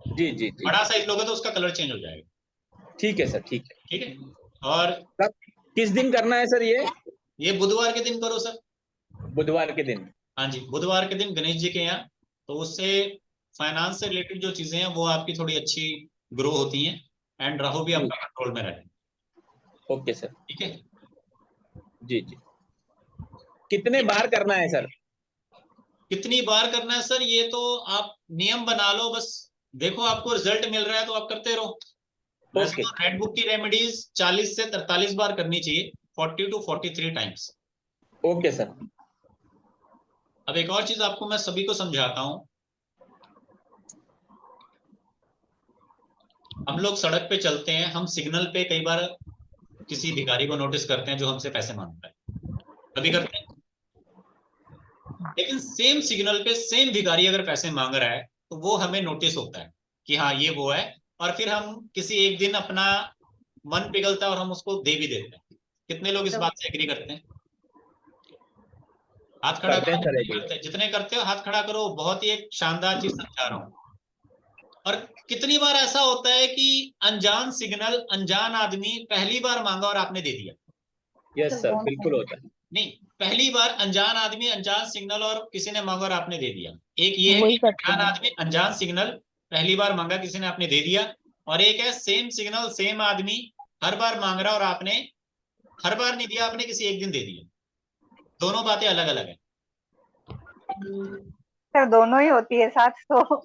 जी जी जी। बड़ा साइज लोगे तो उसका कलर चेंज हो जाएगा। ठीक है सर, ठीक है। ठीक है, और कब, किस दिन करना है सर ये बुधवार के दिन करो सर। बुधवार के दिन? हाँ जी, बुधवार के दिन गणेश जी के यहाँ, तो उससे फाइनेंस से रिलेटेड जो चीजें हैं वो आपकी थोड़ी अच्छी ग्रो होती हैं, एंड राहु भी जी। आपका कंट्रोल में रहे। Okay sir. ठीक है, जी जी। कितने बार करना है सर? कितनी बार करना है सर, ये तो आप नियम बना लो बस। देखो आपको रिजल्ट मिल रहा है तो आप करते रहो। वैसे ओके तो रेड बुक की रेमेडीज 40 से 43 बार करनी चाहिए, 40 to 43 टाइम्स। Okay sir. अब एक और चीज आपको मैं सभी को समझाता हूं। हम लोग सड़क पे चलते हैं, हम सिग्नल पे कई बार किसी भिखारी को नोटिस करते हैं जो हमसे पैसे मांगता है, कभी करते हैं। लेकिन सेम सिग्नल पे सेम भिखारी अगर पैसे मांग रहा है तो वो हमें नोटिस होता है कि हाँ ये वो है, और फिर हम किसी एक दिन अपना मन पिघलता है और हम उसको दे भी देते हैं। कितने लोग इस बात से एग्री करते हैं? हाथ खड़ा करते हैं करो, सर जितने ये। करते हैं, जितने करते हो हाथ खड़ा करो। बहुत ही एक शानदार चीज समझा रहा हूँ। और कितनी बार ऐसा होता है कि अनजान सिग्नल, अनजान आदमी पहली बार मांगा और आपने दे दिया? यस सर, बिल्कुल होता है। नहीं, पहली बार अनजान आदमी अनजान सिग्नल और किसी ने मांगा और आपने दे दिया। एक ये है वही कि करते अनजान हैं। आदमी अनजान सिग्नल पहली बार मांगा, किसी ने, आपने दे दिया। और एक है सेम सिग्नल सेम आदमी हर बार मांग रहा और आपने हर बार नहीं दिया, आपने किसी एक दिन दे दिया। दोनों बातें अलग अलग है। सर दोनों ही होती है साथ, तो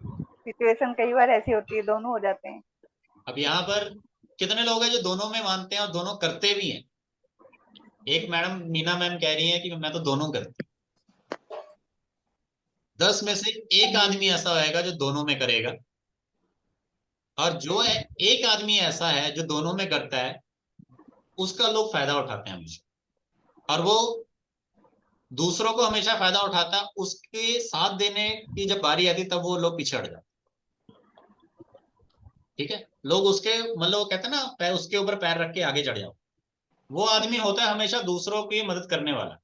सिचुएशन कई बार ऐसी होती है, दोनों हो जाते हैं। अब यहाँ पर कितने लोग हैं जो दोनों में मानते हैं और दोनों करते भी हैं? एक मैडम मीना मैम कह रही है कि मैं तो दोनों करती हूँ। 10 में से एक आदमी ऐसा होएगा जो दोनों में करेगा, और जो है एक आदमी ऐसा है जो दोनों में करता है, उसका लोग फायदा उठाते हैं हमेशा, और वो दूसरों को हमेशा फायदा उठाता है। उसके साथ देने की जब बारी आती तब वो लोग पीछे हट जाते। ठीक है, लोग उसके मतलब वो कहते हैं ना, उसके ऊपर पैर रख के आगे चढ़ जाओ। वो आदमी होता है हमेशा दूसरों की मदद करने वाला।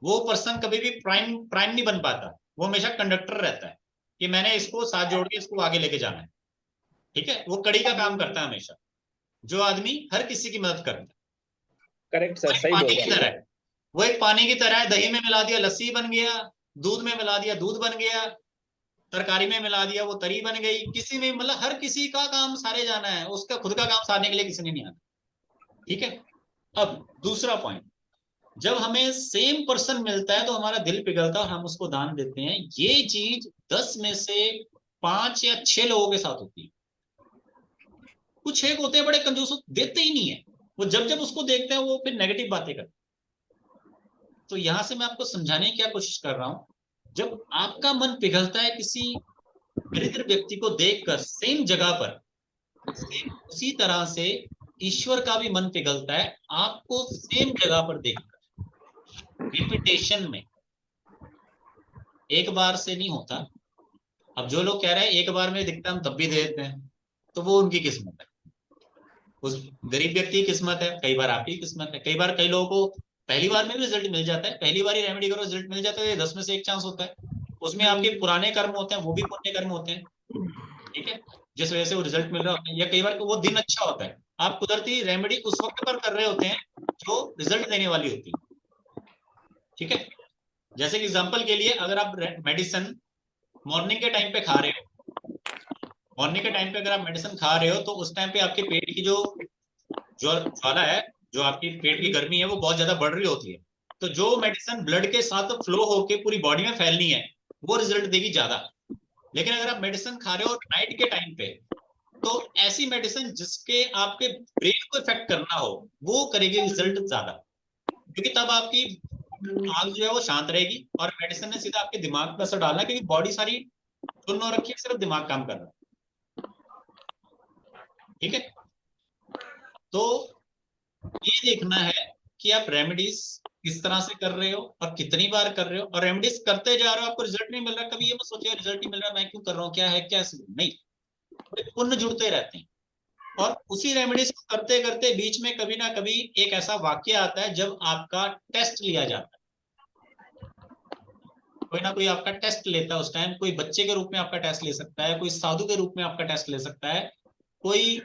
वो पर्सन कभी भी प्राइम नहीं बन पाता, वो हमेशा कंडक्टर रहता है कि मैंने इसको साथ जोड़ के इसको आगे लेके जाना है। ठीक है, वो कड़ी का काम करता है हमेशा, जो आदमी हर किसी की मदद करता है। करेक्ट सर, सही पानी बोल की रहे तरह हैं। है, वो एक पानी की तरह है। दही में मिला दिया लस्सी बन गया, दूध में मिला दिया दूध बन गया, तरकारी में मिला दिया वो तरी बन गई। किसी में मतलब हर किसी का काम सारे जाना है, उसका खुद का काम सारने के लिए किसी ने नहीं आना। ठीक है, अब दूसरा पॉइंट, जब हमें सेम पर्सन मिलता है तो हमारा दिल पिघलता है और हम उसको दान देते हैं। ये चीज 10 में से 5 या 6 लोगों के साथ होती है। कुछ एक होते हैं बड़े कंजूस, देते ही नहीं है, वो जब जब उसको देखते हैं वो फिर नेगेटिव बातें करते हैं। तो यहां से मैं आपको समझाने की क्या कोशिश कर रहा हूं, जब आपका मन पिघलता है किसी दरिद्र व्यक्ति को देखकर सेम जगह पर, उसी तरह से ईश्वर का भी मन पिघलता है आपको सेम जगह पर देखकर, रिपीटेशन में। एक बार से नहीं होता। अब जो लोग कह रहे हैं एक बार में दिखता हम तब भी दे देते हैं, तो वो उनकी किस्मत है, उस गरीब व्यक्ति की किस्मत है। कई बार आपकी किस्मत है, कई बार कई लोगों को पहली बार में भी रिजल्ट मिल जाता है, पहली बार ही रेमेडी करो रिजल्ट मिल जाता है। 10 में से 1 चांस होता है, उसमें आपके पुराने कर्म होते हैं, वो भी पुण्य कर्म होते हैं। ठीक है, जिस वजह से वो रिजल्ट मिल रहा होता है, या कई बार वो दिन अच्छा होता है, आप कुदरती रेमेडी उस वक्त पर कर रहे होते हैं जो रिजल्ट देने वाली होती है। ठीक है, जैसे कि एग्जांपल के लिए अगर आप मेडिसिन मॉर्निंग के टाइम पे खा रहे हो, मॉर्निंग के टाइम पे अगर आप मेडिसिन खा रहे हो तो उस टाइम पे आपके पेट की जो ज्वाला है, जो आपकी पेट की गर्मी है, वो बहुत ज्यादा बढ़ रही होती है। तो जो मेडिसिन ब्लड के साथ फ्लो होके पूरी बॉडी में फैलनी है वो रिजल्ट देगी ज्यादा। लेकिन अगर आप मेडिसिन खा रहे हो नाइट के टाइम पे, तो ऐसी मेडिसिन जिसके आपके ब्रेन को इफेक्ट करना हो वो करेगी रिजल्ट ज्यादा, क्योंकि तब आपकी आग जो है वो शांत रहेगी और मेडिसिन ने सीधा आपके दिमाग पर असर डालना, क्योंकि बॉडी सारी सुन्न हो रखी है, सिर्फ दिमाग काम कर रहा है। ठीक है, तो ये देखना है कि आप रेमेडीज किस तरह से कर रहे हो और कितनी बार कर रहे हो, और रेमेडीज करते जा रहे हो आपको रिजल्ट नहीं मिल रहा, कभी ये मत सोचिए रिजल्ट नहीं मिल रहा मैं क्यों कर रहा हूँ, क्या है क्या नहीं, पुण्य जुड़ते रहते हैं। और उसी रेमेडीज को करते करते बीच में कभी ना कभी एक ऐसा वाक्य आता है जब आपका टेस्ट लिया जाता है। कोई ना कोई आपका टेस्ट लेता है उस टाइम, कोई बच्चे के रूप में आपका टेस्ट ले सकता है, कोई साधु के रूप में आपका टेस्ट ले सकता है, कोई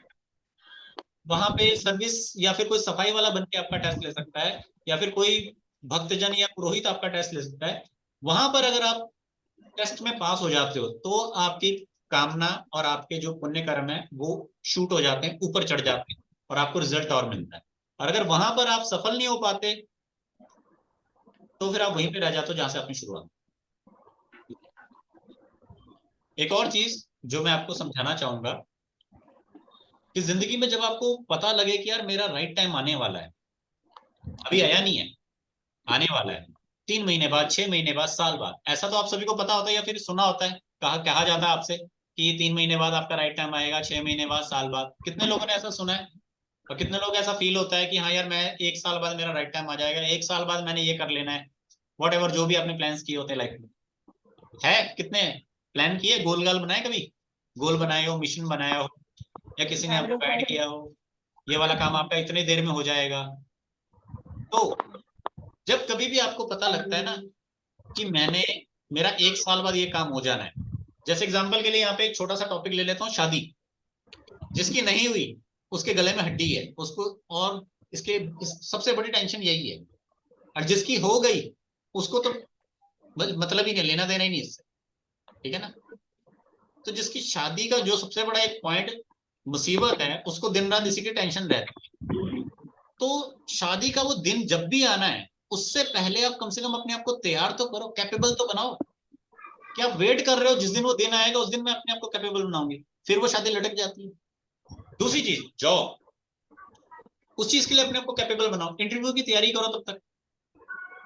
वहां पे सर्विस या फिर कोई सफाई वाला बन के आपका टेस्ट ले सकता है, या फिर कोई भक्तजन या पुरोहित आपका टेस्ट ले सकता है। वहां पर अगर आप टेस्ट में पास हो जाते हो तो आपकी कामना और आपके जो पुण्य कर्म है वो शूट हो जाते हैं, ऊपर चढ़ जाते हैं और आपको रिजल्ट और मिलता है। और अगर वहां पर आप सफल नहीं हो पाते तो फिर आप वहीं पे रह जाते हो जहां से आपने शुरुआत। एक और चीज जो मैं आपको समझाना चाहूंगा कि जिंदगी में जब आपको पता लगे कि यार मेरा राइट टाइम आने वाला है, अभी आया नहीं है, आने वाला है 3 महीने बाद, 6 महीने बाद, साल बाद, ऐसा तो आप सभी को पता होता है या फिर सुना होता है, कहा जाता है आपसे कि 3 महीने बाद आपका राइट टाइम आएगा, 6 महीने बाद, साल बाद। कितने लोगों ने ऐसा सुना है? और कितने लोग ऐसा फील होता है कि हाँ यार मैं 1 साल बाद मेरा राइट टाइम आ जाएगा, 1 साल बाद मैंने ये कर लेना है, वॉट जो भी आपने प्लान किए होते हैं लाइफ में। है कितने प्लान किए, गोल गाल बनाए, कभी गोल बनाए हो, मिशन बनाया हो, या किसी ने आपको गाइड किया हो ये वाला काम आपका इतने देर में हो जाएगा। तो जब कभी भी आपको पता लगता है ना कि मेरा 1 साल बाद ये काम हो जाना है, जैसे एग्जांपल के लिए यहाँ पे एक छोटा सा टॉपिक ले लेता हूँ, शादी। जिसकी नहीं हुई उसके गले में हड्डी है उसको, और सबसे बड़ी टेंशन यही है। और जिसकी हो गई उसको तो मतलब ही नहीं, लेना देना ही नहीं इससे। ठीक है ना, तो जिसकी शादी का जो सबसे बड़ा एक पॉइंट मुसीबत है, उसको दिन रात इसी की टेंशन रहती है। तो शादी का वो दिन जब भी आना है उससे पहले आप कम से कम अपने आप को तैयार तो करो, कैपेबल तो बनाओ। क्या आप वेट कर रहे हो जिस दिन वो दिन आएगा उस दिन मैं अपने आप को कैपेबल बनाऊंगी, फिर वो शादी लटक जाती है। दूसरी चीज जॉब, उस चीज के लिए अपने आप को कैपेबल बनाओ, इंटरव्यू की तैयारी करो तब तक।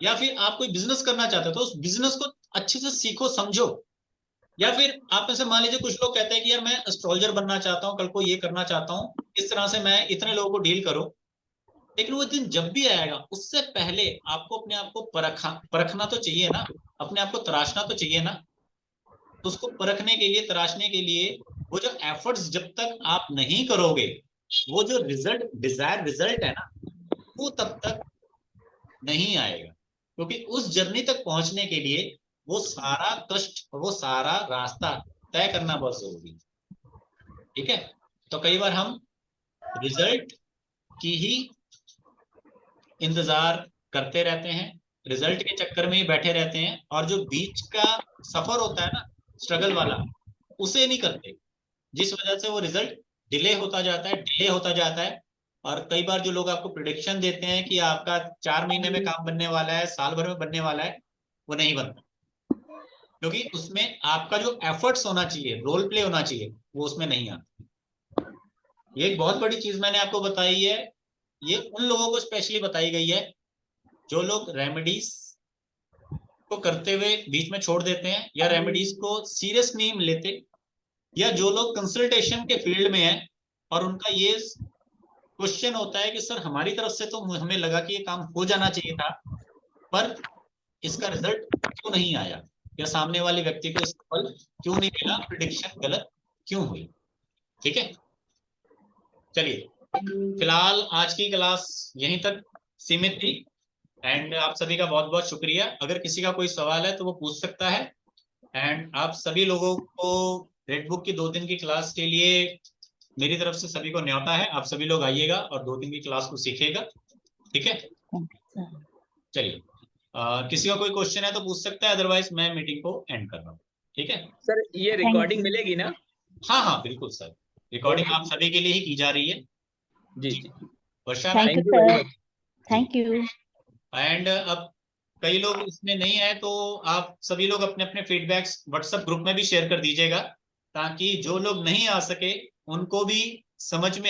या फिर आप कोई बिजनेस करना चाहते हो तो उस बिजनेस को अच्छे से सीखो, समझो। या फिर आप में से मान लीजिए कुछ लोग कहते हैं कि यार मैं एस्ट्रोलॉजर बनना चाहता हूँ, कल को ये करना चाहता हूँ, इस तरह से मैं इतने लोगों को डील करूं। लेकिन वो दिन जब भी आएगा उससे पहले आपको अपने आप को परखना तो चाहिए ना, अपने आप को तराशना तो चाहिए ना। तो उसको परखने के लिए, तराशने के लिए वो जो एफर्ट्स जब तक आप नहीं करोगे, वो जो रिजल्ट, डिजायर रिजल्ट है ना, वो तब तक नहीं आएगा। क्योंकि उस जर्नी तक पहुंचने के लिए वो सारा कष्ट, वो सारा रास्ता तय करना बहुत जरूरी है। ठीक है, तो कई बार हम रिजल्ट की ही इंतजार करते रहते हैं, रिजल्ट के चक्कर में ही बैठे रहते हैं, और जो बीच का सफर होता है ना, स्ट्रगल वाला, उसे नहीं करते, जिस वजह से वो रिजल्ट डिले होता जाता है, डिले होता जाता है। और कई बार जो लोग आपको प्रिडिक्शन देते हैं कि आपका 4 महीने में काम बनने वाला है, साल भर में बनने वाला है, वो नहीं बनता। क्योंकि उसमें आपका जो एफर्ट्स होना चाहिए, रोल प्ले होना चाहिए, वो उसमें नहीं आता। ये एक बहुत बड़ी चीज मैंने आपको बताई है, ये उन लोगों को स्पेशली बताई गई है जो लोग रेमेडीज को करते हुए बीच में छोड़ देते हैं, या रेमेडीज को सीरियस नहीं लेते, या जो लोग कंसल्टेशन के फील्ड में हैं और उनका ये क्वेश्चन होता है कि सर हमारी तरफ से तो हमें लगा कि ये काम हो जाना चाहिए था, पर इसका रिजल्ट क्यों नहीं आया, या सामने वाले व्यक्ति को इसका फल क्यों नहीं मिला, प्रिडिक्शन गलत क्यों हुई। ठीक है, चलिए फिलहाल आज की क्लास यहीं तक सीमित थी, एंड आप सभी का बहुत बहुत शुक्रिया। अगर किसी का कोई सवाल है तो वो पूछ सकता है। एंड आप सभी लोगों को रेड बुक की 2 दिन की क्लास के लिए मेरी तरफ से सभी को न्योता है, आप सभी लोग आइएगा और 2 दिन की क्लास को सीखिएगा। ठीक है, चलिए किसी का कोई क्वेश्चन है तो पूछ सकता है, अदरवाइज मैं मीटिंग को एंड कर रहा हूँ। ठीक है सर, ये रिकॉर्डिंग मिलेगी ना? हाँ हाँ बिल्कुल सर, रिकॉर्डिंग आप सभी के लिए ही की जा रही है। जी जी, Varsha thank you thank you very sir, much. Thank you. And अब कई लोग इसमें नहीं है, तो आप सभी लोग अपने अपने फीडबैक्स व्हाट्सएप ग्रुप में भी शेयर कर दीजिएगा, ताकि जो लोग नहीं आ सके उनको भी समझ में